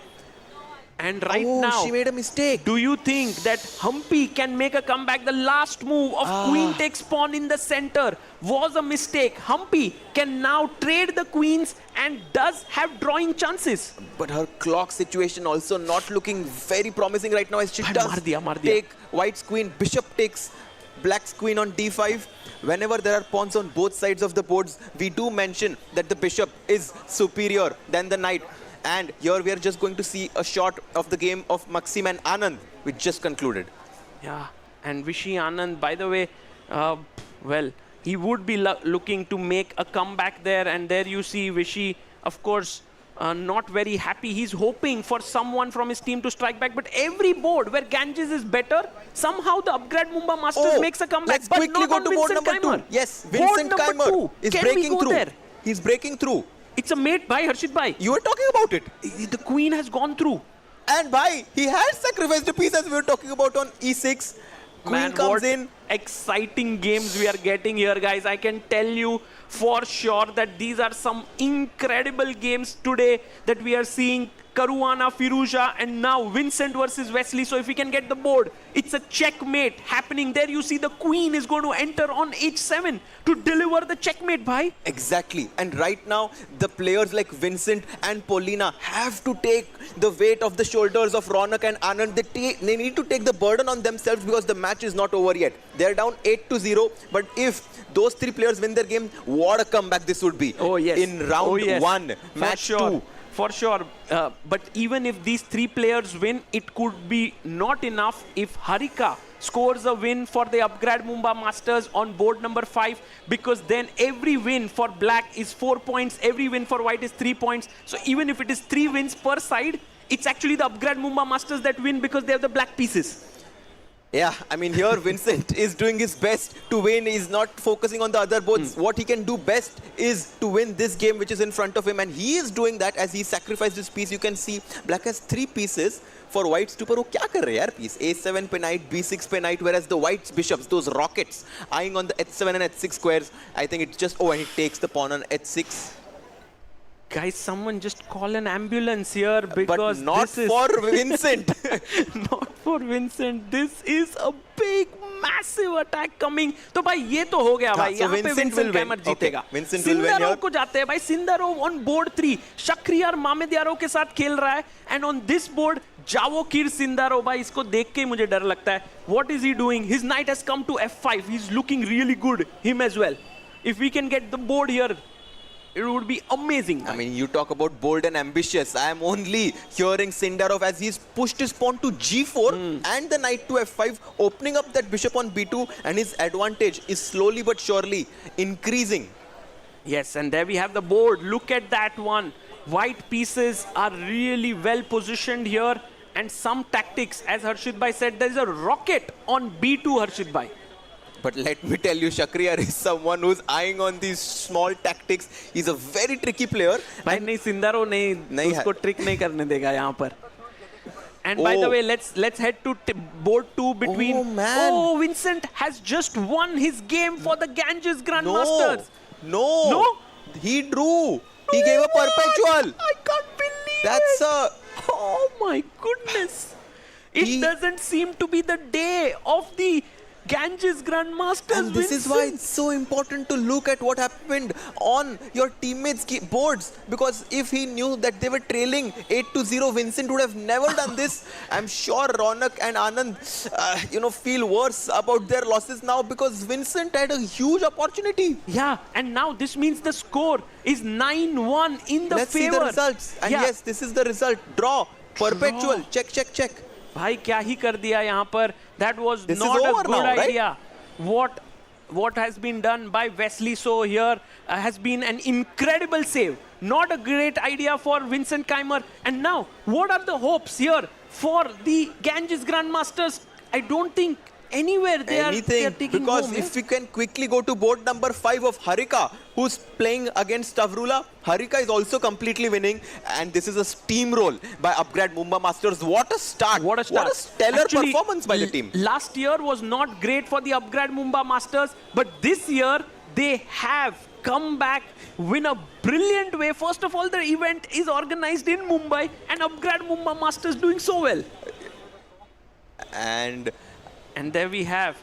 And right now, she made a mistake. Do you think that Humpy can make a comeback? The last move of queen takes pawn in the center was a mistake. Humpy can now trade the queens and does have drawing chances. But her clock situation also not looking very promising right now, as she does take white's queen. Bishop takes black's queen on d5. Whenever there are pawns on both sides of the boards, we do mention that the bishop is superior than the knight. And here we are just going to see a shot of the game of Maxim and Anand, which just concluded. Yeah, and Vishy Anand, by the way, well, he would be looking to make a comeback there. And there you see Vishy, of course, not very happy. He's hoping for someone from his team to strike back. But every board where Ganges is better, somehow the Upgrad Mumba Masters makes a comeback. Let's but quickly not go on to board Vincent number Keimer. 2. Yes, Vincent Keimer is breaking through. There? He's breaking through. It's a mate bhai, Harshit bhai. You were talking about it. The queen has gone through. And bhai, he has sacrificed a piece, as we were talking about on e6. Queen comes what in. Exciting games we are getting here, guys. I can tell you for sure that these are some incredible games today that we are seeing. Caruana, Firuza, and now Vincent versus Wesley. So if we can get the board, it's a checkmate happening. There you see the queen is going to enter on h7 to deliver the checkmate, bhai. Exactly. And right now, the players like Vincent and Paulina have to take the weight of the shoulders of Ronak and Anand. They need to take the burden on themselves because the match is not over yet. They're down 8-0. But if those three players win their game, what a comeback this would be. Oh, yes. In round 1, match 2. For sure. But even if these three players win, it could be not enough if Harika scores a win for the Upgrad Mumba Masters on board number 5, because then every win for black is 4 points, every win for white is 3 points. So even if it is 3 wins per side, it's actually the Upgrad Mumba Masters that win because they have the black pieces. Yeah, I mean, here Vincent is doing his best to win. He's not focusing on the other boards. What he can do best is to win this game, which is in front of him. And he is doing that as he sacrificed his piece. You can see black has 3 pieces for white's two. But wo kya kar rahe yaar piece? A7 pe knight, B6 pe knight, whereas the white's bishops, those rockets, eyeing on the H7 and H6 squares. I think it's just, oh, and he takes the pawn on H6. Guys, someone just call an ambulance here because but not this is for Vincent. not for Vincent. This is a big, massive attack coming. तो भाई ये तो हो गया भाई. यहाँ पे Vincent कैमर जीतेगा. Vincent will win here. को जाते हैं भाई. Sindarov on board 3. Shakhriyar Mamedyarov के साथ खेल रहा है. And on this board, Javokir Sindarov भाई इसको देख के मुझे डर लगता है. What is he doing? His knight has come to F5. He's looking really good. Him as well. If we can get the board here, it would be amazing. I mean, you talk about bold and ambitious. I am only hearing Sindarov as he's pushed his pawn to G4 and the knight to F5, opening up that bishop on B2, and his advantage is slowly but surely increasing. Yes, and there we have the board. Look at that one. White pieces are really well positioned here, and some tactics. As Harshit Bhai said, there is a rocket on B2, Harshit Bhai. But let me tell you, Shakhriyar is someone who's eyeing on these small tactics. He's a very tricky player. भाई नहीं Sindarov नहीं उसको trick नहीं करने देगा यहाँ पर. And by the way, let's head to board 2 between. Oh man! Oh, Vincent has just won his game for the Ganges Grandmasters. No. He drew. He gave a perpetual. I can't believe That's it. Oh my goodness! It doesn't seem to be the day of the Ganges Grandmasters. And this is why it's so important to look at what happened on your teammates' boards, because if he knew that they were trailing 8-0, Vincent would have never done this. I'm sure Ronak and Anand, feel worse about their losses now because Vincent had a huge opportunity. Yeah, and now this means the score is 9-1 in the Let's favor. see the results. And yes, this is the result. Draw. Perpetual. Check. भाई क्या ही कर दिया यहाँ पर. That was this not a good now, idea. Right? What has been done by Wesley So here has been an incredible save. Not a great idea for Vincent Keimer. And now, what are the hopes here for the Ganges Grandmasters? I don't think anywhere they are taking because home, if we can quickly go to board number 5 of Harika, who's playing against Tavrula. Harika is also completely winning, and this is a steamroll by Upgrad Mumba Masters. What a start! What a stellar performance by the team. Last year was not great for the Upgrad Mumba Masters, but this year they have come back, win a brilliant way. First of all, the event is organized in Mumbai, and Upgrad Mumba Masters doing so well. And there we have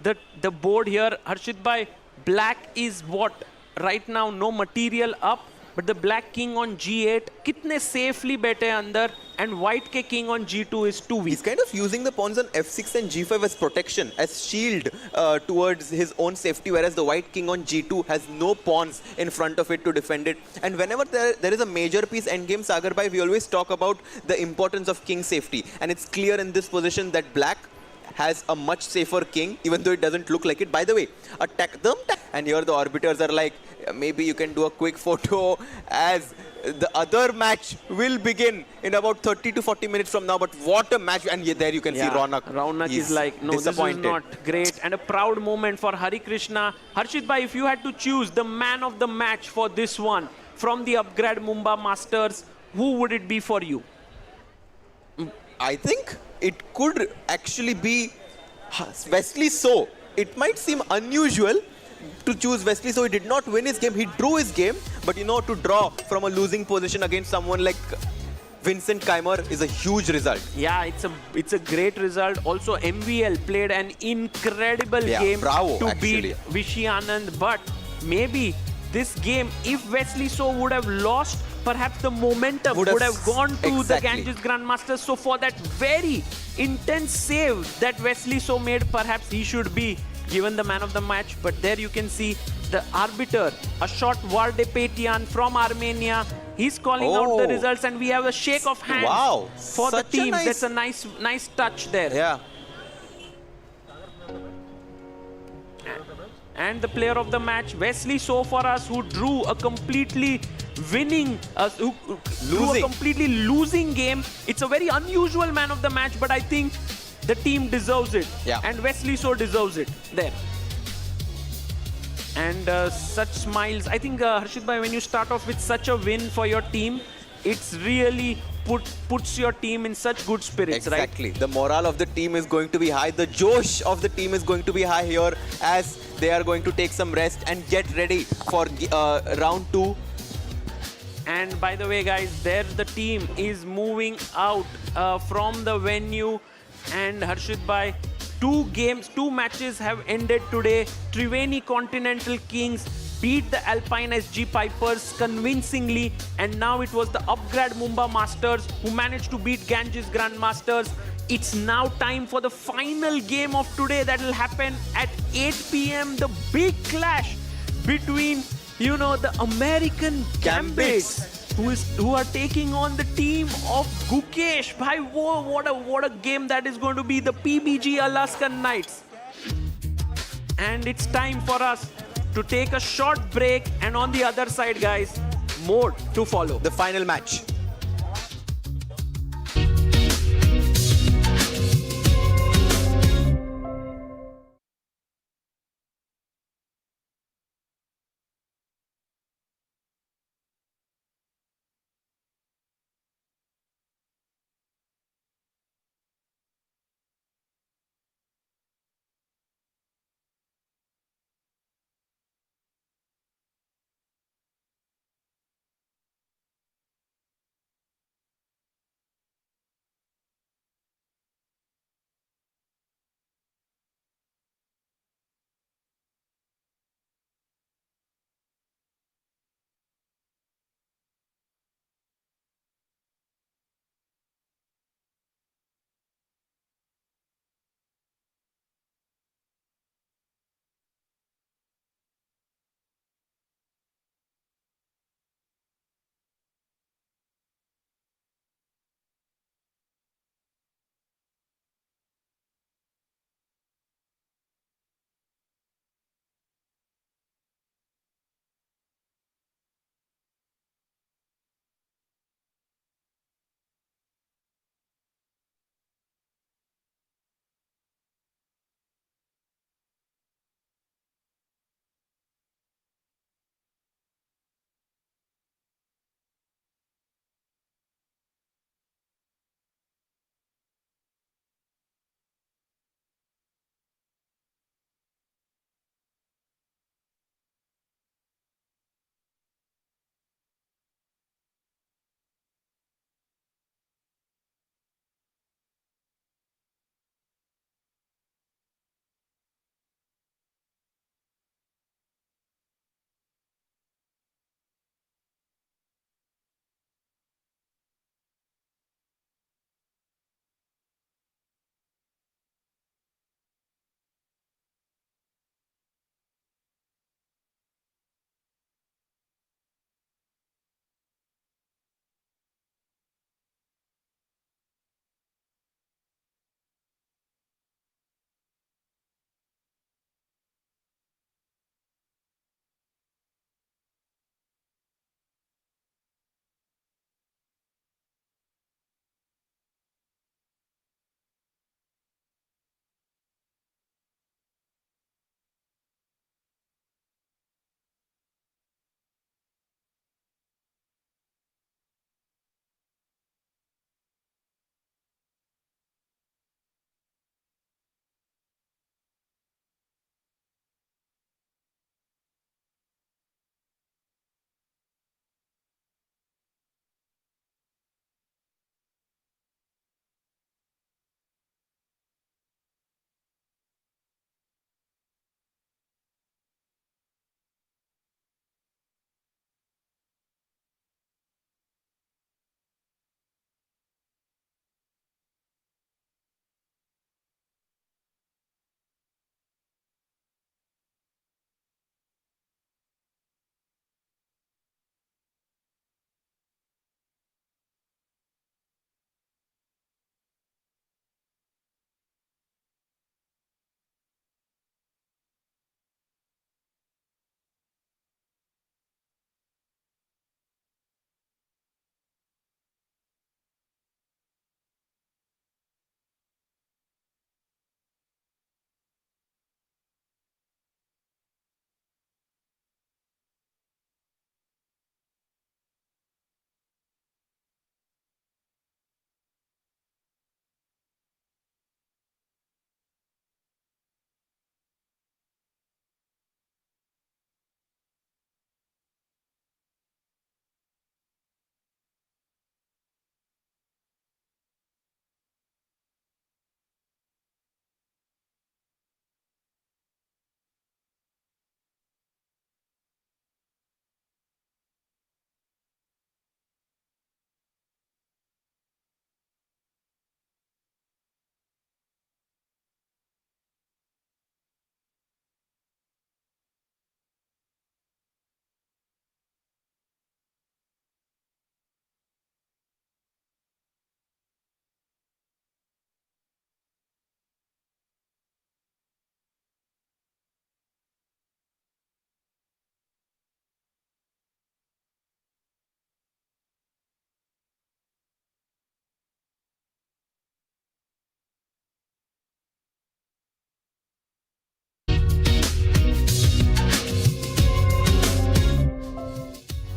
the board here. Harshit Bhai, black is what? Right now, no material up, but the black king on G8, kitne safely bete andar, and white ke king on G2 is too weak. He's kind of using the pawns on F6 and G5 as protection, as shield towards his own safety, whereas the white king on G2 has no pawns in front of it to defend it. And whenever there is a major piece endgame, Sagar Bhai, we always talk about the importance of king safety. And it's clear in this position that black has a much safer king, even though it doesn't look like it. By the way, attack them. And here the arbiters are like, maybe you can do a quick photo as the other match will begin in about 30 to 40 minutes from now. But what a match. And there you can see Ronak. Ronak is like, no, this is not great. And a proud moment for Hari Krishna. Harshit Bhai, if you had to choose the man of the match for this one from the Upgrad Mumba Masters, who would it be for you? I think it could actually be Wesley So, it might seem unusual to choose Wesley So. He did not win his game, he drew his game, but you know, to draw from a losing position against someone like Vincent Keimer is a huge result. Yeah, it's a great result. Also, MVL played an incredible game to beat Vishy Anand. But maybe this game, if Wesley So would have lost, perhaps the momentum would have gone to the Ganges Grandmasters. So for that very intense save that Wesley So made, perhaps he should be given the man of the match. But there you can see the arbiter, Ashot Vardepetian from Armenia. He's calling out the results, and we have a shake of hands for the team. That's a nice touch there. Yeah. And the player of the match, Wesley So for us, who drew a completely winning, drew a completely losing game. It's a very unusual man of the match, but I think the team deserves it. Yeah. And Wesley So deserves it there. And such smiles. I think, Harshit bhai, when you start off with such a win for your team, it's really puts your team in such good spirits, right? Exactly. The morale of the team is going to be high. The Josh of the team is going to be high here as they are going to take some rest and get ready for round 2. And by the way, guys, there the team is moving out from the venue. And Harshit bhai, two matches have ended today. Triveni Continental Kings beat the Alpine SG Pipers convincingly, and now it was the Upgrad Mumba Masters who managed to beat Ganges Grandmasters. It's now time for the final game of today that will happen at 8 p.m. The big clash between, you know, the American Gambits who are taking on the team of Gukesh. Bhai, what a game that is going to be, the PBG Alaskan Knights. And it's time for us to take a short break, and on the other side, guys, more to follow. The final match.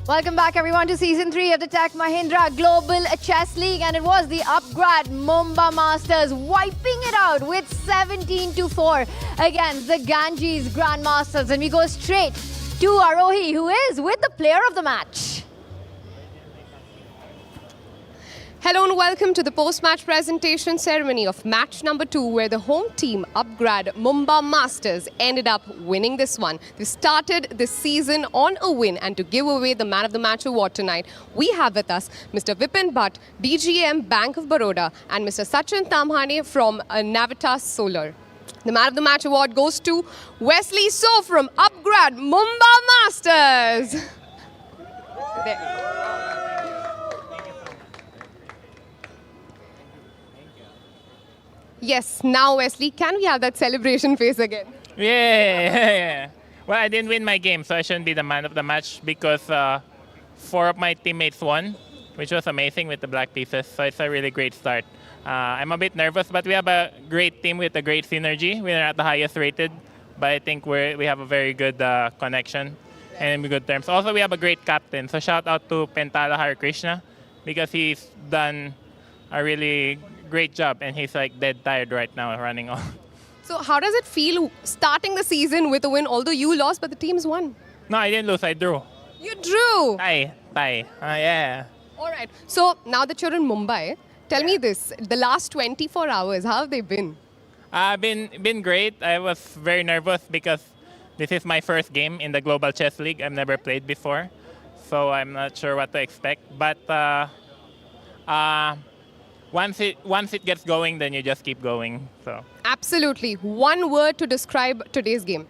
Welcome back, everyone, to Season 3 of the Tech Mahindra Global Chess League. And it was the Upgrad Mumba Masters wiping it out with 17-4 against the Ganges Grandmasters. And we go straight to Arohi, who is with the player of the match. Hello and welcome to the post-match presentation ceremony of match number 2, where the home team, Upgrad Mumba Masters, ended up winning this one. They started this season on a win, and to give away the Man of the Match award tonight, we have with us Mr. Vipin Bhatt, DGM Bank of Baroda, and Mr. Sachin Tamhane from Navitas Solar. The Man of the Match award goes to Wesley So from Upgrad Mumba Masters. There. Yes, now Wesley, can we have that celebration face again? Yeah. Well, I didn't win my game, so I shouldn't be the man of the match because 4 of my teammates won, which was amazing with the black pieces. So it's a really great start. I'm a bit nervous, but we have a great team with a great synergy. We're not the highest rated, but I think we have a very good connection and in good terms. Also, we have a great captain. So shout out to Pentala Hare Krishna because he's done a really great job, and he's like dead tired right now running on. So how does it feel starting the season with a win, although you lost, but the team's won? No, I didn't lose, I drew. You drew? Tie. Yeah. All right. So now that you're in Mumbai, tell me this, the last 24 hours, how have they been? Been great. I was very nervous because this is my first game in the Global Chess League. I've never played before, so I'm not sure what to expect. But once it gets going, then you just keep going. So absolutely. One word to describe today's game.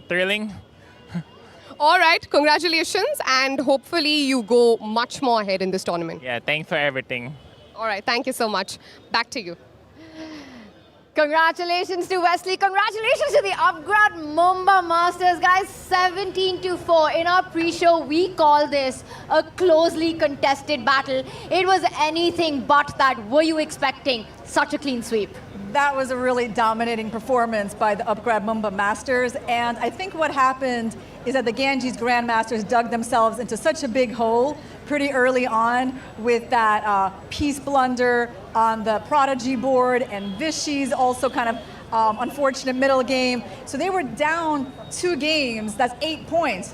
Thrilling. All right, congratulations, and hopefully you go much more ahead in this tournament. Yeah, thanks for everything. All right, thank you so much. Back to you. Congratulations to Wesley. Congratulations to the Upgrad Mumba Masters, guys. 17-4. In our pre-show, we call this a closely contested battle. It was anything but that. Were you expecting such a clean sweep? That was a really dominating performance by the Upgrad Mumba Masters. And I think what happened is that the Ganges Grandmasters dug themselves into such a big hole pretty early on with that piece blunder on the Prodigy board, and Vishy's also kind of unfortunate middle game. So they were down 2 games, that's 8 points,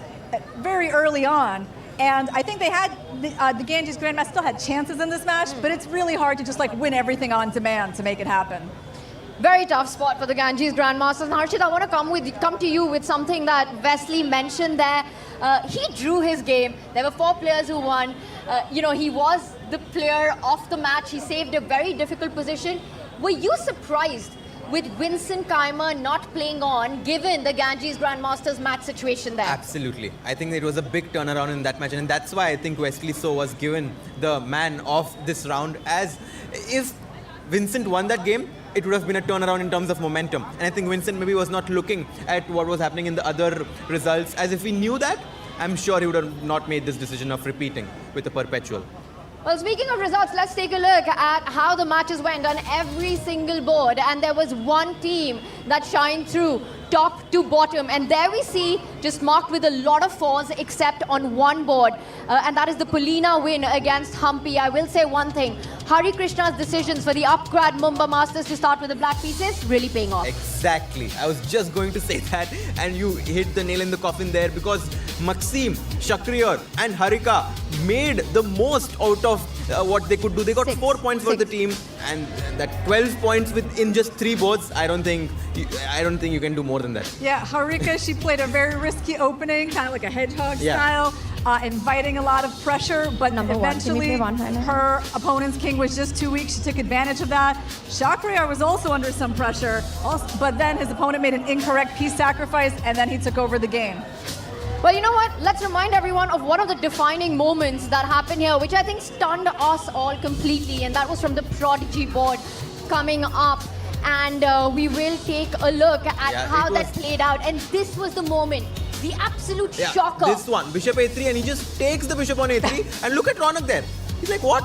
very early on. And I think they had, the Ganges Grandmasters still had chances in this match, but it's really hard to just like win everything on demand to make it happen. Very tough spot for the Ganges Grandmasters. And Harshit, I want to come to you with something that Wesley mentioned there. He drew his game. There were 4 players who won. He was the player of the match. He saved a very difficult position. Were you surprised with Vincent Keimer not playing on, given the Ganges Grandmasters match situation there? Absolutely. I think it was a big turnaround in that match, and that's why I think Wesley So was given the man of this round, as if Vincent won that game, it would have been a turnaround in terms of momentum. And I think Vincent maybe was not looking at what was happening in the other results, as if he knew that, I'm sure he would have not made this decision of repeating with a perpetual. Well, speaking of results, let's take a look at how the matches went on every single board. And there was one team that shined through top to bottom. And there we see, just marked with a lot of 4s, except on one board. And that is the Polina win against Humpy. I will say one thing. Hari Krishna's decisions for the Upgrad Mumba Masters to start with the black pieces, really paying off. Exactly. I was just going to say that, and you hit the nail in the coffin there, because Maxim, Shakriyar and Harika made the most out of what they could do. They got 4 points for the team, and that 12 points in just 3 boards. I don't think you can do more than that. Yeah, Harika, she played a very risky opening, kind of like a hedgehog style, inviting a lot of pressure, but eventually her opponent's king was just too weak. She took advantage of that. Shakriyar was also under some pressure, but then his opponent made an incorrect piece sacrifice, and then he took over the game. Well, you know what? Let's remind everyone of one of the defining moments that happened here, which I think stunned us all completely, and that was from the Prodigy board coming up. And we will take a look at how that played out. And this was the moment, the absolute shocker. This one, Bishop A3, and he just takes the Bishop on A3, and look at Ronak there. He's like, what?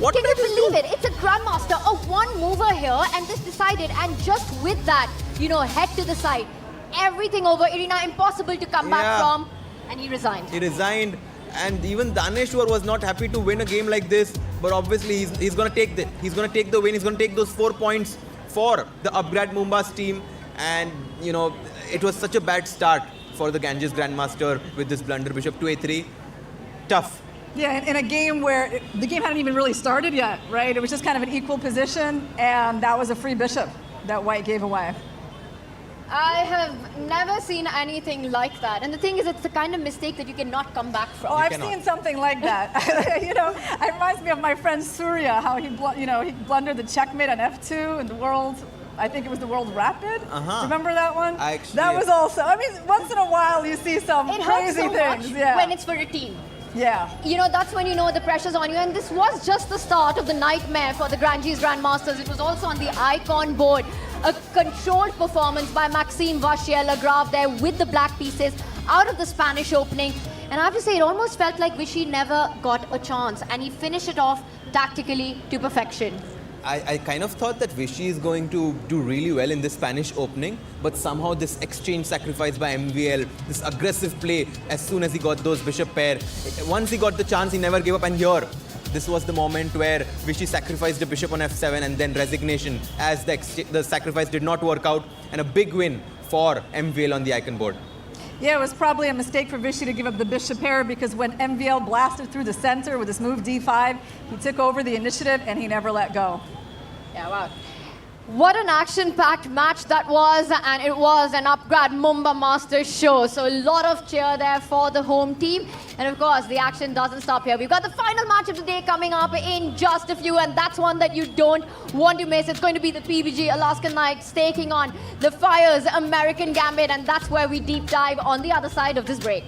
What Can you believe it? It's a Grandmaster, a one mover here, and this decided, and just with that, head to the side. everything over. Irina, impossible to come back from, and he resigned. He resigned, and even Daneshwar was not happy to win a game like this. But obviously, he's going to take the win. He's going to take those 4 points for the Upgrad Mumba's team. And you know, it was such a bad start for the Ganges Grandmaster with this blunder bishop to a3. Tough. Yeah, in a game where the game hadn't even really started yet, right? It was just kind of an equal position, and that was a free bishop that White gave away. I have never seen anything like that. And the thing is, it's the kind of mistake that you cannot come back from. Oh, I've seen something like that. You know, it reminds me of my friend Surya, how he blundered the checkmate on f2 in the world. I think it was the World Rapid. Do you remember that one? That was also. I mean, once in a while you see some crazy things. Yeah. When it's for a team. Yeah. You know, that's when you know the pressure's on you. And this was just the start of the nightmare for the Ganges Grandmasters. It was also on the icon board. A controlled performance by Maxime vachier-lagrave there with the black pieces out of the Spanish opening. And I have to say, it almost felt like Vishy never got a chance. And he finished it off tactically to perfection. I kind of thought that Vishy is going to do really well in this Spanish opening, but somehow this exchange sacrifice by MVL, this aggressive play as soon as he got those bishop pair, once he got the chance, he never gave up. And here, this was the moment where Vishy sacrificed a bishop on f7 and then resignation as the sacrifice did not work out, and a big win for MVL on the icon board. Yeah, it was probably a mistake for Vishy to give up the bishop pair, because when MVL blasted through the center with his move d5, he took over the initiative and he never let go. Yeah, wow. What an action-packed match that was, and it was an Upgrad Mumba Masters show. So a lot of cheer there for the home team. And of course, the action doesn't stop here. We've got the final match of the day coming up in just a few, and that's one that you don't want to miss. It's going to be the PBG Alaskan Knights taking on the Fyers American Gambit, and that's where we deep dive on the other side of this break.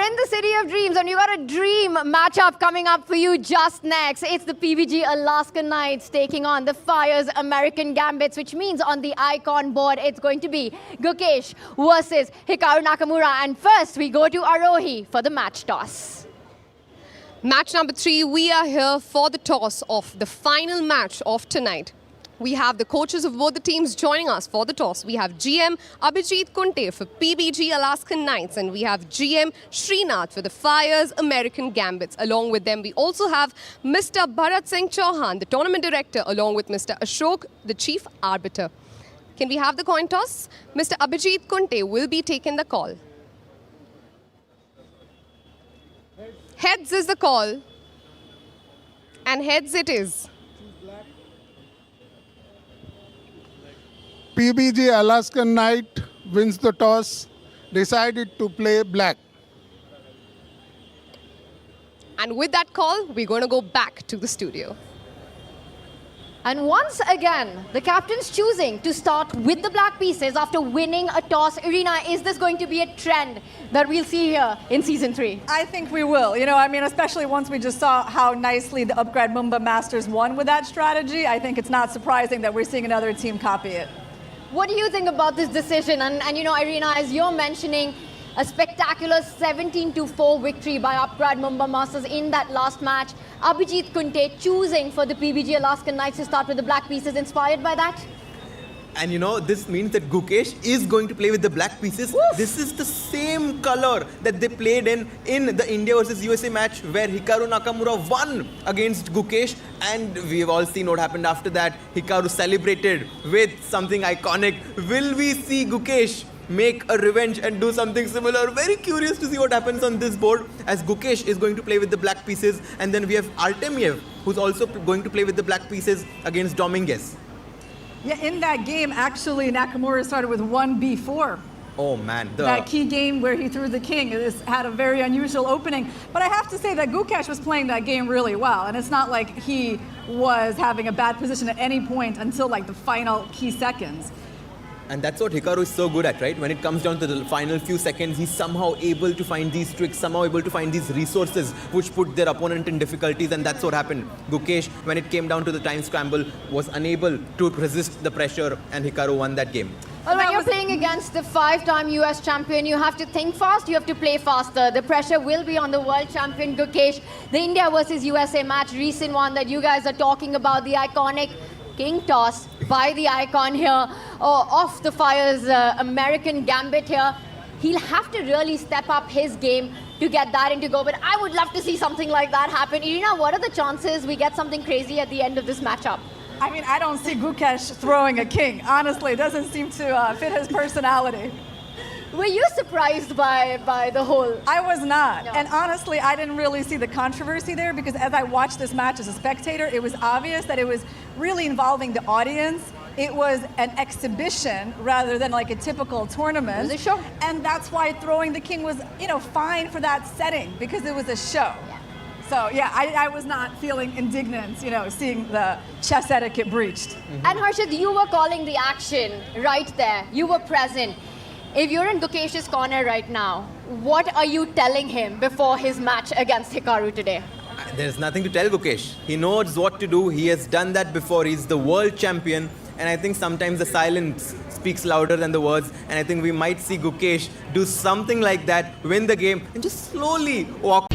We're in the city of dreams, and you got a dream matchup coming up for you just next. It's the PBG Alaskan Knights taking on the Fyers American Gambits, which means on the icon board, it's going to be Gukesh versus Hikaru Nakamura. And first, we go to Arohi for the match toss. Match number 3, we are here for the toss of the final match of tonight. We have the coaches of both the teams joining us for the toss. We have GM Abhijit Kunte for PBG Alaskan Knights, and we have GM Srinath for the Fyers American Gambits. Along with them, we also have Mr. Bharat Singh Chauhan, the tournament director, along with Mr. Ashok, the chief arbiter. Can we have the coin toss? Mr. Abhijit Kunte will be taking the call. Heads is the call, and heads it is. PBG Alaskan Knight wins the toss, decided to play black. And with that call, we're going to go back to the studio. And once again, the captain's choosing to start with the black pieces after winning a toss. Irina, is this going to be a trend that we'll see here in Season 3? I think we will. You know, I mean, especially once we just saw how nicely the Upgrad Mumba Masters won with that strategy, I think it's not surprising that we're seeing another team copy it. What do you think about this decision? And you know, Irina, as you're mentioning, a spectacular 17-4 victory by Upgrad Mumba Masters in that last match. Abhijit Kunte choosing for the PBG Alaskan Knights to start with the black pieces, inspired by that? And you know, this means that Gukesh is going to play with the black pieces. Woof. This is the same color that they played in the India versus USA match where Hikaru Nakamura won against Gukesh. And we've all seen what happened after that. Hikaru celebrated with something iconic. Will we see Gukesh make a revenge and do something similar? Very curious to see what happens on this board, as Gukesh is going to play with the black pieces, and then we have Artemiev, who's also going to play with the black pieces against Dominguez. Yeah, in that game, actually, Nakamura started with 1b4. Oh man, That key game where he threw the king had a very unusual opening. But I have to say that Gukesh was playing that game really well, and it's not like he was having a bad position at any point until like the final key seconds. And that's what Hikaru is so good at, right? When it comes down to the final few seconds, he's somehow able to find these tricks, somehow able to find these resources which put their opponent in difficulties, and that's what happened. Gukesh, when it came down to the time scramble, was unable to resist the pressure, and Hikaru won that game. Well, when you're playing against the 5-time US champion, you have to think fast, you have to play faster. The pressure will be on the world champion Gukesh. The India versus USA match, recent one that you guys are talking about, the iconic king toss by the icon here, of the Fyers American Gambit here. He'll have to really step up his game to get that into go, but I would love to see something like that happen. Irina, what are the chances we get something crazy at the end of this matchup? I mean, I don't see Gukesh throwing a king. Honestly, it doesn't seem to fit his personality. Were you surprised by the whole? I was not. No. And honestly, I didn't really see the controversy there, because as I watched this match as a spectator, it was obvious that it was really involving the audience. It was an exhibition rather than like a typical tournament. It was a show. And that's why throwing the king was, you know, fine for that setting, because it was a show. Yeah. So yeah, I was not feeling indignant, you know, seeing the chess etiquette breached. Mm-hmm. And Harshit, you were calling the action right there. You were present. If you're in Gukesh's corner right now, what are you telling him before his match against Hikaru today? There's nothing to tell Gukesh. He knows what to do. He has done that before. He's the world champion. And I think sometimes the silence speaks louder than the words. And I think we might see Gukesh do something like that, win the game, and just slowly walk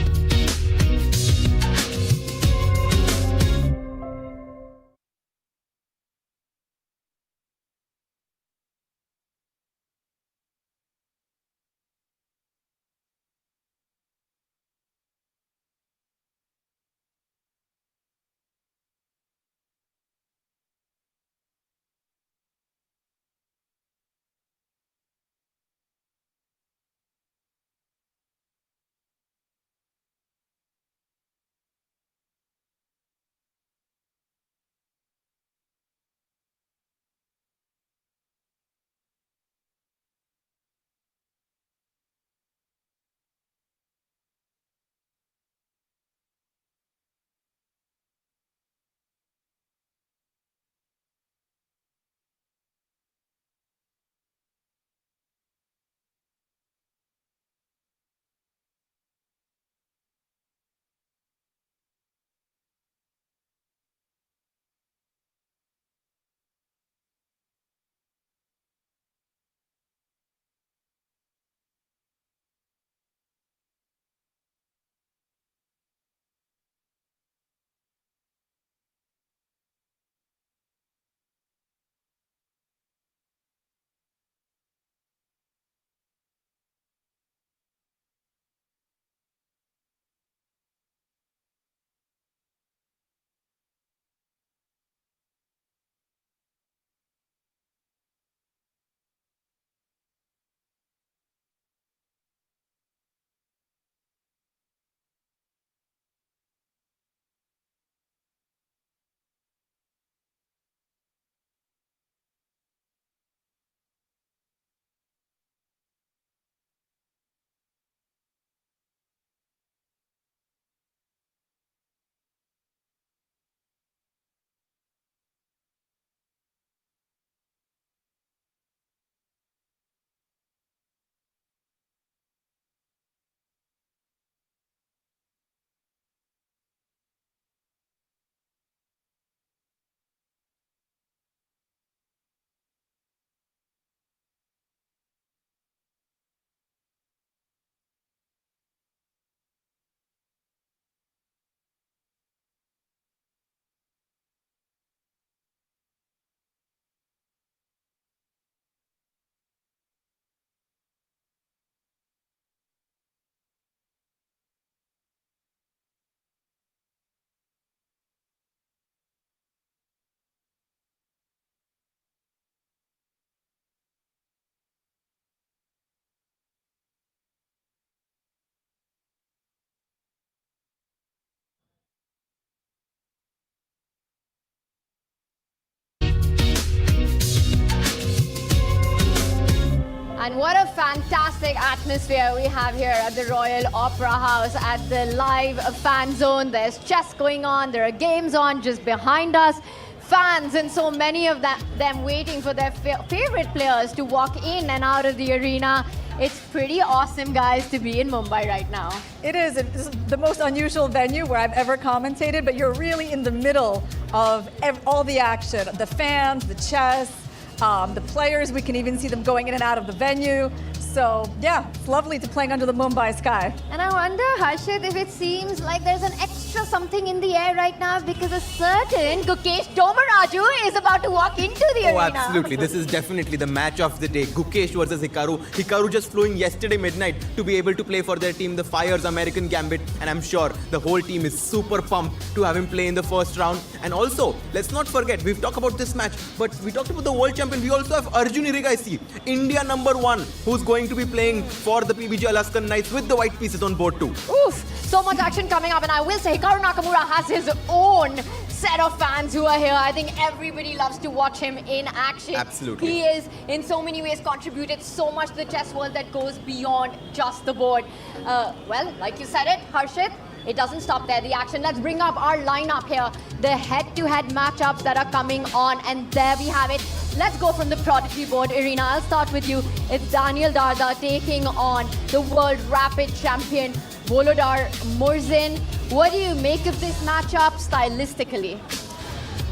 what a fantastic atmosphere we have here at the Royal Opera House at the live fan zone. There's chess going on, there are games on just behind us. Fans and so many of them waiting for their favorite players to walk in and out of the arena. It's pretty awesome, guys, to be in Mumbai right now. It is. It's the most unusual venue where I've ever commentated, but you're really in the middle of all the action. The fans, the chess, the players, we can even see them going in and out of the venue. So, yeah, it's lovely to playing under the Mumbai sky. And I wonder, Harshit, if it seems like there's an extra something in the air right now because a certain Gukesh Tomaraju is about to walk into the arena. Oh, absolutely. This is definitely the match of the day. Gukesh versus Hikaru. Hikaru just flew in yesterday midnight to be able to play for their team, the Fyers American Gambit. And I'm sure the whole team is super pumped to have him play in the first round. And also, let's not forget, we've talked about this match, but we talked about the world champion. We also have Arjun Irigaisi, India #1, who's going to be playing for the PBG Alaskan Knights with the white pieces on board too. Oof, so much action coming up, and I will say Hikaru Nakamura has his own set of fans who are here. I think everybody loves to watch him in action. Absolutely. He is in so many ways contributed so much to the chess world that goes beyond just the board. Well, like you said it, Harshit, it doesn't stop there, the action. Let's bring up our lineup here. The head-to-head matchups that are coming on, and there we have it. Let's go from the Prodigy board, Irina. I'll start with you. It's Daniel Darda taking on the world rapid champion, Volodar Murzin. What do you make of this matchup stylistically?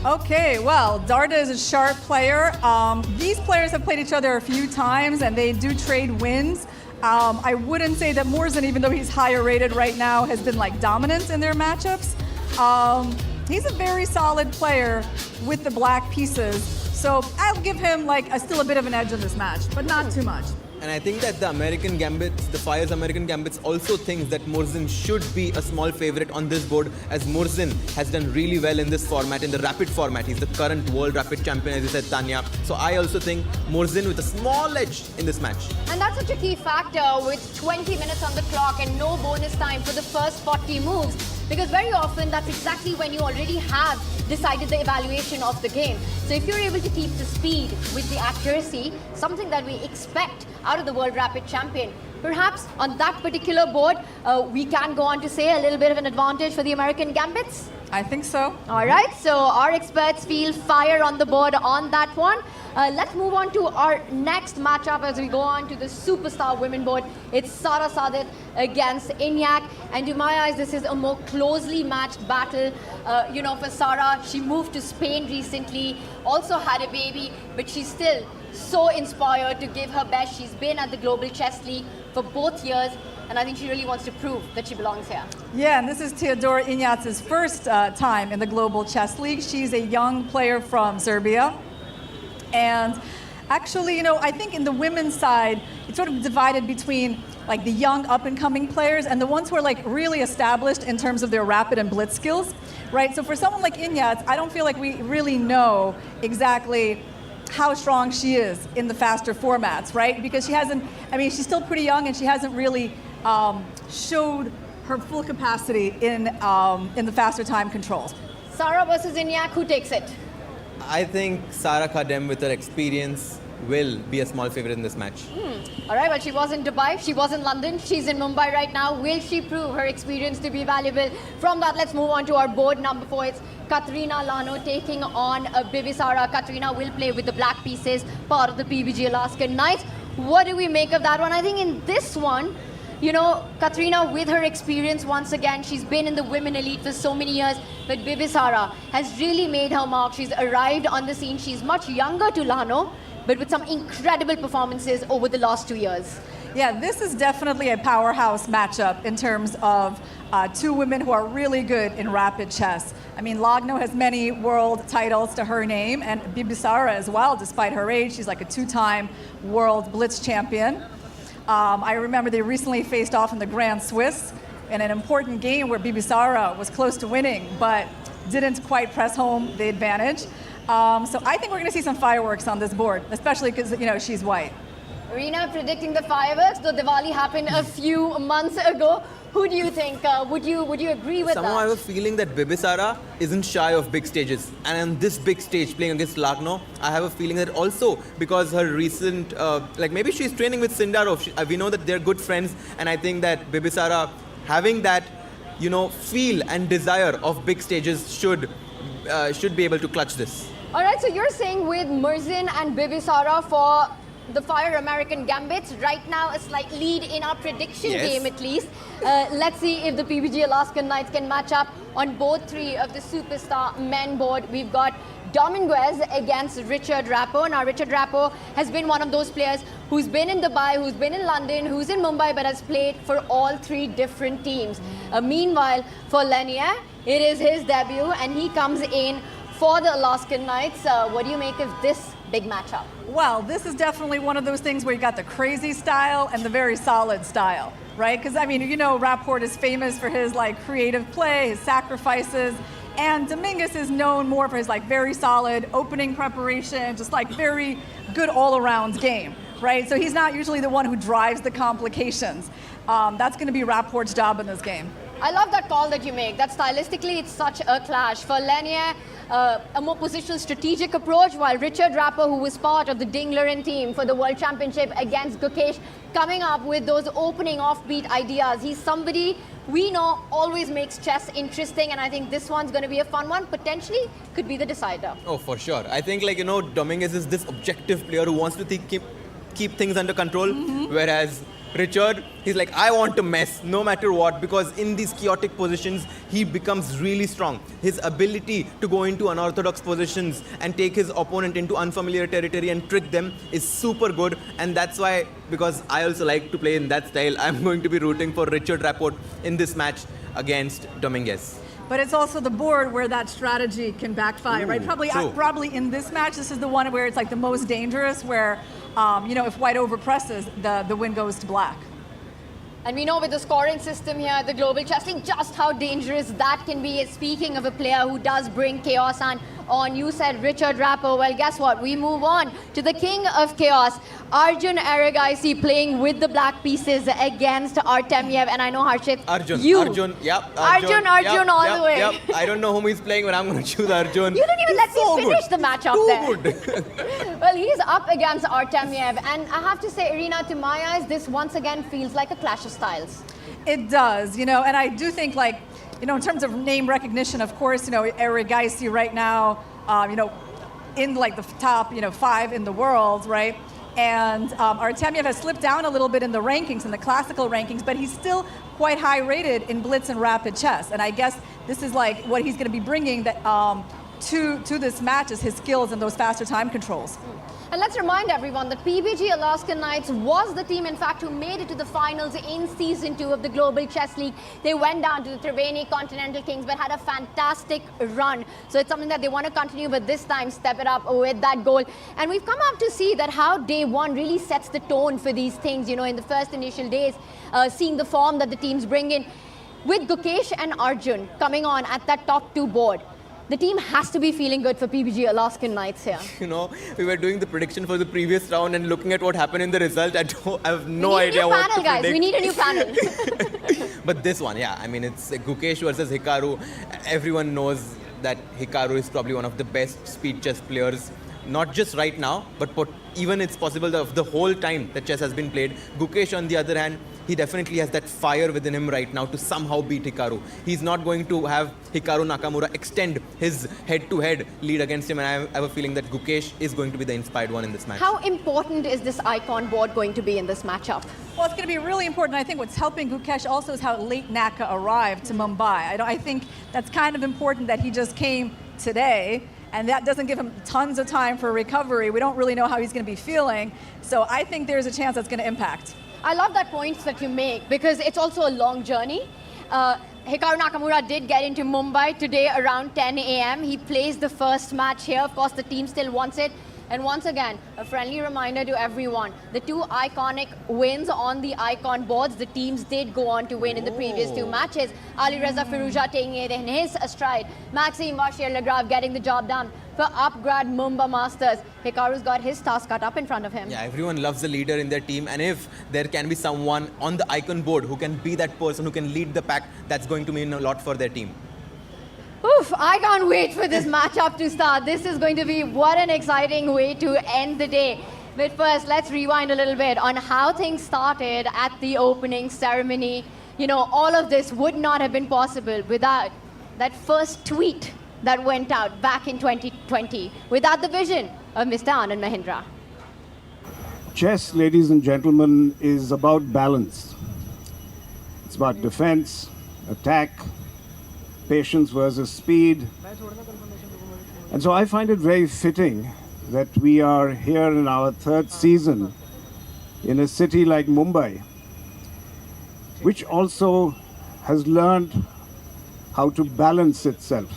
Okay, well, Darda is a sharp player. These players have played each other a few times, and they do trade wins. I wouldn't say that Murzin, even though he's higher rated right now, has been like dominant in their matchups. He's a very solid player with the black pieces. So I'll give him like still a bit of an edge in this match, but not too much. And I think that the American Gambits, the Fyers American Gambits also thinks that Murzin should be a small favorite on this board, as Murzin has done really well in this format, in the rapid format. He's the current world rapid champion, as you said, Tanya. So I also think Murzin with a small edge in this match. And that's such a key factor with 20 minutes on the clock and no bonus time for the first 40 moves. Because very often that's exactly when you already have decided the evaluation of the game. So if you're able to keep the speed with the accuracy, something that we expect out of the World Rapid Champion, perhaps on that particular board, we can go on to say a little bit of an advantage for the American Gambits? I think so. All right, so our experts feel fire on the board on that one. Let's move on to our next matchup as we go on to the Superstar Women board. It's Sara Sadet against Inyak. And to my eyes, this is a more closely matched battle. For Sara, she moved to Spain recently, also had a baby, but she's still so inspired to give her best. She's been at the Global Chess League for both years, and I think she really wants to prove that she belongs here. Yeah, and this is Teodora Inyats's first time in the Global Chess League. She's a young player from Serbia. And actually, I think in the women's side, it's sort of divided between like the young up-and-coming players and the ones who are like really established in terms of their rapid and blitz skills, right? So for someone like Inyats, I don't feel like we really know exactly how strong she is in the faster formats, right? Because she hasn't, she's still pretty young and she hasn't really showed her full capacity in the faster time controls. Sara versus Inyak, who takes it? I think Sara Khadem, with her experience, will be a small favorite in this match. All right, well, she was in Dubai, she was in London, she's in Mumbai right now. Will she prove her experience to be valuable? From that, let's move on to our board number 4. It's Katrina Lano taking on Bivisara. Katrina will play with the black pieces, part of the PBG Alaskan Knights. What do we make of that one? I think in this one, Katrina, with her experience, once again, she's been in the women elite for so many years, but Bivisara has really made her mark. She's arrived on the scene. She's much younger to Lano, but with some incredible performances over the last 2 years. Yeah, this is definitely a powerhouse matchup in terms of two women who are really good in rapid chess. Lagno has many world titles to her name, and Bivisara as well, despite her age. She's like a 2-time world blitz champion. I remember they recently faced off in the Grand Swiss in an important game where Bivisara was close to winning, but didn't quite press home the advantage. So I think we're going to see some fireworks on this board, especially because, she's white. Reena predicting the fireworks, though Diwali happened a few months ago. Who do you think? Would you agree with Somehow I that? have a feeling that Bibisara isn't shy of big stages. And on this big stage, playing against Lagno, I have a feeling that also because her recent, like maybe she's training with Sindarov. We know that they're good friends. And I think that Bibisara having that, you know, feel and desire of big stages should be able to clutch this. All right, so you're saying with Murzin and Bibisara for the Fire American Gambits, right now a slight lead in our prediction game at least. Let's see if the PBG Alaskan Knights can match up on both three of the superstar men board. We've got Dominguez against Richard Rappo. Now Richard Rappo has been one of those players who's been in Dubai, who's been in London, who's in Mumbai, but has played for all three different teams. Meanwhile, for Lenier, it is his debut and he comes in for the Alaskan Knights. What do you make of this big matchup? Well, this is definitely one of those things where you got the crazy style and the very solid style, right? Because, I mean, you know, Rapport is famous for his, like, creative play, his sacrifices, and Dominguez is known more for his, like, very solid opening preparation, just, like, very good all-around game, right? So he's not usually the one who drives the complications. That's going to be Rapport's job in this game. I love that call that you make. That stylistically, it's such a clash. For Lenier, a more positional strategic approach, while Richard Rappo, who was part of the Dinglerin team for the World Championship against Gukesh, coming up with those opening offbeat ideas. He's somebody we know always makes chess interesting, and I think this one's going to be a fun one. Potentially could be the decider. Oh, for sure. I think, like, you know, Dominguez is this objective player who wants to keep things under control, whereas Richard, he's like, I want to mess no matter what, because in these chaotic positions, he becomes really strong. His ability to go into unorthodox positions and take his opponent into unfamiliar territory and trick them is super good. And that's why, because I also like to play in that style, I'm going to be rooting for Richard Rapport in this match against Dominguez. But it's also the board where that strategy can backfire, right? Probably in this match, this is the one where it's like the most dangerous, where, you know, if white overpresses, the win goes to black. And we know with the scoring system here at the Global Chess League just how dangerous that can be. Speaking of a player who does bring chaos on, you said Richard Rappo. Well, guess what? We move on to the king of chaos, Arjun Aragaisi, playing with the black pieces against Artemiev. And I know, Harshit, Arjun, yep. Arjun, all the way. Yep. I don't know whom he's playing, but I'm going to choose Arjun. You didn't even let me finish the matchup there. Good. Well, he's up against Artemiev, and I have to say, Irina, to my eyes, this once again feels like a clash of styles. It does, you know, and I do think, like, you know, in terms of name recognition, of course, you know, Aragaisi right now, you know, in like the top, you know, 5 in the world, right? And Artemiev has slipped down a little bit in the rankings, in the classical rankings, but he's still quite high rated in blitz and rapid chess. And I guess this is like what he's going to be bringing that, to this match is his skills and those faster time controls. And let's remind everyone that PBG Alaskan Knights was the team, in fact, who made it to the finals in Season 2 of the Global Chess League. They went down to the Triveni Continental Kings, but had a fantastic run. So it's something that they want to continue, but this time step it up with that goal. And we've come up to see that how day one really sets the tone for these things, you know, in the first initial days, seeing the form that the teams bring in. With Gukesh and Arjun coming on at that top 2 board, the team has to be feeling good for PBG Alaskan Knights here. You know, we were doing the prediction for the previous round and looking at what happened in the result, I have no idea what to predict. We need a new panel. But this one, yeah, I mean, it's Gukesh versus Hikaru. Everyone knows that Hikaru is probably one of the best speed chess players, not just right now, but even it's possible that the whole time that chess has been played. Gukesh, on the other hand, he definitely has that fire within him right now to somehow beat Hikaru. He's not going to have Hikaru Nakamura extend his head-to-head lead against him, and I have a feeling that Gukesh is going to be the inspired one in this match. How important is this icon board going to be in this matchup? Well, it's going to be really important. I think what's helping Gukesh also is how late Naka arrived to Mumbai. I think that's kind of important that he just came today, and that doesn't give him tons of time for recovery. We don't really know how he's going to be feeling, so I think there's a chance that's going to impact. I love that point that you make, because it's also a long journey. Hikaru Nakamura did get into Mumbai today around 10 a.m. He plays the first match here. Of course, the team still wants it. And once again, a friendly reminder to everyone, the two iconic wins on the icon boards, the teams did go on to win in the previous two matches. Ali Reza Firuza taking it in his stride. Maxime vachier-lagrave getting the job done. For Upgrad Mumba Masters, Hikaru's got his task cut up in front of him. Yeah, everyone loves the leader in their team, and if there can be someone on the icon board who can be that person who can lead the pack, that's going to mean a lot for their team. Oof, I can't wait for this matchup to start. This is going to be what an exciting way to end the day. But first, let's rewind a little bit on how things started at the opening ceremony. You know, all of this would not have been possible without that first tweet that went out back in 2020, without the vision of Mr. Anand Mahindra. Chess, ladies and gentlemen, is about balance. It's about defense, attack, patience versus speed. And so I find it very fitting that we are here in our third season in a city like Mumbai, which also has learned how to balance itself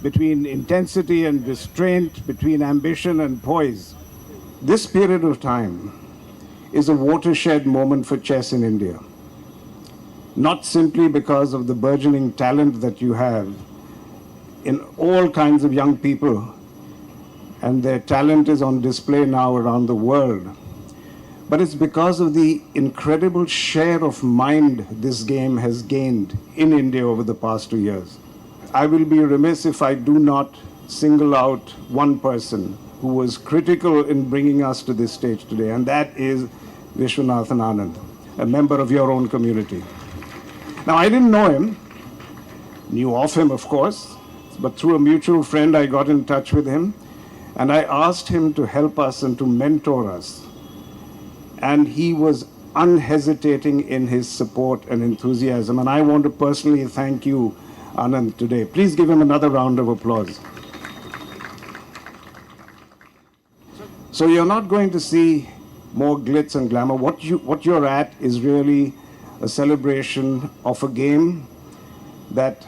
between intensity and restraint, between ambition and poise. This period of time is a watershed moment for chess in India. Not simply because of the burgeoning talent that you have in all kinds of young people, and their talent is on display now around the world, but it's because of the incredible share of mind this game has gained in India over the past 2 years. I will be remiss if I do not single out one person who was critical in bringing us to this stage today, and that is Vishwanathan Anand, a member of your own community. Now, I didn't know him, knew of him, of course, but through a mutual friend, I got in touch with him, and I asked him to help us and to mentor us. And he was unhesitating in his support and enthusiasm, and I want to personally thank you, Anand, today. Please give him another round of applause. So you're not going to see more glitz and glamour. What you're at is really a celebration of a game that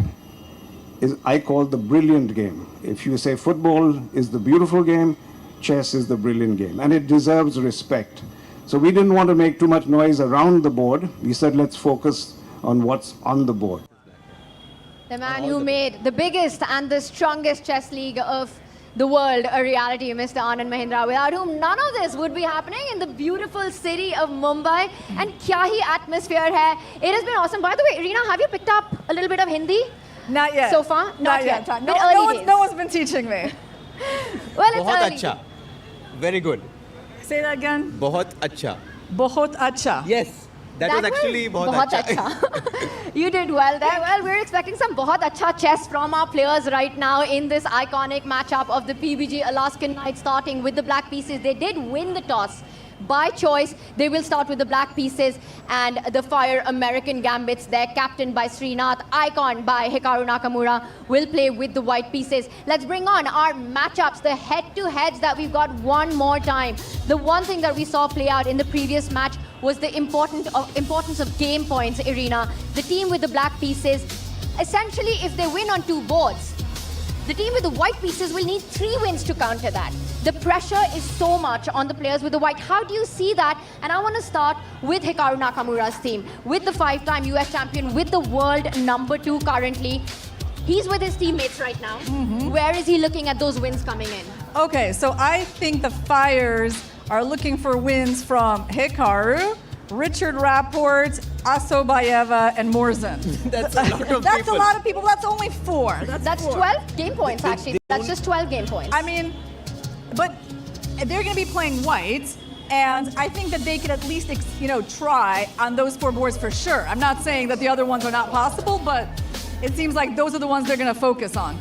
is, I call, the brilliant game. If you say football is the beautiful game, chess is the brilliant game, and it deserves respect. So we didn't want to make too much noise around the board. We said, let's focus on what's on the board. The man who made the biggest and the strongest chess league of the world a reality, Mr. Anand Mahindra, without whom none of this would be happening in the beautiful city of Mumbai. And kya hi atmosphere hai. It has been awesome. By the way, Reena, have you picked up a little bit of Hindi? Not yet. So far? Not yet. No one's been teaching me. Well, it's Bahut early. acha. Very good. Say that again. Bahut acha. Bahut acha. Yes. That was actually bahut acha. You did well there. Well, we're expecting some bahut acha chess from our players right now in this iconic matchup of the PBG Alaskan Knights, starting with the black pieces. They did win the toss. By choice, they will start with the black pieces, and the Fire American Gambits, they're captained by Srinath, icon by Hikaru Nakamura, will play with the white pieces. Let's bring on our matchups, the head-to-heads that we've got one more time. The one thing that we saw play out in the previous match was the importance of game points, Irina. The team with the black pieces, essentially, if they win on two boards, the team with the white pieces will need 3 wins to counter that. The pressure is so much on the players with the white. How do you see that? And I want to start with Hikaru Nakamura's team, with the 5-time US champion, with the world #2 currently. He's with his teammates right now. Where is he looking at those wins coming in? Okay, so I think the Fyers are looking for wins from Hikaru, Richard Rapport, Asobayeva, and Morzan. That's a lot of That's people. a lot of people. That's only 4. That's 12 game points, actually. That's just 12 game points. I mean, but they're going to be playing white, and I think that they could at least, try on those 4 boards for sure. I'm not saying that the other ones are not possible, but it seems like those are the ones they're going to focus on.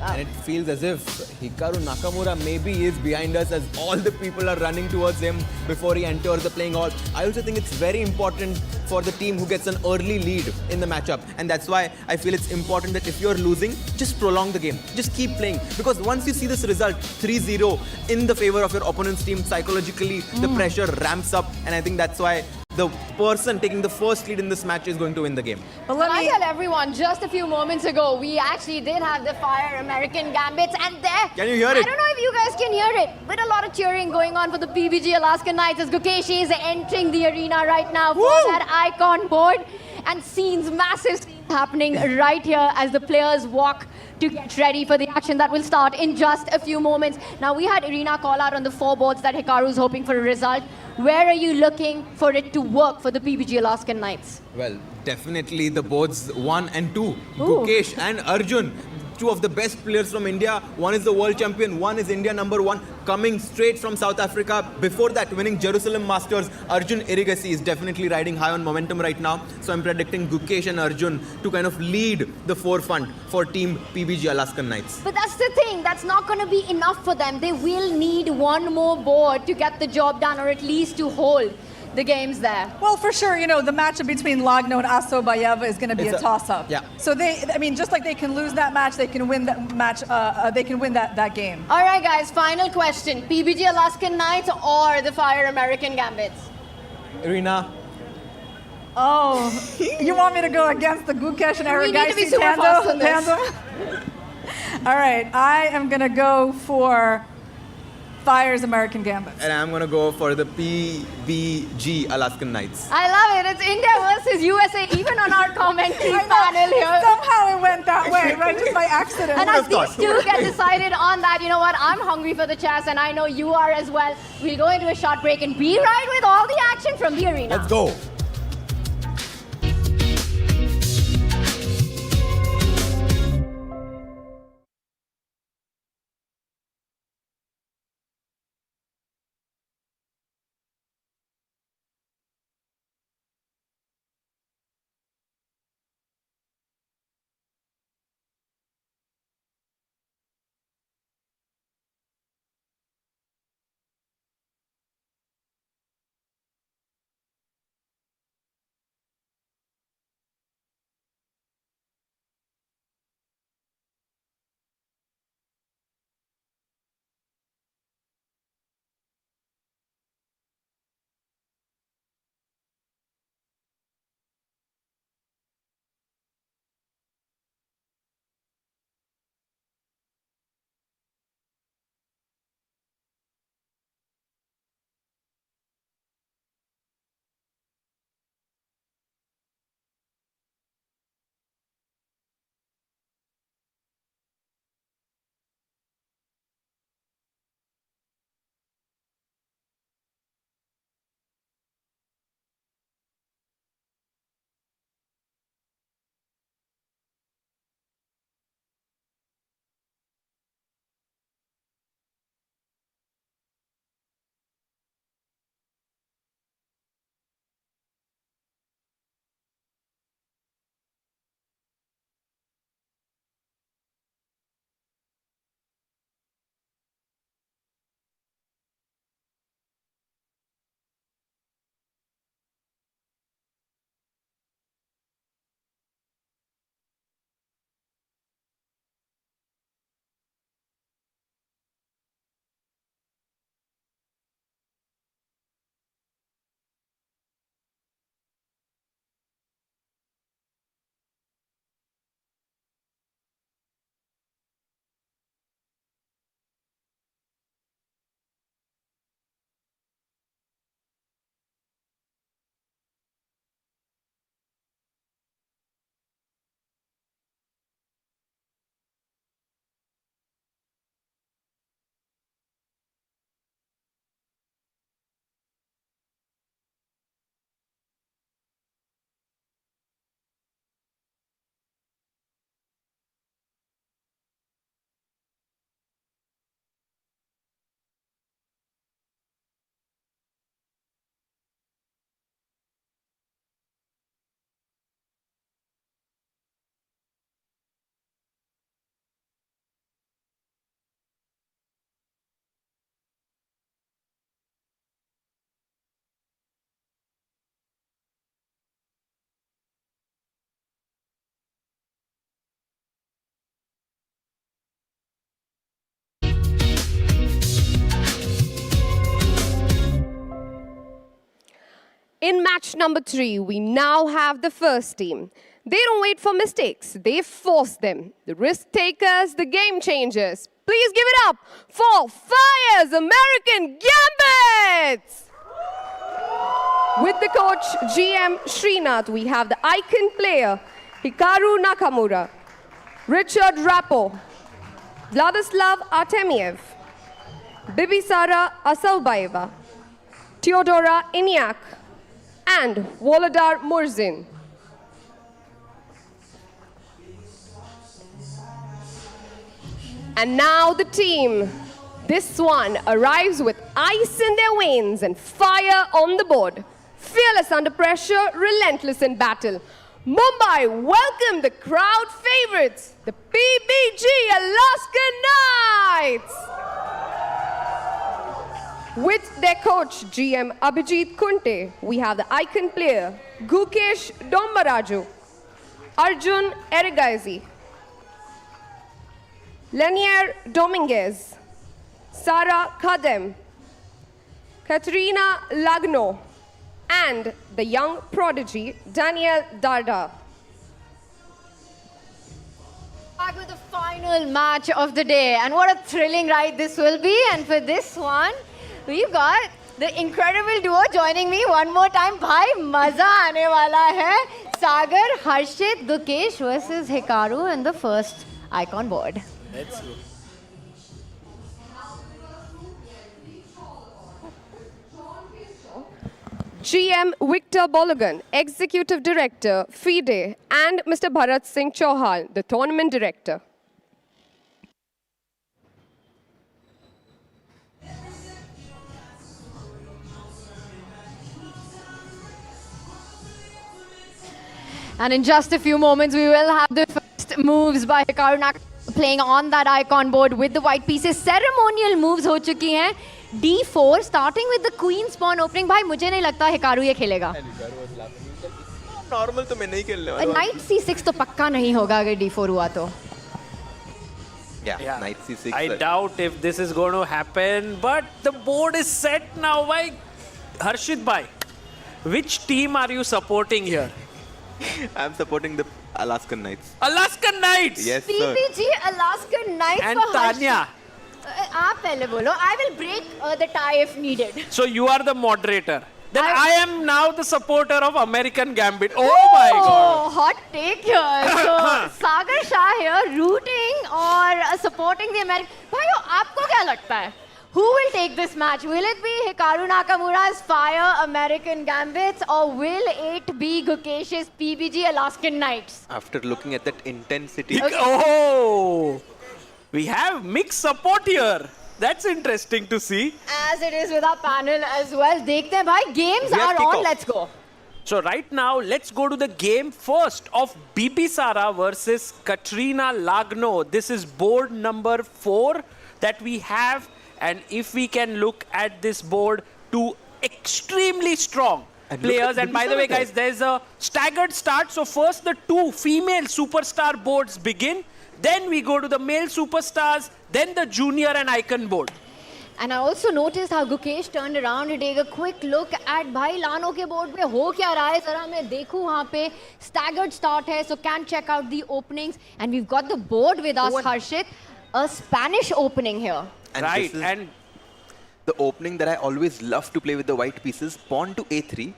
And it feels as if Hikaru Nakamura maybe is behind us, as all the people are running towards him before he enters the playing hall. I also think it's very important for the team who gets an early lead in the matchup. And that's why I feel it's important that if you're losing, just prolong the game. Just keep playing. Because once you see this result, 3-0 in the favor of your opponent's team, psychologically, the pressure ramps up. And I think that's why the person taking the first lead in this match is going to win the game. But let I me tell everyone, just a few moments ago, we actually did have the Fire American Gambits, and there. Can you hear it? I don't know if you guys can hear it, but a lot of cheering going on for the PBG Alaskan Knights as Gukesh is entering the arena right now for that icon board, and scenes, massive scenes happening right here as the players walk to get ready for the action that will start in just a few moments. Now, we had arena call out on the 4 boards that Hikaru is hoping for a result. Where are you looking for it to work for the PBG Alaskan Knights? Well, definitely the boards 1 and 2. Gukesh and Arjun, two of the best players from India. One is the world champion, one is India #1, coming straight from South Africa. Before that, winning Jerusalem Masters. Arjun Irigasi is definitely riding high on momentum right now. So I'm predicting Gukesh and Arjun to kind of lead the forefront for team PBG Alaskan Knights. But that's the thing, that's not going to be enough for them. They will need one more board to get the job done, or at least to hold the games there. Well, for sure, you know, the matchup between Lagno and Asobayeva is going to be a toss-up. Yeah. So I mean, just like they can lose that match, they can win that match. They can win that game. All right, guys, final question. PBG Alaskan Knights or the Fire American Gambits? Arena. Oh, you want me to go against the Gukesh and We need to be Aragaisi super fast on this. tandem? All right, I am going to go for Fyers American Gambits. And I'm going to go for the PBG Alaskan Knights. I love it. It's India versus USA, even on our commentary panel here. Somehow it went that way, right? Just by accident. And as these two get decided on that, you know what? I'm hungry for the chess, and I know you are as well. We'll go into a short break and be right with all the action from the arena. Let's go. In match number 3, we now have the first team. They don't wait for mistakes, they force them. The risk takers, the game changers. Please give it up for Fyers American Gambits! With the coach GM Srinath, we have the icon player Hikaru Nakamura, Richard Rappo, Vladislav Artemiev, Bibisara Asaubaeva, Teodora Iniak, and Volodar Murzin. And now the team. This one arrives with ice in their veins and fire on the board. Fearless under pressure, relentless in battle. Mumbai welcome the crowd favorites, the PBG Alaskan Knights. With their coach, GM Abhijit Kunte, we have the icon player, Gukesh Dombaraju, Arjun Erigaizi, Lenier Dominguez, Sara Kadem, Katrina Lagno, and the young prodigy, Daniel Darda. Back with the final match of the day. And what a thrilling ride this will be. And for this one, we've got the incredible duo joining me one more time. Bhai, maza aane wala hai. Sagar, Harshit, Gukesh versus Hikaru in the first icon board. Let's go. GM Victor Bologan, Executive Director, FIDE, and Mr. Bharat Singh Chauhan, the Tournament Director. And in just a few moments, we will have the first moves by Caruana playing on that icon board with the white pieces. Ceremonial moves ho chuki hain. D4 starting with the queen's pawn opening. भाई मुझे नहीं लगता Hikaru ये खेलेगा. Normal तो मैं नहीं खेलने वाला. Knight C6 तो पक्का नहीं होगा अगर D4 हुआ तो. Yeah, Knight C6. I doubt if this is going to happen, but the board is set now. By Harshit bhai, which team are you supporting here? I'm supporting the Alaskan Knights. Alaskan Knights. Yes, sir. PBG Alaskan Knights And for Tanya. आप पहले बोलो. I will break the tie if needed. So you are the moderator. Then I am now the supporter of American Gambit. Oh my God. Hot take here. So Sagar Shah here rooting or supporting the American. भाइयों आपको क्या लगता है? Who will take this match? Will it be Hikaru Nakamura's Fire American Gambits or will it be Gukesh's PBG Alaskan Knights? After looking at that intensity. Oh, we have mixed support here. That's interesting to see. As it is with our panel as well. देखते हैं भाई, games are on. Let's go. So right now, let's go to the game first of Bibisara versus Katrina Lagno. This is board number 4 that we have. And if we can look at this board, two extremely strong players. And by the way, guys, there's a staggered start. So first the two female superstar boards begin. Then we go to the male superstars, then the junior and icon board. And I also noticed how Gukesh turned around to take a quick look at भाई लानो के board पे हो क्या रहा है जरा मैं देखूं वहाँ पे staggered start है, so can check out the openings. And we've got the board with us, Harshit, a Spanish opening here. And right, and the opening that I always love to play with the white pieces, pawn to a3,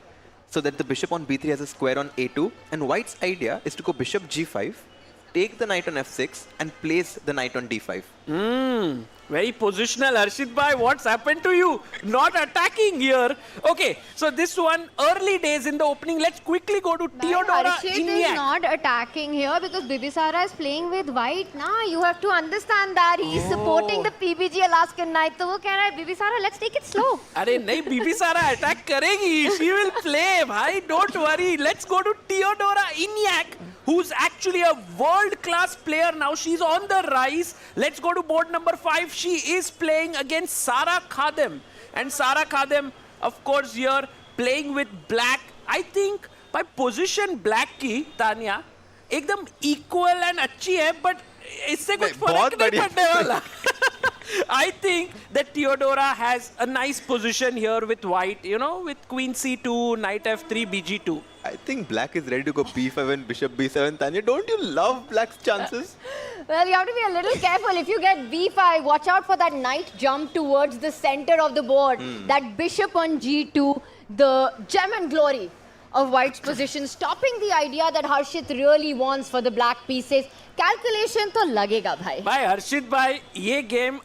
so that the bishop on b3 has a square on a2. And white's idea is to go bishop g5, take the knight on f6, and place the knight on d5. Very positional, Harshit bhai. What's happened to you? Not attacking here. Okay, so this one, early days in the opening. Let's quickly go to Teodora Harshit Iniak. is not attacking here because Bibisara is playing with white. Nah, you have to understand that. He's supporting the PBG Alaskan Knights. So वो कह रहा है, Bibisara, let's take it slow. अरे नहीं, Bibisara attack करेगी. She will play, bhai. Don't worry. Let's go to Teodora Iniak, who's actually a world-class player now. She's on the rise. Let's go to board number 5. She is playing against Sara Khadem. And Sara Khadem, of course, here playing with black. I think by position black की, Tanya, एकदम equal and अच्छी है, but इससे कुछ फर्क नहीं पड़ने वाला. I think that Theodora has a nice position here with white, you know, with queen c2, knight f3, bg2. I think black is ready to go b7, bishop b7. Tanya, don't you love black's chances? Well, you have to be a little careful. If you get b5, watch out for that knight jump towards the center of the board. That bishop on g2, the gem and glory of white's position, stopping the idea that Harshit really wants for the black pieces. Calculation to lagega, bhai. By Harshit bhai, ye game,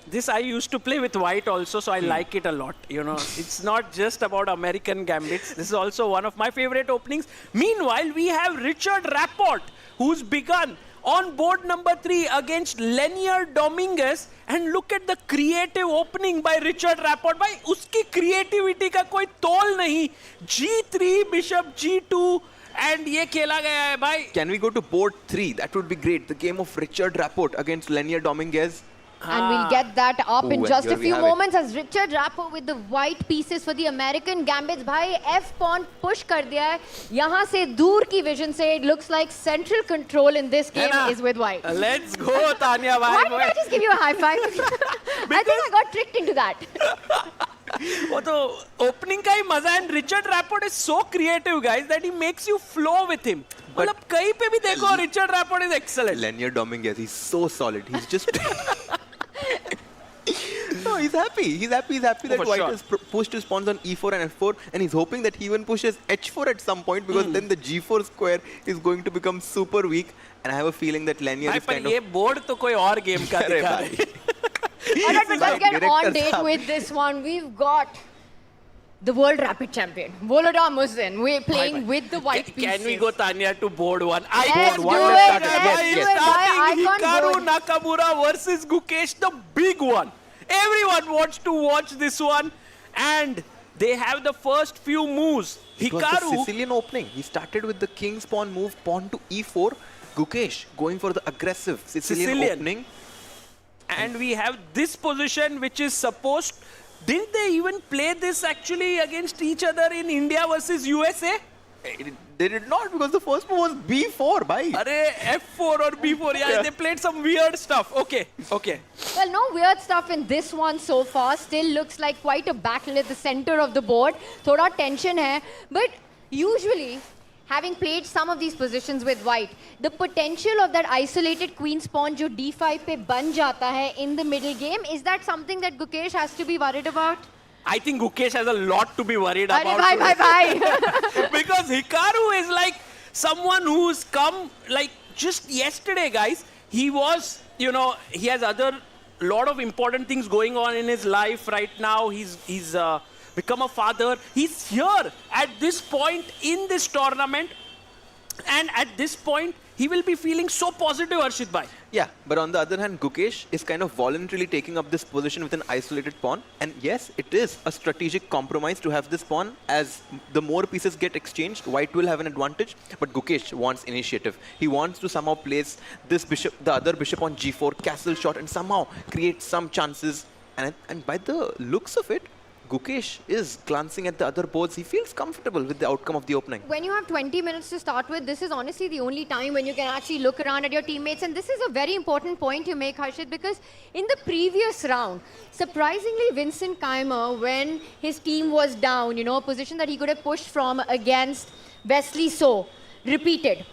this I used to play with white also, so I like it a lot. You know, it's not just about American Gambits. This is also one of my favorite openings. Meanwhile, we have Richard Rapport, who's begun on board number 3 against Lenier Dominguez, and look at the creative opening by Richard Rapport. By uski creativity ka koi tol nahi. G3, bishop G2, and ye khela gaya hai bhai. Can we go to board 3? That would be great. The game of Richard Rapport against Lenier Dominguez. And we'll get that up in just a few moments it. as Richard Rapport with the white pieces for the American Gambits. Bhai, F pawn push kar diya hai. Yahan se dur ki vision se, it looks like central control in this game is with white. Let's go, Tanya. Why did I just give you a high five? I think I got tricked into that. वो तो opening का ही मजा है. Richard Rapport is so creative, guys, that he makes you flow with him. मतलब कहीं पे भी देखो, Richard Rapport is excellent. Lenier Dominguez, he's so solid. He's just... No, he's happy. He's happy that white has pushed his pawns on e4 and f4, and he's hoping that he even pushes h4 at some point, because then the g4 square is going to become super weak. And I have a feeling that Lenier is kind of... ये board तो कोई और game का दिखा. Alright, but let's get on date with this one. We've got the world rapid champion, Volodar Musin. We're playing with the white pieces. Can we go, Tanya, to board 1? Let's do it. Hikaru Nakamura versus Gukesh, the big one. Everyone wants to watch this one, and they have the first few moves. It was the Sicilian opening. He started with the king's pawn move, pawn to e4. Gukesh going for the aggressive Sicilian opening. And we have this position, which is supposed... Didn't they even play this actually against each other in India versus USA? They did not, because the first move was b4, bhai. Arey, f4 or b4, yeah, they played some weird stuff. Okay. Well, no weird stuff in this one so far. Still looks like quite a battle at the center of the board. Thoda tension hai. But usually, having played some of these positions with white, the potential of that isolated queen's pawn jo d5 pe ban jata hai in the middle game, is that something that Gukesh has to be worried about? I think Gukesh has a lot to be worried about. Bye. Because Hikaru is like someone who's come like just yesterday, guys. He was, you know, he has lot of important things going on in his life right now. He's become a father. He's here at this point in this tournament. And at this point, he will be feeling so positive, Harshit bhai. Yeah, but on the other hand, Gukesh is kind of voluntarily taking up this position with an isolated pawn. And yes, it is a strategic compromise to have this pawn, as the more pieces get exchanged, white will have an advantage. But Gukesh wants initiative. He wants to somehow place this bishop, the other bishop on g4, castle shot, and somehow create some chances. And by the looks of it, Gukesh is glancing at the other boards. He feels comfortable with the outcome of the opening. When you have 20 minutes to start with, this is honestly the only time when you can actually look around at your teammates. And this is a very important point you make, Harshit, because in the previous round, surprisingly, Vincent Keimer, when his team was down, you know, a position that he could have pushed from against Wesley So, repeated.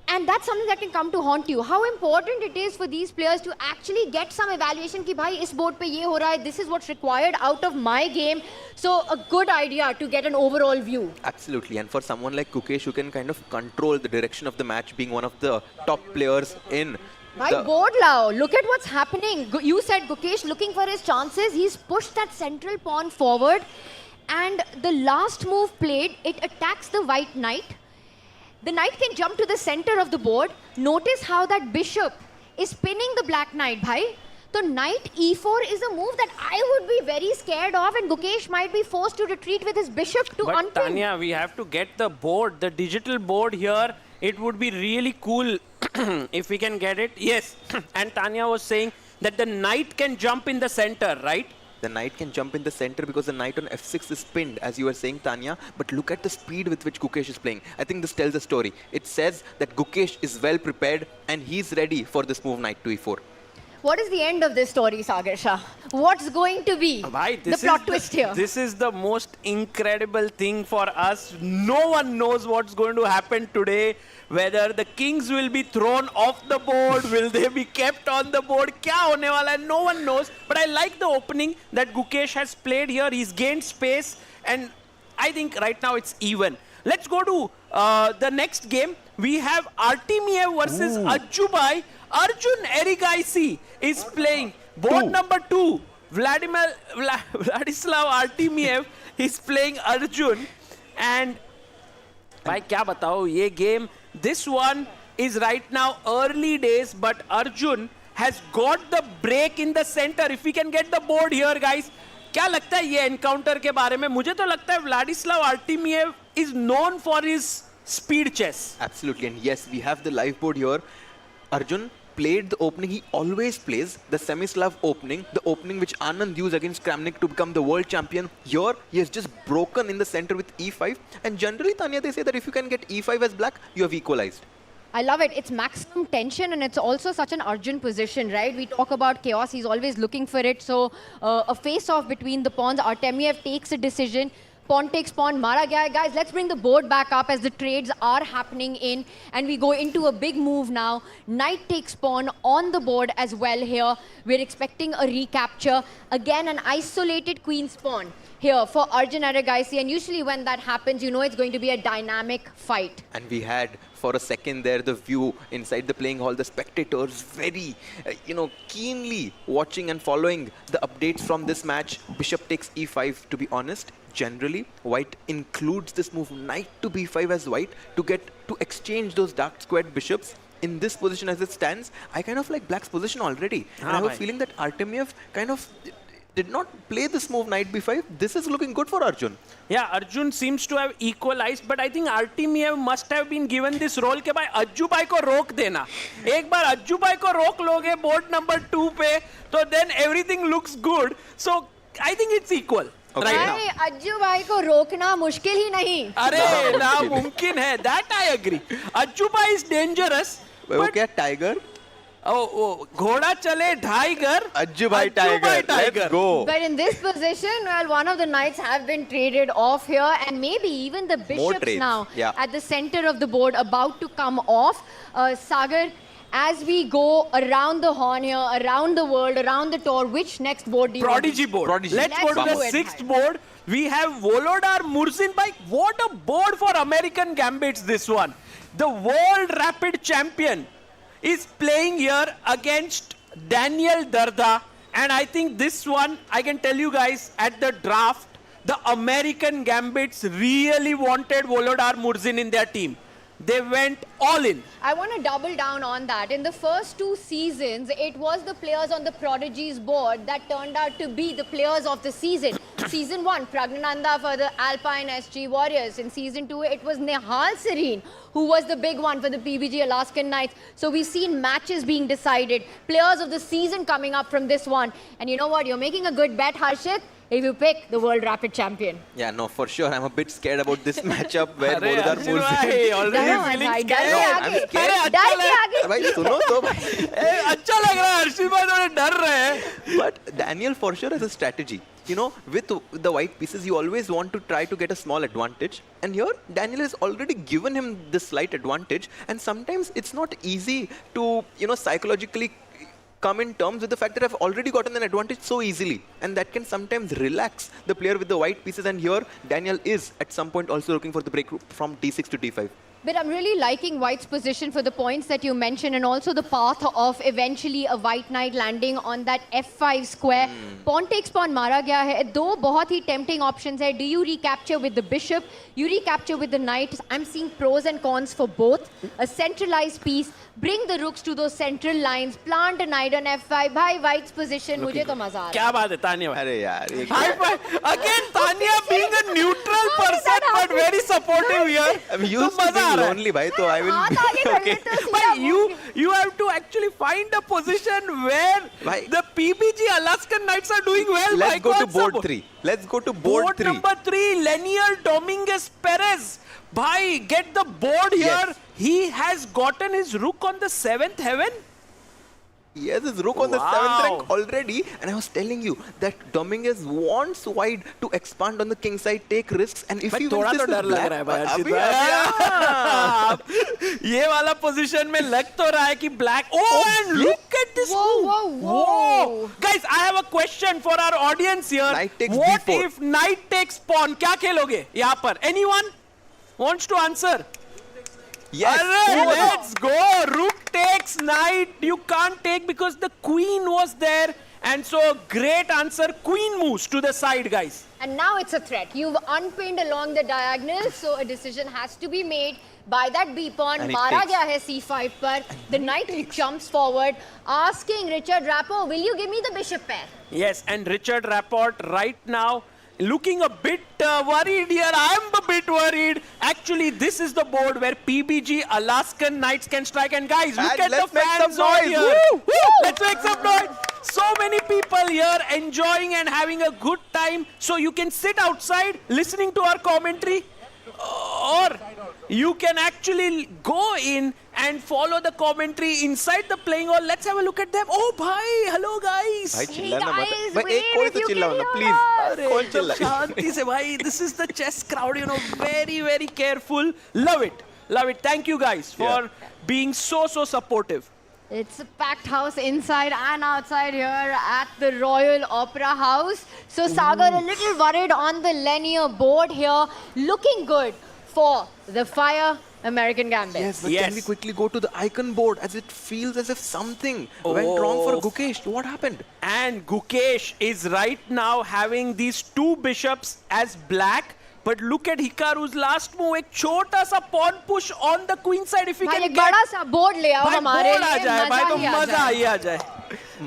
And that's something that can come to haunt you. How important it is for these players to actually get some evaluation ki bhai is board pe ye ho raha hai, this is what's required out of my game. So a good idea to get an overall view. Absolutely, and for someone like Gukesh, who can kind of control the direction of the match, being one of the top players in Bhai, board lao, look at what's happening. You said Gukesh looking for his chances. He's pushed that central pawn forward. And the last move played, it attacks the white knight. The knight can jump to the center of the board. Notice how that bishop is pinning the black knight, bhai. So knight e4 is a move that I would be very scared of, and Gukesh might be forced to retreat with his bishop to unpin. But Tanya, we have to get the board, the digital board here. It would be really cool if we can get it. Yes, and Tanya was saying that the knight can jump in the center, right? The knight can jump in the center because the knight on f6 is pinned, as you were saying, Tanya. But look at the speed with which Gukesh is playing. I think this tells a story. It says that Gukesh is well prepared and he's ready for this move, knight to e4. What is the end of this story, Sagar Shah? What's going to be the plot twist here? This is the most incredible thing for us. No one knows what's going to happen today. Whether the Kings will be thrown off the board, will they be kept on the board? Kya hone wala hai? No one knows. But I like the opening that Gukesh has played here. He's gained space, and I think right now it's even. Let's go to the next game. We have Artemiev versus Ajubai. Arjun Erigaisi is playing. Board number 2, Vladislav Artemiev is playing Arjun. And bhai kya batao, ye game, this one is right now early days, but Arjun has got the break in the center. If we can get the board here, guys. क्या लगता है ये encounter के बारे में? मुझे तो लगता है Vladislav Artemiev is known for his speed chess. Absolutely, and yes, we have the live board here. Arjun played the opening he always plays, the Semislav opening, the opening which Anand used against Kramnik to become the world champion. Here, he has just broken in the center with e5. And generally, Tanya, they say that if you can get e5 as black, you have equalized. I love it. It's maximum tension, and it's also such an Arjun position, right? We talk about chaos. He's always looking for it. So a face-off between the pawns. Artemiev takes a decision. Pawn takes pawn, mara gaya. Guys, let's bring the board back up as the trades are happening in, and we go into a big move now. Knight takes pawn on the board as well here. We're expecting a recapture. Again, an isolated queen's pawn here for Arjun Erigaisi, and usually when that happens, you know it's going to be a dynamic fight. And we had, for a second there, the view inside the playing hall, the spectators very, keenly watching and following the updates from this match. Bishop takes e5, to be honest. Generally, white includes this move, knight to b5 as white, to exchange those dark squared bishops. In this position as it stands, I kind of like black's position already. And I have a feeling that Artemiev kind of did not play this move knight b5. This is looking good for Arjun. Yeah, Arjun seems to have equalized, but I think Artemiev must have been given this role ke bhai Ajubai ko rok dena. Ek baar Ajubai ko rok loge board number 2 pe, so then everything looks good. So I think it's equal. Okay. Right, Ajubai ko rokna mushkil hi nahi. Arey, na mumkin hai. That I agree. Ajubai is dangerous. Okay, tiger. Oh, ghoda chale tiger. Ajubai tiger. Let's go. But in this position, well, one of the knights have been traded off here, and maybe even the bishops now at the center of the board about to come off. Sagar, as we go around the horn here, around the world, around the tour, which next board do you Prodigy board. Prodigy. Let's go to the 6th board. We have Volodar Murzin. What a board for American Gambits, this one. The world rapid champion is playing here against Daniel Darda. And I think this one, I can tell you guys, at the draft, the American Gambits really wanted Volodar Murzin in their team. They went all in. I want to double down on that. In the first 2 seasons, it was the players on the Prodigy's board that turned out to be the players of the season. Season 1, Pragnananda for the Alpine SG Warriors. In Season 2, it was Nehal Serene who was the big one for the PBG Alaskan Knights. So we've seen matches being decided, players of the season coming up from this one. And you know what? You're making a good bet, Harshit, if you pick the world rapid champion. Yeah, no, for sure. I'm a bit scared about this matchup where Volodar Murzin. Already feeling scared. No, I'm scared. Bhai, suno to bhai. अच्छा लग रहा है, हर्षित भाई थोड़े डर रहे हैं. But Daniel for sure has a strategy. You know, with the white pieces, you always want to try to get a small advantage. And here, Daniel has already given him this slight advantage. And sometimes it's not easy to, psychologically come in terms with the fact that I've already gotten an advantage so easily. And that can sometimes relax the player with the white pieces. And here, Daniel is at some point also looking for the break from d6 to d5. But I'm really liking white's position for the points that you mentioned, and also the path of eventually a white knight landing on that f5 square. Pawn takes pawn mara gaya hai. Do bahut hi tempting options hai. Do you recapture with the bishop? You recapture with the knight. I'm seeing pros and cons for both. A centralized piece. Bring the rooks to those central lines. Plant a knight on f5. Bhai, white's position. Mujhe to maza aa raha hai. क्या बात है तानिया भाई? अरे यार, High five. Again, Tanya being a neutral person but very supportive here. I'm used to being lonely, bhai, so I will be okay. But you have to actually find a position where the PBG Alaskan Knights are doing well. Let's go to board 3. Let's go to board 3. Number 3, Lenier Dominguez Perez. Bhai, get the board here. Yes. He has gotten his rook on the 7th heaven. He has his rook on the 7th rank already, and I was telling you that Dominguez wants white to expand on the king side, take risks, and if he wins this with black, ये वाला position में लग तो रहा है कि black. Oh, and look at this move. Whoa. Guys, I have a question for our audience here. Knight takes What b4. if knight takes pawn? क्या खेलोगे यहाँ पर? Anyone wants to answer? yes, Let's go. Rook takes knight. You can't take because the queen was there. And so great answer. Queen moves to the side, guys. And now it's a threat. You've unpinned along the diagonal, so a decision has to be made by that B pawn. And Mara gaya hai C5 par. The knight jumps forward, asking Richard Rapport, will you give me the bishop pair? Yes, and Richard Rapport right now looking a bit worried here. I'm a bit worried. Actually, this is the board where PBG Alaskan Knights can strike. And guys, look at the let's make fans some over noise. here. Woo! Let's make some noise. So many people here enjoying and having a good time. So you can sit outside listening to our commentary, or you can actually go in and follow the commentary inside the playing hall. Let's have a look at them. Oh, bhai, hello guys. भाई Hey चिल्लाना मत guys, भाई एक wait, कोई if तो you चिल्लाओ can ना hear please अरे कौन एकदम चिल्लाए शांति से भाई. This is the chess crowd, you know, very, very careful. Love it. Love it. Thank you guys for being so supportive. It's a packed house inside and outside here at the Royal Opera House. So Sagar a little worried on the linear board here. Looking good for the Fire American Gambits. Yes, but can we quickly go to the icon board as it feels as if something went wrong for Gukesh? What happened? And Gukesh is right now having these two bishops as black. But look at Hikaru's last move. एक छोटा सा pawn push on the queen side. If we भाई can एक get बड़ा सा board ले आओ भाई हमारे board आ लिए, जाए भाई तो ही मजा ही आ जाए.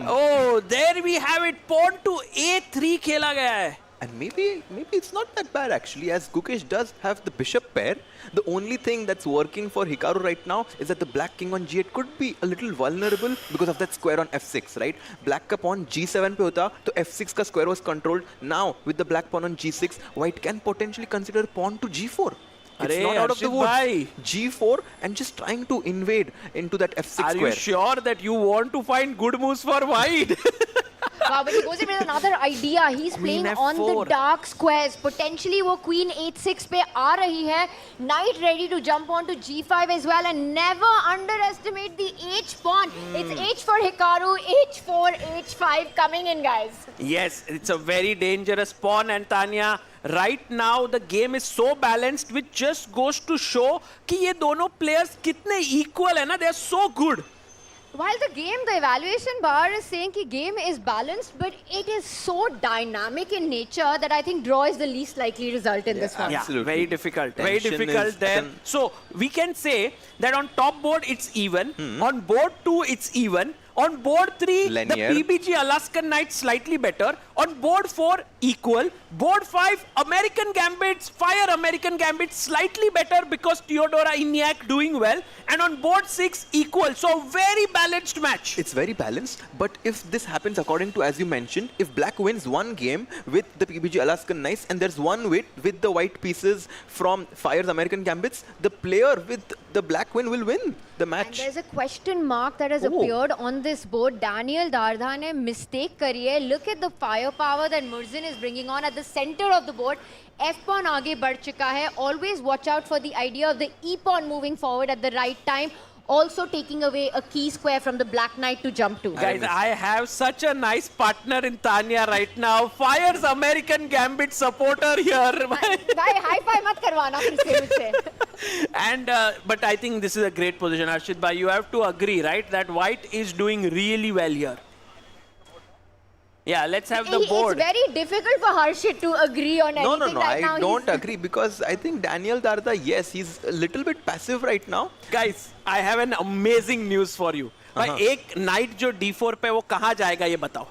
Oh, there we have it. Pawn to A3 खेला गया है. And maybe it's not that bad actually, as Gukesh does have the bishop pair. The only thing that's working for Hikaru right now is that the black king on G8 could be a little vulnerable because of that square on F6, right? Black ka pawn G7 pe hota, so F6 ka square was controlled. Now with the black pawn on G6, white can potentially consider pawn to G4. It's not out of the woods. G4 and just trying to invade into that F6 square. Are you sure that you want to find good moves for white? Wow, but he goes in with another idea. He's Queen playing on the F4. dark squares. Potentially वो queen 8-6 पे आ रही है. Knight ready to jump onto G5 as well, and never underestimate the H pawn. It's H for Hikaru, H4, H5 coming in, guys. Yes, it's a very dangerous pawn, and Tanya, right now the game is so balanced, which just goes to show कि ये दोनों players कितने equal है ना. They are so good. While the evaluation bar is saying that game is balanced, but it is so dynamic in nature that I think draw is the least likely result in this one. Yeah, Absolutely. very difficult. Tension very difficult is there. So we can say that on top board it's even, on board 2 it's even, on board 3 Linear. the PBG Alaskan Knights slightly better, on board 4 equal, board 5 American Gambits, Fire American Gambits slightly better because Theodora Iniak doing well, and on board 6 equal. So very balanced match. It's very balanced, but if this happens according to, as you mentioned, if black wins one game with the PBG Alaskan Knights and there's one with the white pieces from Fyers American Gambits, the player with the black win will win the And match. there's a question mark that has appeared on this board. Daniel Dardha ने mistake करी है. Look at the firepower that Murzin is bringing on at the center of the board. F pawn आगे बढ़ चुका है. Always watch out for the idea of the E pawn moving forward at the right time. Also taking away a key square from the black knight to jump to. Guys, I have such a nice partner in Tanya right now. Fyers American Gambit supporter here. भाई high five मत करवाना फिर से मुझसे. And but I think this is a great position, Arshit bhai. You have to agree, right, that white is doing really well here. Yeah, let's have the board. It's very difficult for Harshit to agree on anything No, right now. I don't agree because I think Daniel Dardha, yes, he's a little bit passive right now. Guys, I have an amazing news for you. भाई एक knight जो d4 पे वो कहाँ जाएगा ये बताओ.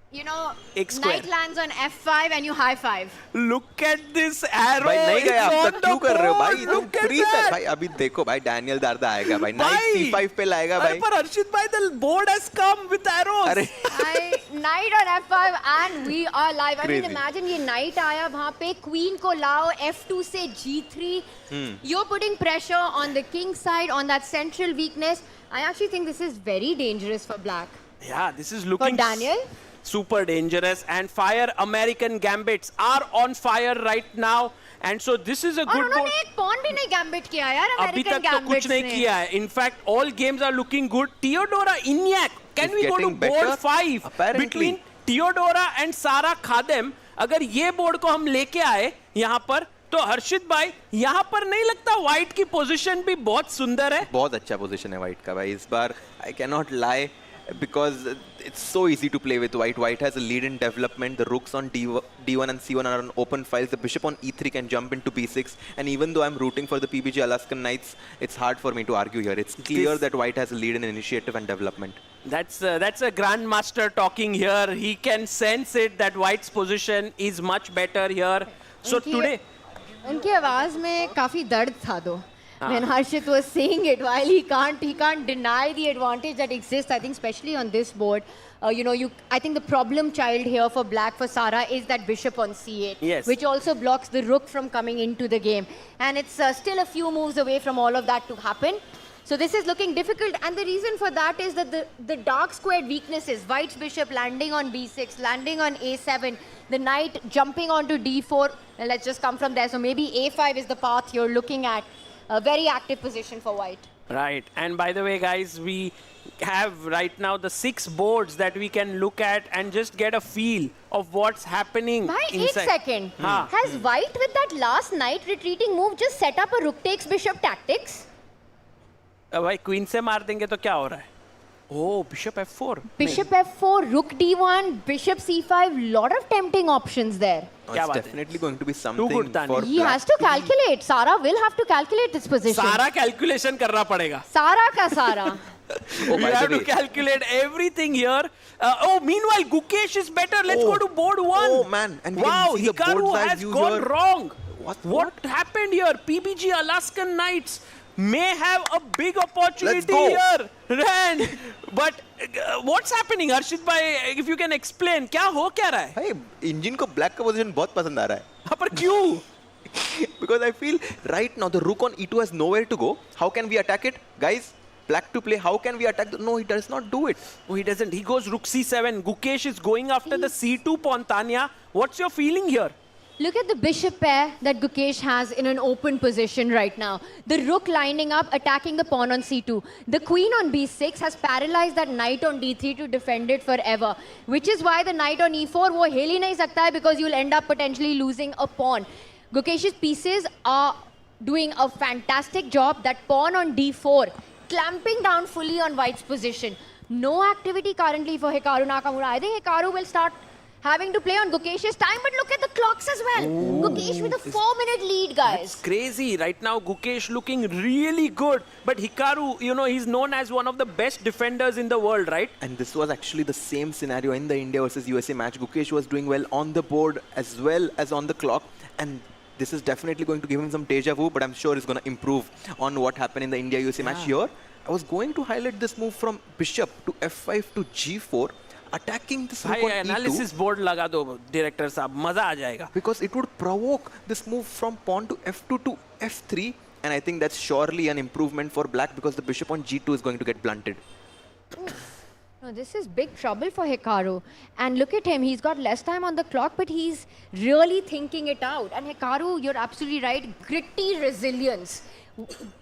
You know, Ek square. knight lands on f5 and you high five. Look at this arrow. भाई नहीं गए आप It's तक on क्यों the कर रहे हो board. भाई तुम Look at फ्री that. भाई अभी देखो भाई डैनियल दारदा आएगा भाई नाइट भाई. c5 पे लाएगा अरे भाई पर अर्शित भाई, the board has come with arrows. अरे Knight on f5 and we are live. I mean, Crazy. imagine ये knight आया वहाँ पे queen को लाओ f2 से g3. You're putting pressure on the king side on that central weakness. I actually think this is very dangerous for black. Yeah, this is looking Daniel? super dangerous, and Fire American Gambits are on fire right now, and so this is a और good board. उन्होंने एक pawn भी नहीं gambit किया यार अभी American तक तो कुछ Gambits नहीं ने. किया है. In fact, all games are looking good. Theodora Inyak, can Is we go to getting board better, 5 apparently. between Theodora and Sara Khadem? अगर ये बोर्ड को हम लेके आए यहाँ पर, तो हर्षित भाई यहाँ पर नहीं लगता व्हाइट की पोजीशन भी बहुत सुंदर है? बहुत अच्छा पोजीशन है व्हाइट का भाई इस बार. I cannot lie because it's so easy to play with white. White has a lead in development. The rooks on D1 and C1 are on open files. The bishop on E3 can jump into B6. And even though I'm rooting for the PBG Alaskan Knights, it's hard for me to argue here. It's clear that white has a lead in initiative and development. That's a grandmaster talking here. He can sense it that white's position is much better here. So उनकी- today, उनकी आवाज में काफी दर्द था दो. When Harshit was saying it, while he can't deny the advantage that exists. I think especially on this board, I think the problem child here for black for Sara is that bishop on c8, Yes. which also blocks the rook from coming into the game, and it's still a few moves away from all of that to happen. So this is looking difficult, and the reason for that is that the dark squared weaknesses, white's bishop landing on b6, landing on a7, the knight jumping onto d4, and let's just come from there. So maybe a5 is the path you're looking at. A very active position for white. right. And by the way, guys, we have right now the 6 boards that we can look at and just get a feel of what's happening Bhai, inside. 1 second. हाँ. Has white with that last knight retreating move just set up a rook takes bishop tactics? भाई queen से मार देंगे तो क्या हो रहा है? Oh, bishop f4. Bishop f4, rook d1, bishop c5, lot of tempting options there. क्या It's बात है? definitely going to be something good, Dani. for He black has to calculate. Sara will have to calculate this position. सारा calculation करना पड़ेगा. Sara ka Sara. Oh, We by have the to way, calculate everything here. Meanwhile, Gukesh is better. Let's go to board 1. Oh, man. And we can wow, see the Hikaru board size has view gone here. wrong. What? happened here? PBG Alaskan Knights may have a big opportunity go. here. And, but what's happening, Harshit bhai? If you can explain, क्या हो क्या रहा है? भाई engine को black का position बहुत पसंद आ रहा है. हाँ, पर क्यों? Because I feel right now the rook on e2 has nowhere to go. How can we attack it? Guys, black to play. How can we attack? No, he does not do it. Oh, he doesn't. He goes rook c7. Gukesh is going after the c2 pawn, Tanya. What's your feeling here? Look at the bishop pair that Gukesh has in an open position right now. The rook lining up, attacking the pawn on c2. The queen on b6 has paralyzed that knight on d3 to defend it forever. Which is why the knight on e4, wo hil hi nahi sakta hai because you'll end up potentially losing a pawn. Gukesh's pieces are doing a fantastic job. That pawn on d4, clamping down fully on white's position. No activity currently for Hikaru Nakamura. I think Hikaru will start having to play on Gukesh's time, but look at the clocks as well. Gukesh with a 4-minute lead, guys. It's crazy. Right now, Gukesh looking really good. But Hikaru, he's known as one of the best defenders in the world, right? And this was actually the same scenario in the India versus USA match. Gukesh was doing well on the board as well as on the clock. And this is definitely going to give him some deja vu, but I'm sure he's going to improve on what happened in the India-USA match here. I was going to highlight this move from bishop to f5 to g4, attacking this rook on e2. Analysis board लगा दो, director साहब, मजा आ जाएगा. Because it would provoke this move from pawn to f2 to f3, and I think that's surely an improvement for black because the bishop on g2 is going to get blunted. No, this is big trouble for Hikaru. And look at him, he's got less time on the clock, but he's really thinking it out. And Hikaru, you're absolutely right, gritty resilience.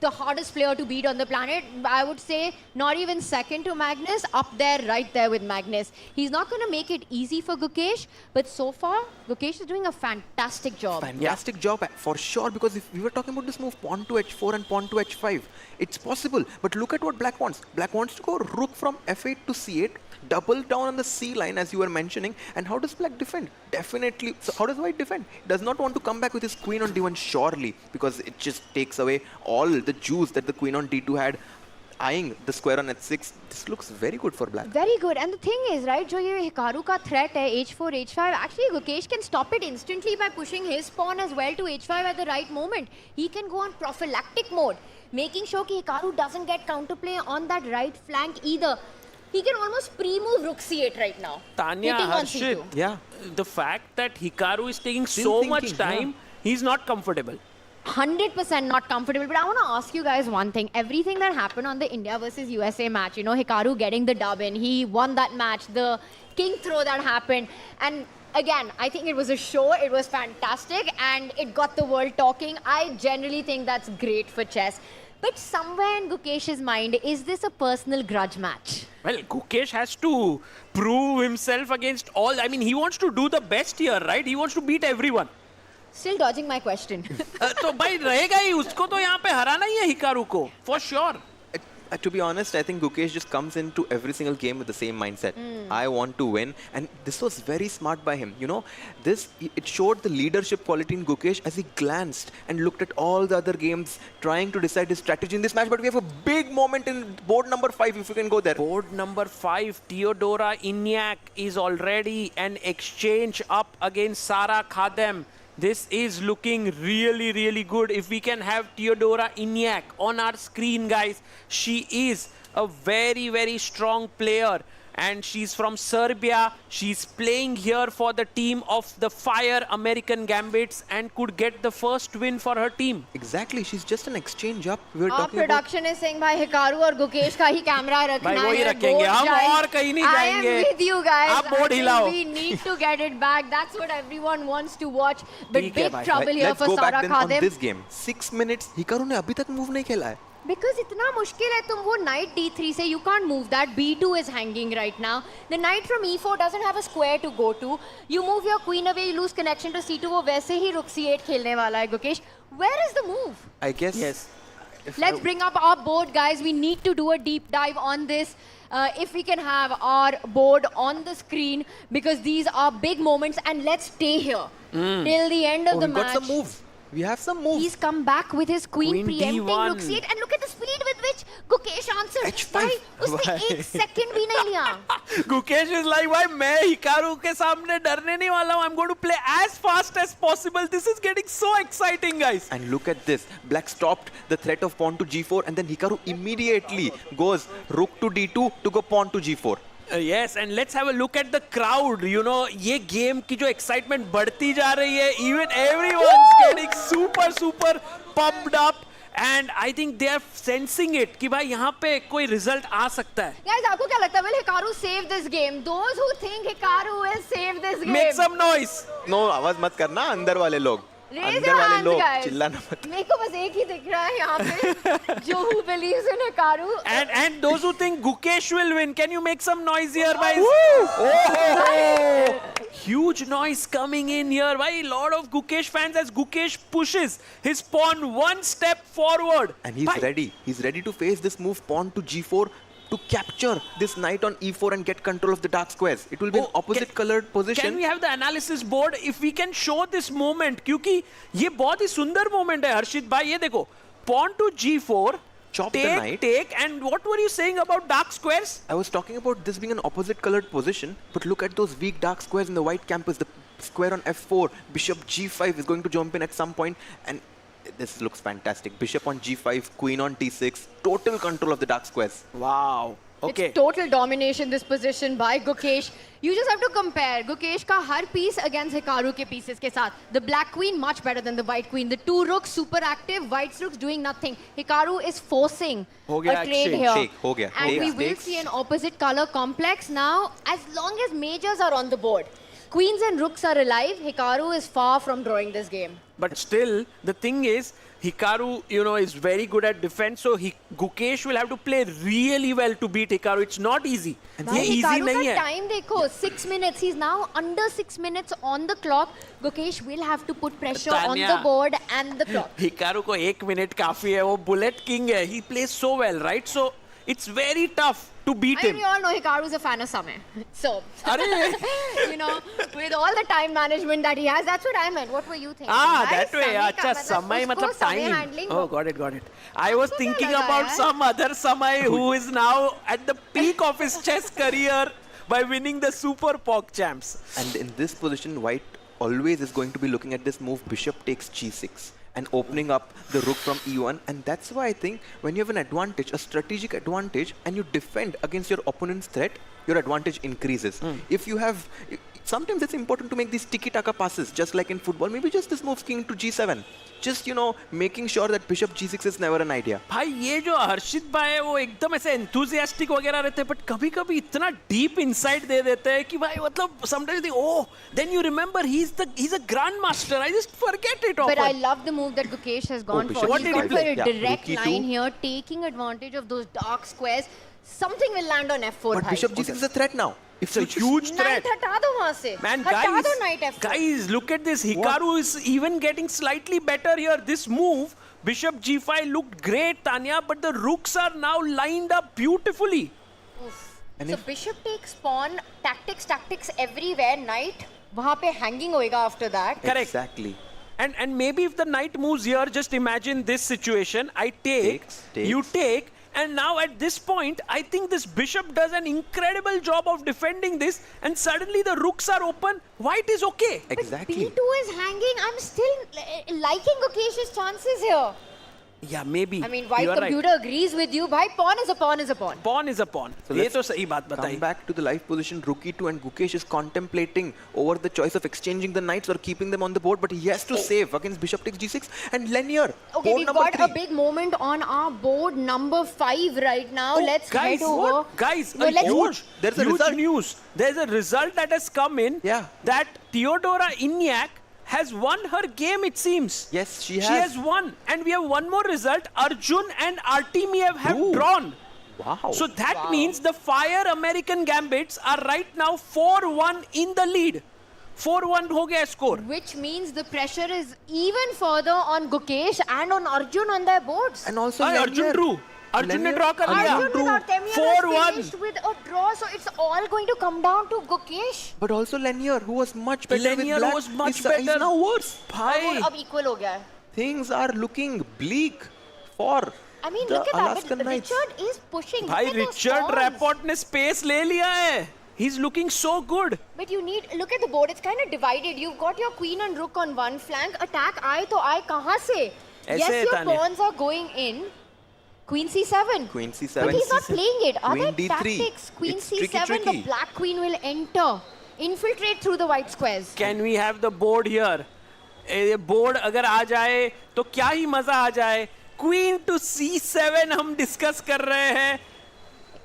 The hardest player to beat on the planet, I would say, not even second to Magnus, up there, right there with Magnus. He's not going to make it easy for Gukesh, but so far, Gukesh is doing a fantastic job. Fantastic job, for sure, because if we were talking about this move, pawn to h4 and pawn to h5, it's possible. But look at what black wants. Black wants to go rook from f8 to c8, double down on the c line, as you were mentioning. And how does black defend? Definitely. So how does white defend? Does not want to come back with his queen on d1, surely, because it just takes away all the juice that the queen on d2 had. eyeing the square on h6. This looks very good for black. Very good. And the thing is, right, jo ye Hikaru ka threat hai, h4, h5, actually Gukesh can stop it instantly by pushing his pawn as well to h5 at the right moment. He can go on prophylactic mode, making sure ki Hikaru doesn't get counterplay on that right flank either. He can almost pre-move rook c8 right now. Tanya, Harshit, yeah, the fact that Hikaru is taking so much time, he's not comfortable. 100% not comfortable. But I want to ask you guys one thing. Everything that happened on the India versus USA match, you know, Hikaru getting the dub in, he won that match, the king throw that happened. And again, I think it was a show, it was fantastic, and it got the world talking. I generally think that's great for chess. But somewhere in Gukesh's mind, is this a personal grudge match? Well, Gukesh has to prove himself against all. I mean, he wants to do the best here, right? He wants to beat everyone. Still dodging my question. तो भाई रहेगा ही, उसको तो यहाँ पे हराना ही है Hikaru को, for sure. To be honest, I think Gukesh just comes into every single game with the same mindset. I want to win, and this was very smart by him. You know, it showed the leadership quality in Gukesh as he glanced and looked at all the other games, trying to decide his strategy in this match. But we have a big moment in board number 5, if you can go there. Board number 5, Theodora Inyak is already an exchange up against Sara Khadem. This is looking really, really good. If we can have Theodora Inyak on our screen, guys, she is a very, very strong player. And she's from Serbia. She's playing here for the team of the Fire American Gambits and could get the first win for her team. Exactly. She's just an exchange up. We were Our talking production is saying, bhai, Hikaru और Gukesh का ही camera रखना भाई है. वही रखेंगे हम और कहीं नहीं जाएंगे. I am with you guys. आप बोर्ड हिलाओ. We need to get it back. That's what everyone wants to watch. But ठीक है big भाई. trouble here Let's for go back Sara then on Khadem. this game. 6 minutes. Hikaru ने अभी तक move नहीं खेला है. Because इतना मुश्किल है तुम वो knight d3 से you can't move that. b2 is hanging right now. The knight from e4 doesn't have a square to go to. You move your queen away, you lose connection to c2. वो वैसे ही rook c8 खेलने वाला है Gukesh. Where is the move? I guess. Yes. Let's bring up our board, guys. We need to do a deep dive on this. If we can have our board on the screen, because these are big moments, and let's stay here till the end of the match. We got some moves. We have some moves. He's come back with his queen preempting D1. rook c8, and look at the speed with which Gukesh answered. H5. Bhai, उसने 1 second भी नहीं लिया. Gukesh is like, भाई मैं Hikaru के सामने डरने नहीं वाला हूँ. I'm going to play as fast as possible. This is getting so exciting, guys. And look at this. Black stopped the threat of pawn to g4, and then Hikaru immediately goes rook to d2 to go pawn to g4. Yes, and let's have a look at the crowd. You know, ये game की जो excitement बढ़ती जा रही है. Even everyone's getting super pumped up. And I think they are sensing it कि भाई यहाँ पे कोई result आ सकता है. Guys, आपको क्या लगता है? Will Hikaru save this game? Those who think Hikaru will save this game. Make some noise. No, आवाज मत करना, अंदर वाले लोग. Raise अंदर your वाले hands, लोग guys. चिल्लाना मत. मेरे को बस एक ही दिख रहा है यहाँ पे. जो who believes in Hikaru. And those who think Gukesh will win, can you make some noise here, guys? Huge noise coming in here. Why? A lot of Gukesh fans as Gukesh pushes his pawn one step forward. And he's ready. He's ready to face this move pawn to g4 to capture this knight on e4 and get control of the dark squares. It will be an opposite colored position. Can we have the analysis board if we can show this moment? क्योंकि ये बहुत ही सुंदर moment है हर्षित भाई. ये देखो, pawn to g4. Chop the knight. Take, and what were you saying about dark squares? I was talking about this being an opposite colored position, but look at those weak dark squares in the white campus. The square on f4, bishop g5 is going to jump in at some point, and this looks fantastic. Bishop on g5, queen on t6, total control of the dark squares. Wow. Okay. It's total domination, this position by Gukesh. You just have to compare Gukesh का हर piece against Hikaru के pieces के साथ. The black queen much better than the white queen. The two rooks super active, white rooks doing nothing. Hikaru is forcing हो गया a trade exchange. here. Shake, हो गया. And we Takes, will takes. see an opposite color complex now as long as majors are on the board. Queens and rooks are alive. Hikaru is far from drawing this game. But still, the thing is, Hikaru, you know, is very good at defense. So Gukesh will have to play really well to beat Hikaru. It's not easy. ये easy Hikaru नहीं का है. time देखो, 6 minutes. He's now under 6 minutes on the clock. Gukesh will have to put pressure on the Tanya. board and the clock. Hikaru को 1 minute काफी है. वो bullet king है. He plays so well, right? So it's very tough to beat I mean, him. we all know Hikaru is a fan of Samay. So, Arey! you know, with all the time management that he has, that's what I meant. What were you thinking? That way. Samay अच्छा, का समय मतलब मतलब उसको समय time. handling Oh, got it. I was thinking about some other Samay who is now at the peak of his chess career by winning the Super Pog champs. And in this position, white always is going to be looking at this move, bishop takes g6 and opening up the rook from e1, and that's why I think when you have an advantage, a strategic advantage, and you defend against your opponent's threat, your advantage increases. If you have, sometimes it's important to make these tiki-taka passes, just like in football, maybe just this move king to g7, just, you know, making sure that bishop g6 is never an idea. भाई ये जो हर्षित भाई है वो एकदम ऐसे enthusiastic वगैरह रहते हैं, but कभी-कभी इतना deep insight दे देते हैं कि भाई मतलब sometimes they oh then you remember he's a grandmaster. I just forget it often. But I love the move that Gukesh has gone for. What He's did he gone for play? a direct Rook E2. line here, taking advantage of those dark squares. Something will land on f4. But bishop g6 is a threat now. It's a huge threat. Knight हटा दो वहाँ से. Man, हटा दो knight f4. guys, look at this. Hikaru is even getting slightly better here. This move, bishop g5 looked great, Tanya, but the rooks are now lined up beautifully. And So bishop takes pawn, tactics everywhere. Knight वहाँ पे hanging होएगा after that. Correct. Exactly. And maybe if the knight moves here, just imagine this situation. I take, Takes. you take, and now at this point, I think this bishop does an incredible job of defending this, and suddenly the rooks are open. White is okay. Exactly. B2 is hanging. I'm still liking Gukesh's chances here. Yeah, maybe. I mean, white You are computer agrees with you. Bhai, pawn is a pawn is a pawn. Pawn is a pawn. So ये let's तो सही बात come बताई. back to the live position. Rook e2, and Gukesh is contemplating over the choice of exchanging the knights or keeping them on the board, but he has to save against bishop takes g6 and linear. Okay, board we've number got 3. a big moment on our board number 5 right now. Let's guys, head over. Guys, No, let's huge, There's a huge result. news. There's a result that has come in. Yeah. That Theodora Inyak has won her game, it seems. Yes, she She has won. And we have one more result. Arjun and Artemiev have Ooh. drawn. Wow. So that means the Fire American Gambits are right now 4-1 in the lead. 4-1 ho gaya score. Which means the pressure is even further on Gukesh and on Arjun on their boards. and also Arjun linear. drew. Arjun ne Linear. draw kar liya. Arjun with Artemiev 4-1. has finished with a draw, so it's all going to come down to Gukesh. But also Lanier, who was much better Lanier with black. was much He's better. now worse. Bhai. अब equal हो गया है. Things are looking bleak for I mean, the look at that. Alaskan But Knights. Richard is pushing. भाई Look at those Richard pawns. Rapport ने space ले लिया है. He's looking so good. But you need, look at the board, it's kind of divided. You've got your queen and rook on one flank. Attack आए तो आए कहाँ से? ऐसे Yes, है your Tanya. pawns are going in. Queen c7. Queen But c7. he's not playing it. Are Queen there d3. tactics? Queen It's c7, tricky. the black queen will enter. Infiltrate through the white squares. Can we have the board here? ये board अगर आ जाए तो क्या ही मजा आ जाए. Queen to c7 हम discuss कर रहे हैं.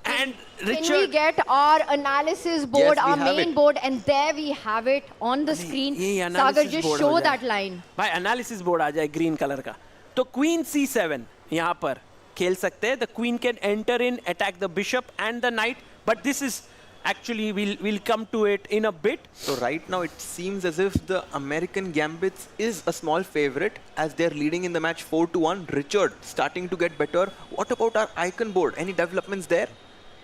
And Can we Richard. get our analysis board, Yes, we our have main it. board, and there we have it on the screen. ये Sagar, analysis just board show हो जाए. that line. भाई analysis board आ जाए green color का. तो Queen c7 यहाँ पर खेल सकते हैं. The queen can enter in, attack the bishop and the knight. But this is actually we'll come to it in a bit. So right now it seems as if the American Gambits is a small favorite as they're leading in the match 4-1. Richard starting to get better. What about our icon board? Any developments there?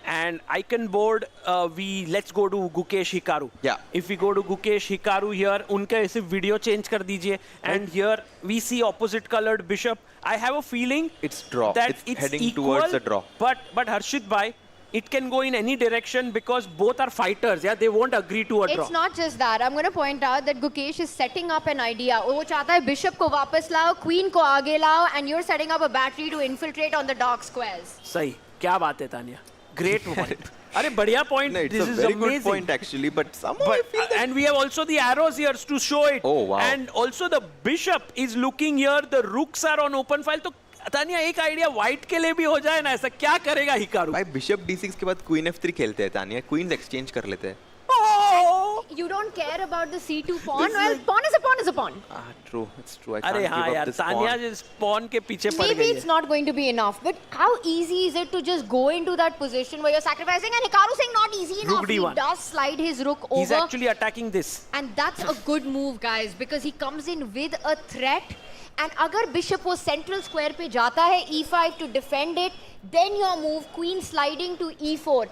And icon board, let's go to Gukesh Hikaru. Yeah. If we go to Gukesh Hikaru here, उनका ऐसे video change कर दीजिए. And here we see opposite colored bishop. I have a feeling It's draw. that It's heading equal, towards a draw. But Harshit bhai, it can go in any direction because both are fighters. Yeah, they won't agree to a draw. It's not just that. I'm going to point out that Gukesh is setting up an idea. वो चाहता है bishop को वापस लाओ, queen को आगे लाओ, and you're setting up a battery to infiltrate on the dark squares. सही. क्या बात है तानिया? Great point. अरे बढ़िया point. No, it's This a is very amazing. good point actually, but somehow I But, feel that and we have also the arrows here to show it. Oh, wow. And also the bishop is looking here. The rooks are on open file. तो तानिया एक idea white के लिए भी हो जाए ना ऐसा क्या करेगा हिकारू? भाई बिशप d6 के बाद क्वीन f3 खेलते हैं तानिया. क्वींस एक्सचेंज कर लेते हैं. Oh! you don't care about the C2 pawn. Well, pawn is a pawn is a pawn. True. It's true. I can't अरे give हाँ up यार, this तानिया pawn. जिस pawn के पीछे पड़ Maybe गई it's है. not going to be enough, but how easy is it to just go into that position where you're sacrificing? And Hikaru saying not easy enough. Rook He D1. does slide his rook over. He's actually attacking this. And that's a good move, guys, because he comes in with a threat. And agar bishop was central square pe jata hai, e5 to defend it, then your move, queen sliding to e4.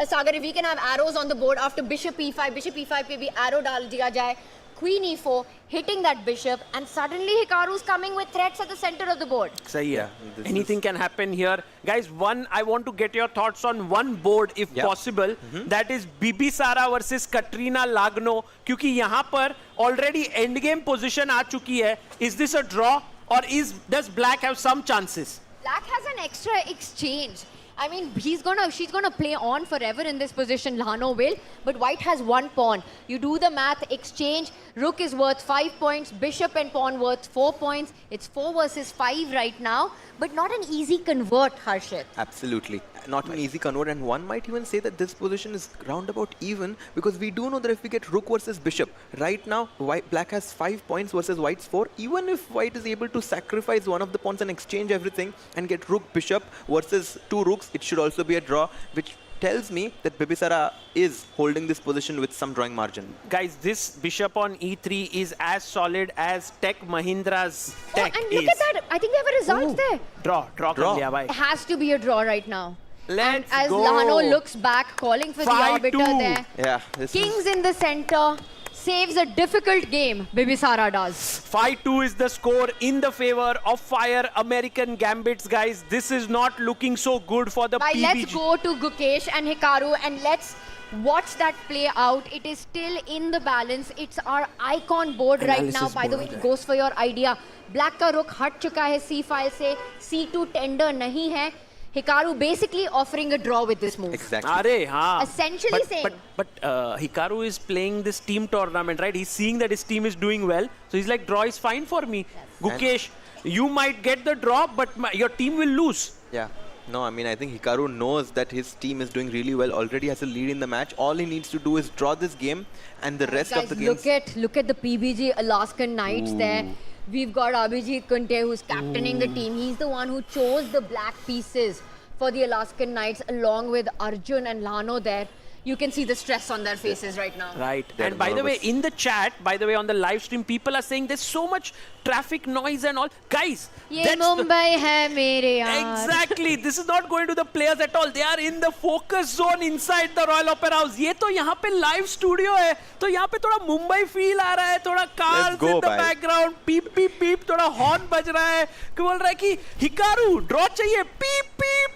Sagar, if we can have arrows on the board after bishop e5 pe bhi arrow dal diya jaye, queen e4, hitting that bishop, and suddenly Hikaru's coming with threats at the center of the board. सही है. Anything can happen here. Guys, I want to get your thoughts on one board if possible. That is Bibisara versus Katrina Lagno. क्योंकि यहाँ पर already endgame position आ चुकी है. Is this a draw or does black have some chances? Black has an extra exchange. I mean, she's gonna play on forever in this position, Lano will, but white has one pawn. You do the math, exchange, rook is worth 5 points, bishop and pawn worth 4 points. It's 4 versus 5 right now, but not an easy convert, Harshit. Absolutely. Not an easy convert, and one might even say that this position is roundabout even, because we do know that if we get rook versus bishop, right now black has 5 points versus white's 4. Even if white is able to sacrifice one of the pawns and exchange everything and get rook bishop versus 2 rooks, it should also be a draw, which tells me that Bibisara is holding this position with some drawing margin. Guys, this bishop on e3 is as solid as Tech Mahindra's tech and look at that, I think they have a result there. Draw. कर लिया भाई. It has to be a draw right now. Let's as go. Lano looks back, calling for the arbiter there. Yeah. Kings in the center. Saves a difficult game, Bibisara does. 5-2 is the score in the favor of Fire American Gambits, guys. This is not looking so good for the PBG. Let's go to Gukesh and Hikaru and let's watch that play out. It is still in the balance. It's our icon board right now. By the way, it goes for your idea. Black ka rook hat chuka hai C5 se. C2 tender nahi hai. Hikaru basically offering a draw with this move. Exactly. Arey, haan. Essentially saying. But Hikaru is playing this team tournament, right? He's seeing that his team is doing well. So he's like, draw is fine for me. Yes. Gukesh, you might get the draw, but your team will lose. Yeah. No, I mean, I think Hikaru knows that his team is doing really well, already has a lead in the match. All he needs to do is draw this game, and the rest of the games... Look at the PBG Alaskan Knights there. We've got Abhijit Kunte, who's captaining the team. He's the one who chose the black pieces for the Alaskan Knights, along with Arjun and Lano there. You can see the stress on their faces right now. Right. And by the way, in the chat, by the way, on the live stream, people are saying there's so much traffic noise and all. Guys, Ye Mumbai hai mere yaar. Exactly. This is not going to the players at all. They are in the focus zone inside the Royal Opera House. ये तो यहाँ पे live studio है. तो यहाँ पे थोड़ा Mumbai feel आ रहा है. थोड़ा cars in the background. Beep, beep, beep. थोड़ा horn बज रहा है. कि बोल रहा है कि Hikaru, draw चाहिए. Beep, beep.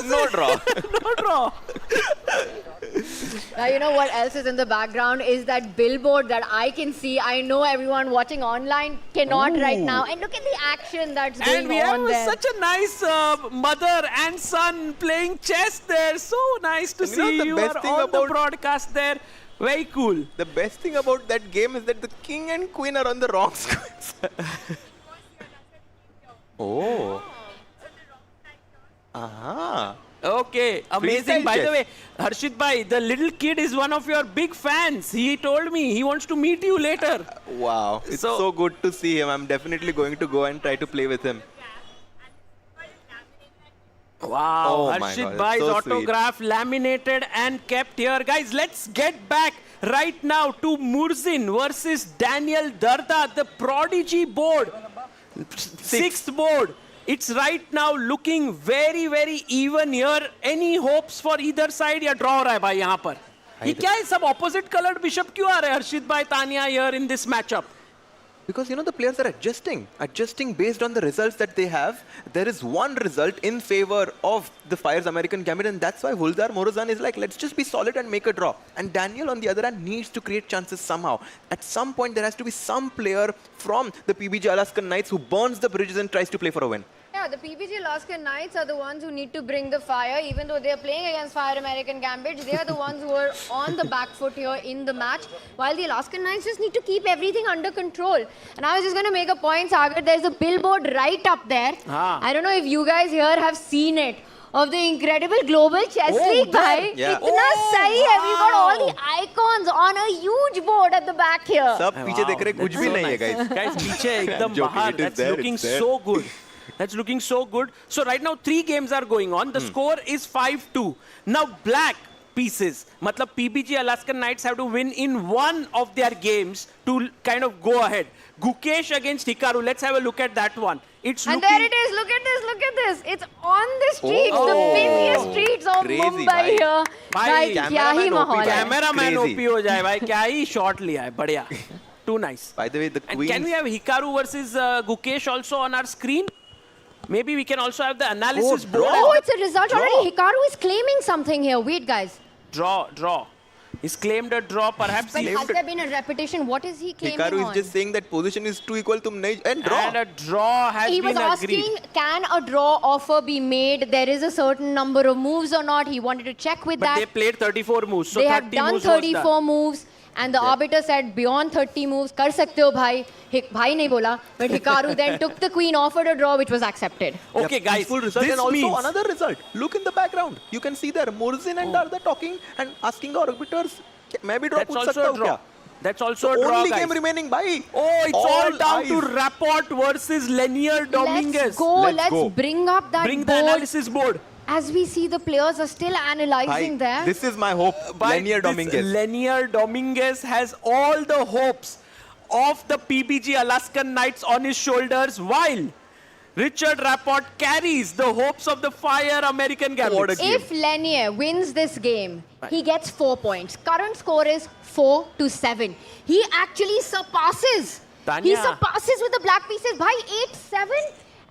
No draw. No draw. Now, you know what else is in the background is that billboard that I can see. I know everyone watching online cannot right now. And look at the action that's going on there. And we have such a nice mother and son playing chess there. So nice to see you are on the broadcast there. Very cool. The best thing about that game is that the king and queen are on the wrong squares. Oh. Aha. Okay, amazing. By the way, Harshit bhai, the little kid is one of your big fans. He told me he wants to meet you later. Wow, it's so good to see him. I'm definitely going to go and try to play with him. Wow, oh Harshit bhai's autograph laminated and kept here. Guys, let's get back right now to Murzin versus Daniel Darda, the prodigy board. Sixth board. It's right now looking very, very even here. Any hopes for either side? या draw रहा है भाई यहाँ पर. ये क्या है सब opposite colored bishop क्यों आ रहे हैं हर्षित भाई Tania here in this matchup? Because, you know, the players are adjusting based on the results that they have. There is one result in favor of the Fyers American Gambit, and that's why Huldar Morozan is like, let's just be solid and make a draw. And Daniel, on the other hand, needs to create chances somehow. At some point, there has to be some player from the PBG Alaskan Knights who burns the bridges and tries to play for a win. Yeah, the PBG Alaskan Knights are the ones who need to bring the fire. Even though they are playing against Fire American Gambits, they are the ones who are on the back foot here in the match. While the Alaskan Knights just need to keep everything under control. And I was just going to make a point, Sagar. There's a billboard right up there. I don't know if you guys here have seen it. of the incredible global chess league, bhai. Yeah. Itna sahi hai. We got all the icons on a huge board at the back here. सब पीछे देख रहे कुछ भी नहीं है guys. Guys, पीछे एकदम joking, बाहर. it is That's there, looking it's there. so good. That's looking so good. So right now 3 games are going on. The score is 5-2. Now black pieces. Matlab PBG Alaskan Knights have to win in one of their games to kind of go ahead. Gukesh against Hikaru. Let's have a look at that one. It's And looking there it is. Look at this. Look at this. It's on the streets, the Oh. busiest streets of Crazy, Mumbai bhai. here. Bhai, क्या ही cameraman माहौल OP, है. cameraman Crazy. OP हो जाए भाई. क्या ही shot लिया है. बढ़िया. Too nice. By the way, the And queen. can we have Hikaru versus Gukesh also on our screen? Maybe we can also have the analysis board. Oh, it's a result Draw. already. Hikaru is claiming something here. Wait, guys. Draw. He's claimed a draw. Perhaps But he has there been a repetition? What is he claiming Hikaru on? is just saying that position is too equal. तुम नहीं and draw. And a draw has He been was asking, agreed. can a draw offer be made? There is a certain number of moves or not. He wanted to check with But that. they played 34 moves. So They 30 have done moves was 34 done. moves. And the arbiter said, beyond 30 moves, kar sakte ho bhai. Bhai nahi bola. But Hikaru then took the queen, offered a draw, which was accepted. Okay, guys. Full result This and also means another result. Look in the background. You can see there Murzin and Darda talking and asking our arbiters. मैं भी draw that's पूछ also सकता a हूँ draw. क्या? That's also a draw, Only guys. game remaining, bhai. Oh, it's all down to eyes. Rapport versus Lenier Dominguez. Let's go. Let's go. Bring up that Bring the board. analysis board. As we see, the players are still analyzing Bhai, there. this is my hope. Lenier Dominguez. Lenier Dominguez has all the hopes of the PBG Alaskan Knights on his shoulders, while Richard Rapport carries the hopes of the Fire American Gambits. If Lenier wins this game, he gets 4 points. Current score is 4-7. He actually surpasses. Tanya. He surpasses with the black pieces. Bhai, 8-7.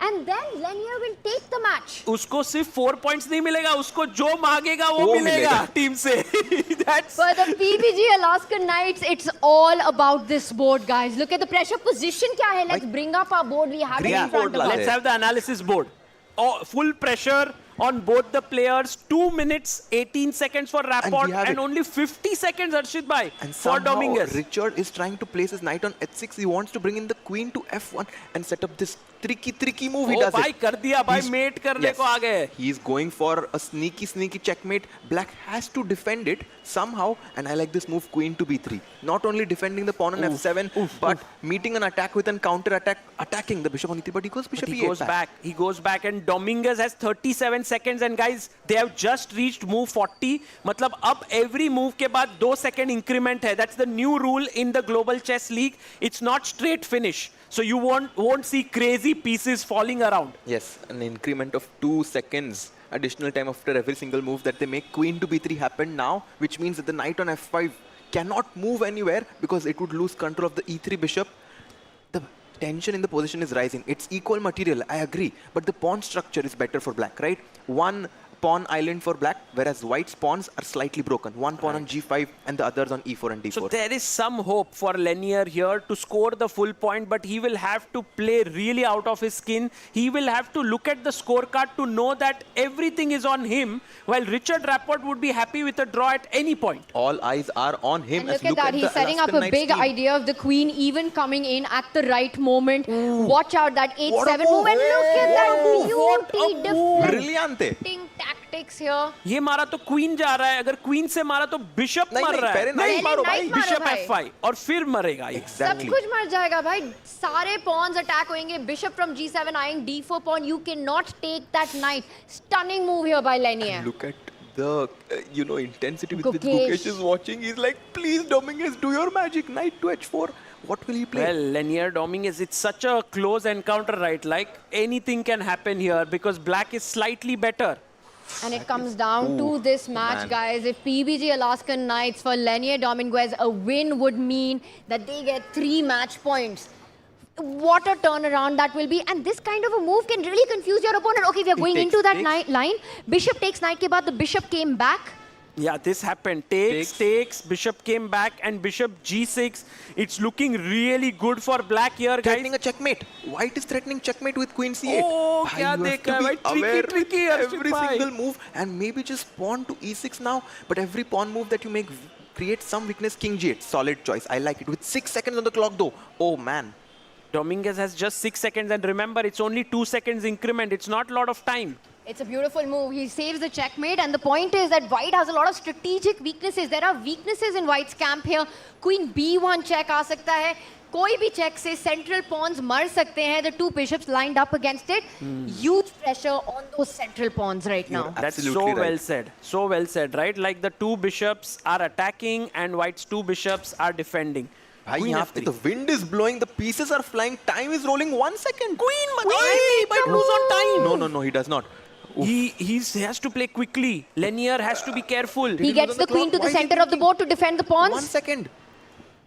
And then Lenier will take the match. उसको सिर्फ 4 points नहीं मिलेगा, उसको जो मांगेगा वो वो मिलेगा मिलेगा। टीम से. That's For the PBG Alaskan Knights, it's all about this board, guys. Look at the pressure position kya hai. Let's bring up our board. We have it in front of us. Let's have the analysis board. Oh, full pressure on both the players. 2 minutes, 18 seconds for Rapport we have and it. only 50 seconds, Arshit bhai, And for somehow Dominguez. Richard is trying to place his knight on h6. He wants to bring in the queen to f1 and set up this tricky move. He Oh, does bhai, it. कर दिया भाई, He's- mate करने Yes. को आ गए. He's going for a sneaky checkmate. Black has to defend it somehow, and I like this move, queen to b3. Not only defending the pawn on f7, but meeting an attack with an counter attack, attacking the bishop on e3. But he goes bishop But he e8 goes back. He goes back, and Dominguez has 37 seconds. And guys, they have just reached move 40. मतलब अब every move के बाद 2 second increment है. That's the new rule in the Global Chess League. It's not straight finish. So you won't see crazy pieces falling around. Yes, an increment of 2 seconds additional time after every single move that they make. Queen to b3 happened now, which means that the knight on f5 cannot move anywhere because it would lose control of the e3 bishop. The tension in the position is rising. It's equal material, I agree, but the pawn structure is better for black, right? One pawn island for black, whereas white's pawns are slightly broken. One pawn on g5 and the others on e4 and d4. So there is some hope for Lenier here to score the full point, but he will have to play really out of his skin. He will have to look at the scorecard to know that everything is on him, while Richard Rapport would be happy with a draw at any point. All eyes are on him. And as look at that, he's the setting up Alaskan a Knights big team. idea of the queen even coming in at the right moment. Watch out, that 8-7 What a move. And look at that What a beauty move. Brillante. deflecting tactics here. ये मारा तो queen जा रहा है, अगर queen से मारा तो बिशप नहीं, मर नहीं, रहा है. पहले knight मारो भाई. बिशप भाई. f5 और फिर मरेगा ये. सब कुछ मर जाएगा भाई. सारे pawns attack होंगे. Bishop from g7 eyeing d4 pawn. You cannot take that knight. Stunning move here by Lenier. Look at the intensity with which Gukesh. Gukesh is watching. He's like, please Dominguez, do your magic. Knight to h4. What will he play? Well, Lenier Dominguez, it's such a close encounter, right? Like anything can happen here because black is slightly better. And it comes down to this match, man. guys. If PBG Alaskan Knights for Lenier Dominguez, a win would mean that they get 3 match points. What a turnaround that will be. And this kind of a move can really confuse your opponent. Okay, we are going into that line. Bishop takes knight ke baad, the bishop came back. Yeah, this happened. Takes, bishop came back and bishop g6. It's looking really good for black here, guys. Threatening a checkmate. White is threatening checkmate with queen c8. Oh, Bhai, kya you have dekha to hai, be bhai. aware Tricky, with Arshit every bhai. single move, and maybe just pawn to e6 now. But every pawn move that you make creates some weakness. King g8, solid choice. I like it. With 6 seconds on the clock though. Oh man. Dominguez has just 6 seconds, and remember, it's only 2 seconds increment. It's not a lot of time. It's a beautiful move. He saves the checkmate, and the point is that White has a lot of strategic weaknesses. There are weaknesses in White's camp here. Queen B1 check आ सकता है. कोई भी check से central pawns मर सकते हैं. The two bishops lined up against it. Huge pressure on those central pawns right now. That's so well said. So well said, right? Like the two bishops are attacking and White's two bishops are defending. Queen F3. The wind is blowing, the pieces are flying, time is rolling 1 second. Queen might lose on time. No, he does not. He has to play quickly. Lanier has to be careful. He gets the queen to the center of the board to defend the pawns. 1 second.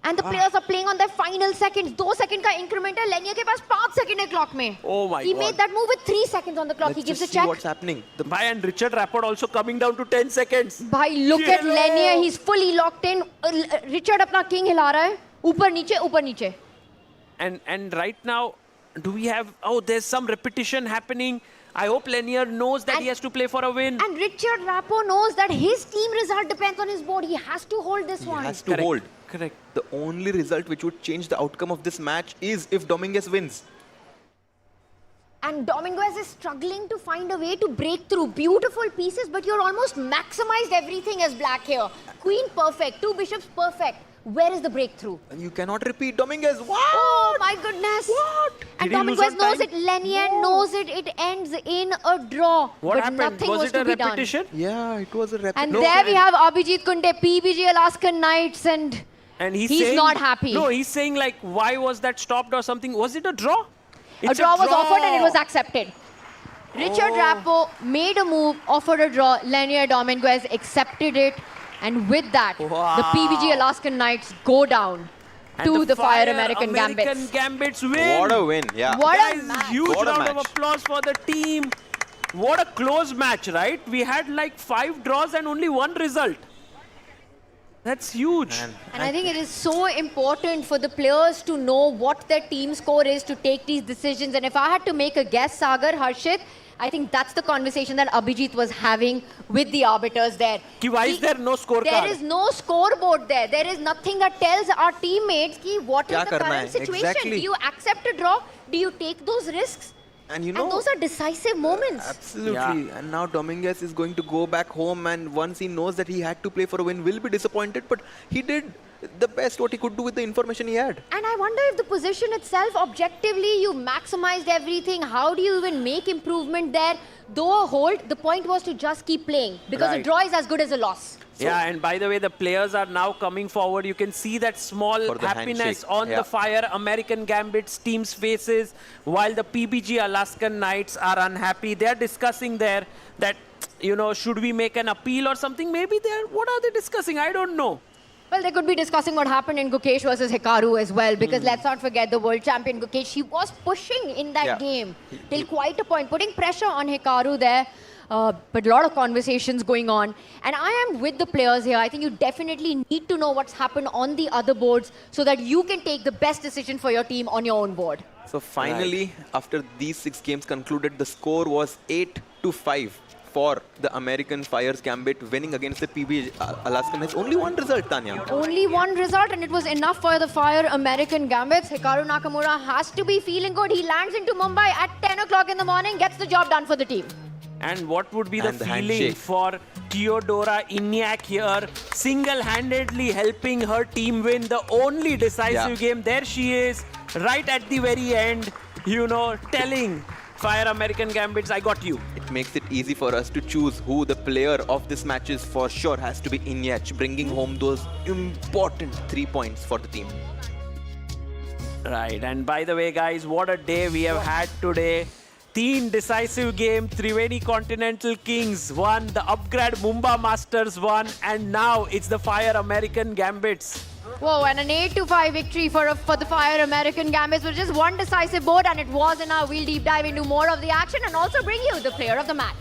And the players are playing on their final seconds. 2 seconds का increment है. Lanier के पास 5 seconds है clock में. Oh my He God. made that move with 3 seconds on the clock. He gives a check. What's happening? The Bhai and Richard Rapport also coming down to 10 seconds. Bhai, look at Lanier. He's fully locked in. Richard अपना king हिला रहा है. ऊपर नीचे. And right now, do we have... Oh, there's some repetition happening. I hope Lanier knows that he has to play for a win. And Richard Rapport knows that his team result depends on his board. He has to hold this one. He has to hold. Correct. The only result which would change the outcome of this match is if Dominguez wins. And Dominguez is struggling to find a way to break through. Beautiful pieces, but you're almost maximized everything as black here. Queen perfect, two bishops perfect. Where is the breakthrough? And you cannot repeat Dominguez. What? Oh my goodness. What? And Dominguez knows it. Lanier knows it. It ends in a draw. What but happened? Nothing Was it a to be repetition? Done. Yeah, it was a repetition. And there we have Abhijit Kunde, PBG Alaskan Knights, and he's saying, not happy. No, he's saying like, why was that stopped or something? Was it a draw? A draw was offered and it was accepted. Richard Rapport made a move, offered a draw. Lanier Dominguez accepted it. And with that, the PBG Alaskan Knights go down to the Fire American Gambits win. What a win, yeah. What Guys, a match. Huge What a round of match. applause for the team. What a close match, right? We had like 5 draws and only 1 result. That's huge. And I think it is so important for the players to know what their team score is to take these decisions. And if I had to make a guess, Sagar, Harshit, I think that's the conversation that Abhijit was having with the arbiters there. Why is there no scorecard? There is no scoreboard there. There is nothing that tells our teammates what is the current situation. Exactly. Do you accept a draw? Do you take those risks? And you know, those are decisive moments. Absolutely. Yeah. And now Dominguez is going to go back home, and once he knows that he had to play for a win, will be disappointed. But he did the best what he could do with the information he had. And I wonder if the position itself, objectively, you maximized everything. How do you even make improvement there? Though a hold, the point was to just keep playing. Because a draw is as good as a loss. Yeah, and by the way, the players are now coming forward. You can see that small happiness on the Fire American Gambits team's faces, while the PBG Alaskan Knights are unhappy. They're discussing there that, you know, should we make an appeal or something? Maybe what are they discussing? I don't know. Well, they could be discussing what happened in Gukesh versus Hikaru as well, because let's not forget the world champion Gukesh, he was pushing in that game till quite a point, putting pressure on Hikaru there. But a lot of conversations going on. And I am with the players here. I think you definitely need to know what's happened on the other boards so that you can take the best decision for your team on your own board. So finally, after these 6 games concluded, the score was 8-5 for the American Fyers Gambit, winning against the PBG Alaskan Knights. Only one result, Tanya. Only one result, and it was enough for the Fire American Gambits. Hikaru Nakamura has to be feeling good. He lands into Mumbai at 10 o'clock in the morning, gets the job done for the team. And what would be the feeling for Teodora Iñak here, single-handedly helping her team win the only decisive game. There she is, right at the very end, you know, telling Fire American Gambits, I got you. It makes it easy for us to choose who the player of this match is. For sure has to be Iñak, bringing home those important 3 points for the team. Right, and by the way, guys, what a day we have had today. 3 decisive game, Triveni Continental Kings won, the Upgrad Mumba Masters won, and now it's the Fire American Gambits. Whoa, and an 8-5 victory for the Fire American Gambits with just one decisive board, and it was enough. We'll deep dive into more of the action and also bring you the player of the match.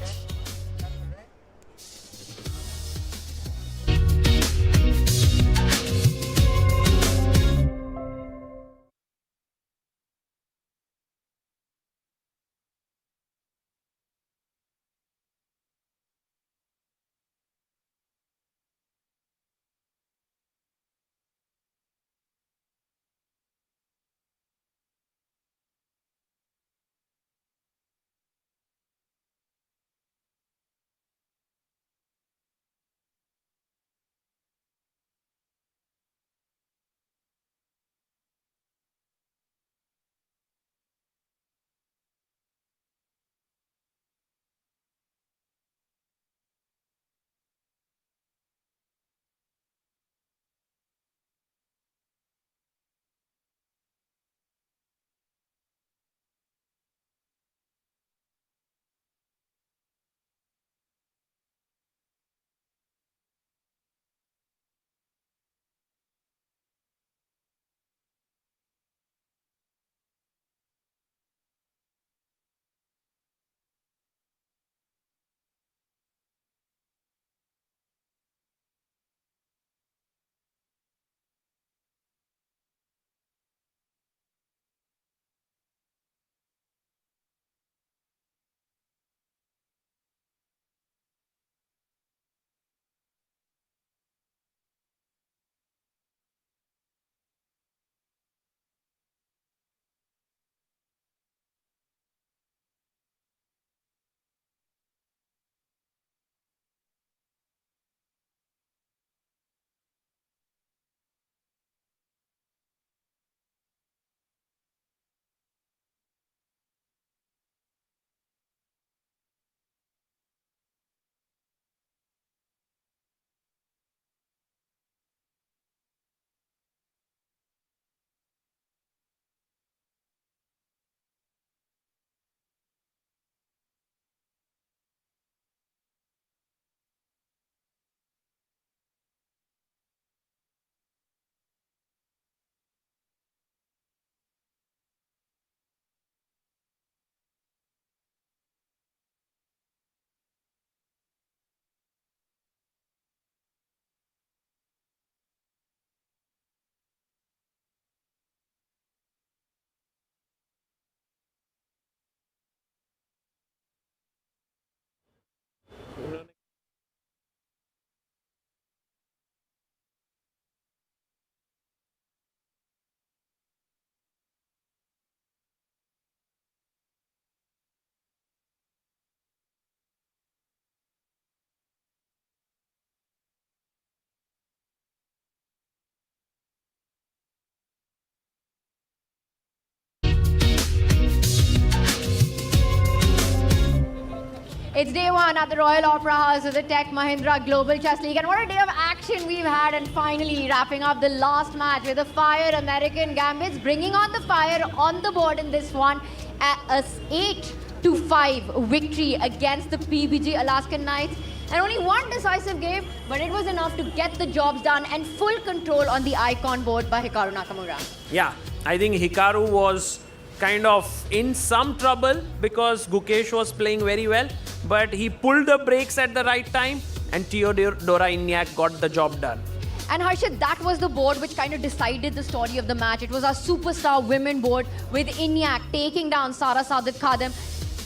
It's day one at the Royal Opera House of the Tech Mahindra Global Chess League. And what a day of action we've had. And finally wrapping up the last match with the Fire American Gambits, bringing on the Fire on the board in this one. A 8-5 victory against the PBG Alaskan Knights. And only one decisive game, but it was enough to get the jobs done and full control on the icon board by Hikaru Nakamura. Yeah, I think Hikaru was kind of in some trouble because Gukesh was playing very well, but he pulled the brakes at the right time and Teodora Inyak got the job done. And Harshit, that was the board which kind of decided the story of the match. It was our superstar women board with Inyak taking down Sara Sadat Khadem.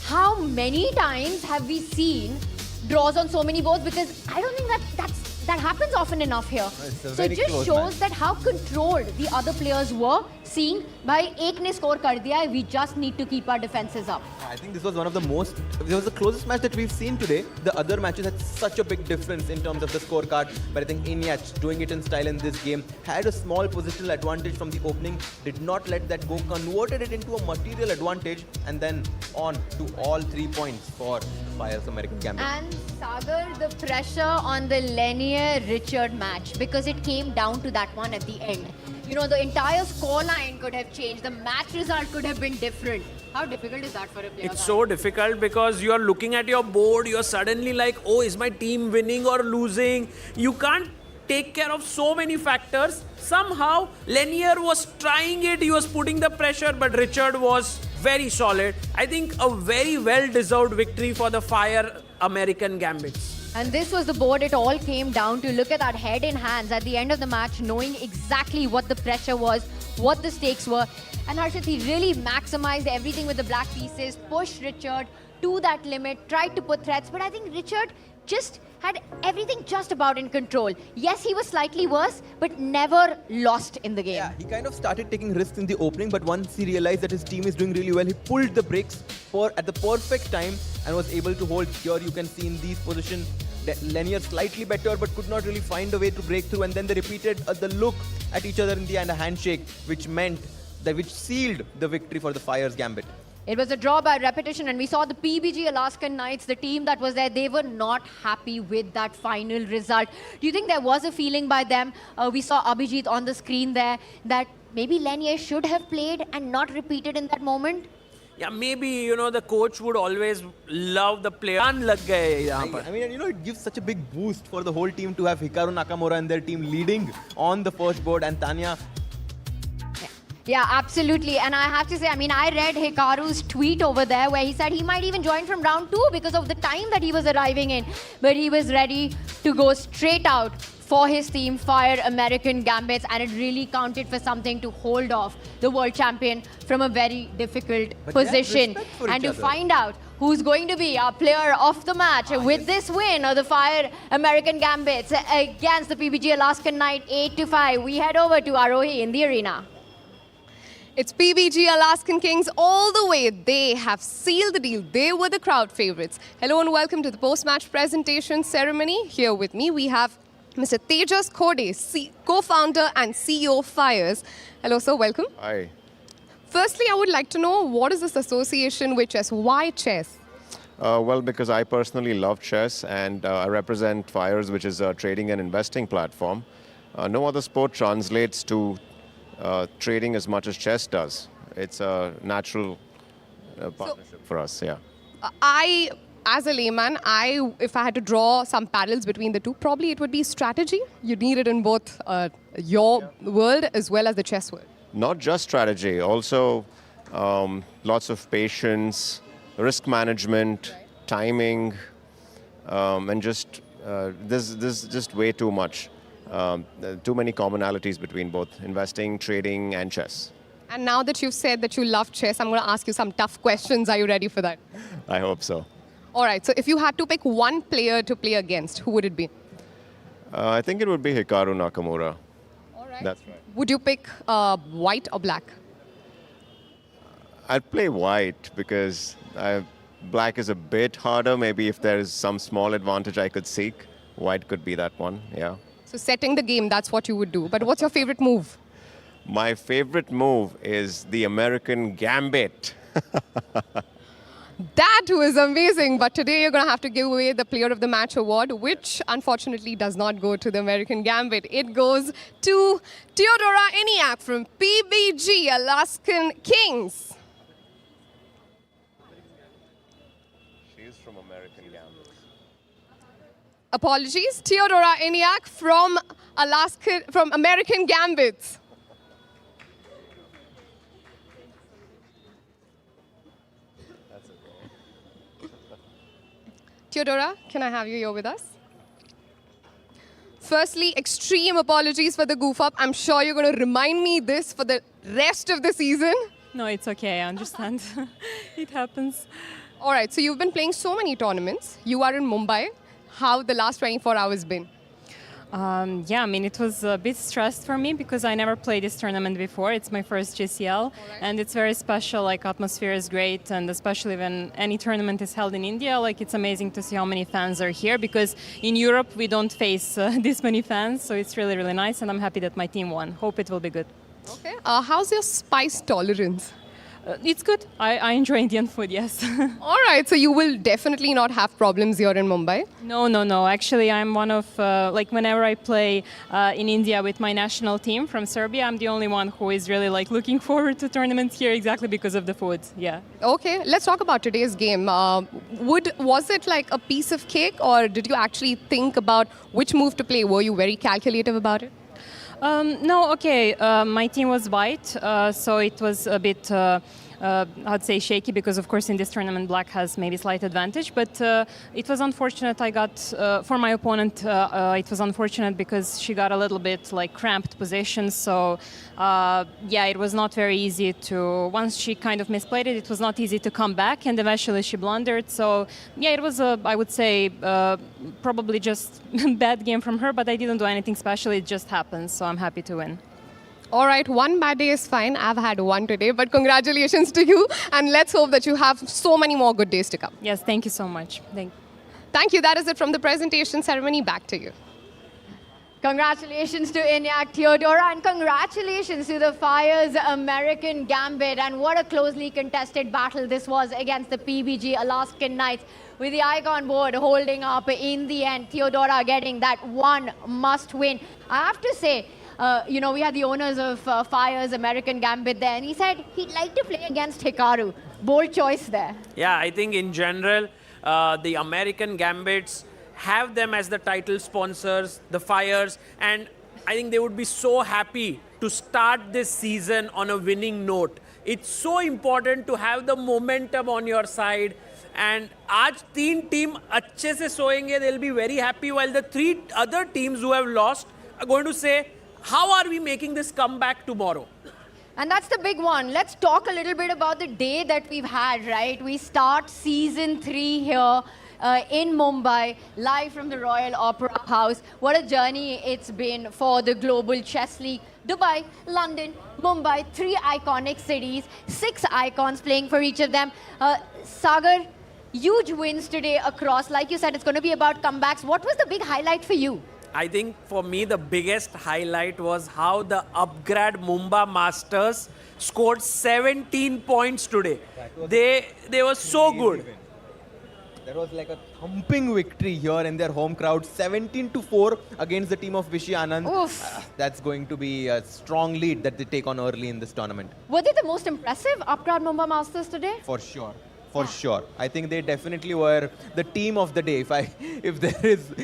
How many times have we seen draws on so many boards? Because I don't think that happens often enough here. So it just shows that how controlled the other players were, seeing by ek ne score kar diya, we just need to keep our defenses up. I think this was one of the most, this was the closest match that we've seen today. The other matches had such a big difference in terms of the scorecard, but I think Inyach, doing it in style in this game, had a small positional advantage from the opening, did not let that go, converted it into a material advantage, and then on to all 3 points for Fyers American Gambit. And Sagar, the pressure on the Lenier-Richard match, because it came down to that one at the end. You know, the entire scoreline could have changed. The match result could have been different. How difficult is that for a player? It's so difficult because you're looking at your board, you're suddenly like, oh, is my team winning or losing? You can't take care of so many factors. Somehow, Lenier was trying it, he was putting the pressure, but Richard was very solid. I think a very well-deserved victory for the Fire American Gambits. And this was the board it all came down to. Look at that head in hands at the end of the match, knowing exactly what the pressure was, what the stakes were. And Harshit, he really maximized everything with the black pieces, pushed Richard to that limit, tried to put threats. But I think Richard just had everything just about in control. Yes, he was slightly worse, but never lost in the game. Yeah, he kind of started taking risks in the opening, but once he realized that his team is doing really well, he pulled the brakes at the perfect time and was able to hold. Here you can see in these positions, Lenier slightly better, but could not really find a way to break through. And then they repeated the look at each other in the end, a handshake, which sealed the victory for the Fyers Gambit. It was a draw by repetition, and we saw the PBG Alaskan Knights, the team that was there, they were not happy with that final result. Do you think there was a feeling by them? We saw Abhijit on the screen there, that maybe Lenier should have played and not repeated in that moment? Yeah, maybe, you know, the coach would always love the player. I mean, you know, it gives such a big boost for the whole team to have Hikaru Nakamura and their team leading on the first board, and Tanya. Yeah, absolutely. And I have to say, I mean, I read Hikaru's tweet over there where he said he might even join from round 2 because of the time that he was arriving in. But he was ready to go straight out for his team, Fire American Gambits, and it really counted for something to hold off the world champion from a very difficult position. And to find out who's going to be our player of the match with this win of the Fire American Gambits against the PBG Alaskan Knight 8-5, we head over to Arohi in the arena. It's PBG Alaskan Kings all the way. They have sealed the deal. They were the crowd favorites. Hello and welcome to the post-match presentation ceremony. Here with me, we have Mr. Tejas Khode, co-founder and CEO of Fyers. Hello, sir. Welcome. Hi. Firstly, I would like to know, what is this association with chess? Why chess? Well, because I personally love chess, and I represent Fyers, which is a trading and investing platform. No other sport translates to trading as much as chess does. It's a natural partnership for us, yeah. As a layman, if I had to draw some parallels between the two, probably it would be strategy. You need it in both your world as well as the chess world. Not just strategy, also lots of patience, risk management, timing, and just there's just way too much. Too many commonalities between both investing, trading, and chess. And now that you've said that you love chess, I'm going to ask you some tough questions. Are you ready for that? I hope so. All right. So if you had to pick one player to play against, who would it be? I think it would be Hikaru Nakamura. All right. That's right. Would you pick white or black? I'd play white because black is a bit harder. Maybe if there is some small advantage I could seek, white could be that one, yeah. So setting the game, that's what you would do. But what's your favorite move? My favorite move is the American Gambit. That was amazing. But today you're going to have to give away the Player of the Match award, which unfortunately does not go to the American Gambit. It goes to Theodora Eniak from PBG Alaskan Kings. She's from American Gambits. Apologies, Theodora Eniak from American Gambits. Theodora, can I have you here with us? Firstly, extreme apologies for the goof up. I'm sure you're going to remind me this for the rest of the season. No, it's okay. I understand. It happens. All right, so you've been playing so many tournaments. You are in Mumbai. How the last 24 hours been? Yeah, I mean, it was a bit stressed for me because I never played this tournament before. It's my first GCL, and it's very special. Like, atmosphere is great, and especially when any tournament is held in India, like, it's amazing to see how many fans are here because in Europe we don't face this many fans, so it's really, really nice, and I'm happy that my team won. Hope it will be good. Okay. How's your spice tolerance? It's good. I enjoy Indian food, yes. All right, so you will definitely not have problems here in Mumbai? No. Actually, I'm one of, like, whenever I play in India with my national team from Serbia, I'm the only one who is really, like, looking forward to tournaments here exactly because of the food, yeah. Okay, let's talk about today's game. Was it like a piece of cake, or did you actually think about which move to play? Were you very calculative about it? No, okay. My team was white, so it was a bit, I'd say, shaky because, of course, in this tournament, black has maybe slight advantage. But it was unfortunate. I got, for my opponent, it was unfortunate because she got a little bit like cramped position. So, yeah, it was not very easy to, once she kind of misplayed it, it was not easy to come back. And eventually she blundered. So, yeah, it was, I would say, probably just bad game from her. But I didn't do anything special. It just happened. So I'm happy to win. All right, one bad day is fine. I've had one today, but congratulations to you. And let's hope that you have so many more good days to come. Yes, thank you so much. Thank you. That is it from the presentation ceremony. Back to you. Congratulations to Eniak, Theodora, and congratulations to the Fyers American Gambit. And what a closely contested battle this was against the PBG Alaskan Knights, with the icon board holding up in the end. Theodora getting that one must win. I have to say, you know, we had the owners of Fyers American Gambit there, and he said he'd like to play against Hikaru. Bold choice there. Yeah, I think in general, the American Gambits have them as the title sponsors, the Fyers, and I think they would be so happy to start this season on a winning note. It's so important to have the momentum on your side. And आज तीन team अच्छे से सोएंगे, they'll be very happy, while the three other teams who have lost are going to say, how are we making this comeback tomorrow? And that's the big one. Let's talk a little bit about the day that we've had, right? We start season 3 here in Mumbai, live from the Royal Opera House. What a journey it's been for the Global Chess League. Dubai, London, Mumbai, 3 iconic cities, 6 icons playing for each of them. Sagar, huge wins today across. Like you said, it's going to be about comebacks. What was the big highlight for you? I think for me the biggest highlight was how the Upgrad Mumba Masters scored 17 points today. They were so good. That was like a thumping victory here in their home crowd, 17-4 against the team of Vishy Anand. That's going to be a strong lead that they take on early in this tournament. Were they the most impressive Upgrad Mumba Masters today? For sure. For sure. I think they definitely were the team of the day, if there is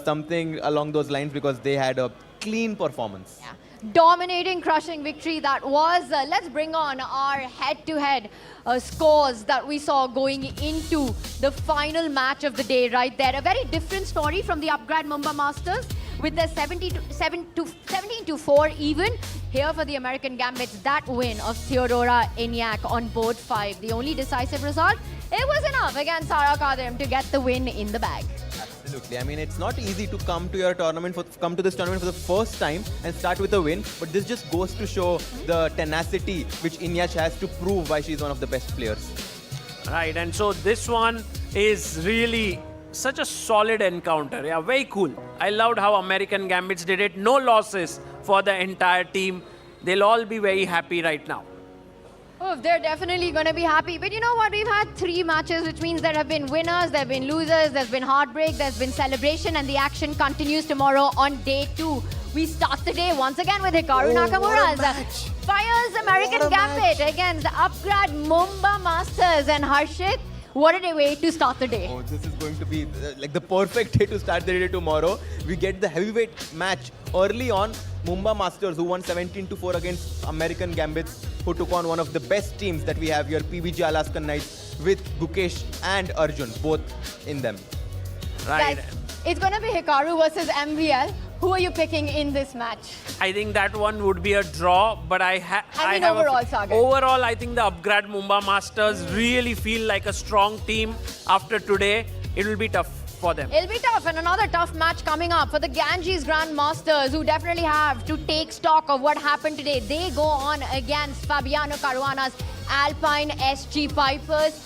something along those lines, because they had a clean performance. Yeah. Dominating, crushing victory that was. Let's bring on our head-to-head scores that we saw going into the final match of the day right there. A very different story from the Upgrad Mumba Masters with the 17-4 even. Here for the American Gambits, that win of Theodora Eniak on board 5. The only decisive result, it was enough against Sara Kadim to get the win in the bag. Absolutely. I mean, it's not easy to come to this tournament for the first time and start with a win, but this just goes to show the tenacity which Eniak has to prove why she's one of the best players. Right, and so this one is really such a solid encounter. Yeah, very cool. I loved how American Gambits did it. No losses for the entire team. They'll all be very happy right now. Oh, they're definitely going to be happy. But you know what? We've had 3 matches, which means there have been winners, there have been losers, there's been heartbreak, there's been celebration, and the action continues tomorrow on day 2. We start the day once again with Hikaru Nakamura's Fyers American Gambit against Upgrad Mumba Masters. And Harshit, what a way to start the day. Oh, this is going to be like the perfect day to start the day tomorrow. We get the heavyweight match early on. Mumba Masters, who won 17-4 against American Gambits, who took on one of the best teams that we have here, PBG Alaskan Knights, with Gukesh and Arjun, both in them. Right. Guys, it's going to be Hikaru versus MVL. Who are you picking in this match? I think that one would be a draw, but overall, I think the Upgrad Mumba Masters really feel like a strong team after today. It will be tough for them. It'll be tough, and another tough match coming up for the Ganges Grandmasters, who definitely have to take stock of what happened today. They go on against Fabiano Caruana's Alpine SG Pipers.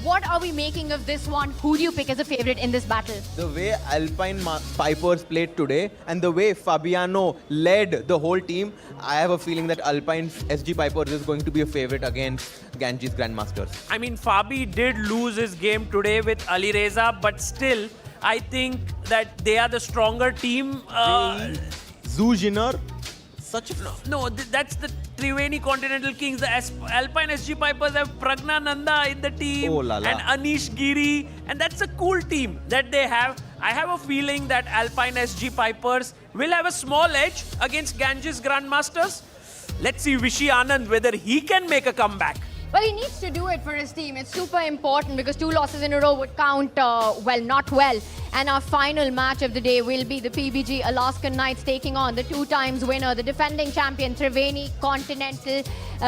What are we making of this one? Who do you pick as a favorite in this battle? The way Alpine Pipers played today and the way Fabiano led the whole team, I have a feeling that Alpine SG Pipers is going to be a favorite against Ganges Grandmasters. I mean, Fabi did lose his game today with Ali Reza, but still, I think that they are the stronger team. Zujiner, that's the Triveni Continental Kings. The Alpine SG Pipers have Pragna Nanda in the team and Anish Giri, and that's a cool team that they have. I have a feeling that Alpine SG Pipers will have a small edge against Ganges Grandmasters. Let's see Vishy Anand whether he can make a comeback. Well, he needs to do it for his team. It's super important because 2 losses in a row would count, not well. And our final match of the day will be the PBG Alaskan Knights taking on the 2 times winner, the defending champion, Triveni Continental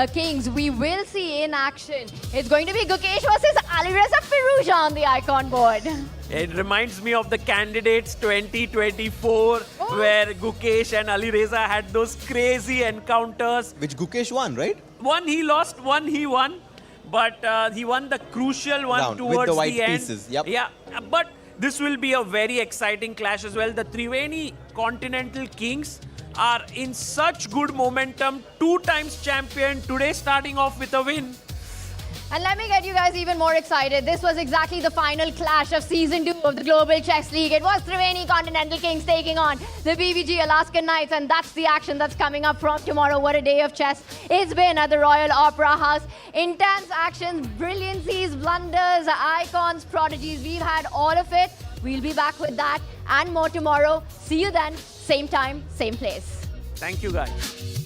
Kings. We will see in action. It's going to be Gukesh versus Alireza Firouzja on the icon board. It reminds me of the Candidates 2024, where Gukesh and Alireza had those crazy encounters. Which Gukesh won, right? One he lost, one he won. But he won the crucial one round, towards with the white the end. pieces. Yep. Yeah, but this will be a very exciting clash as well. The Triveni Continental Kings are in such good momentum. 2 times champion, today starting off with a win. And let me get you guys even more excited. This was exactly the final clash of Season 2 of the Global Chess League. It was Triveni Continental Kings taking on the PBG Alaskan Knights, and that's the action that's coming up from tomorrow. What a day of chess it's been at the Royal Opera House. Intense actions, brilliancies, blunders, icons, prodigies. We've had all of it. We'll be back with that and more tomorrow. See you then, same time, same place. Thank you, guys.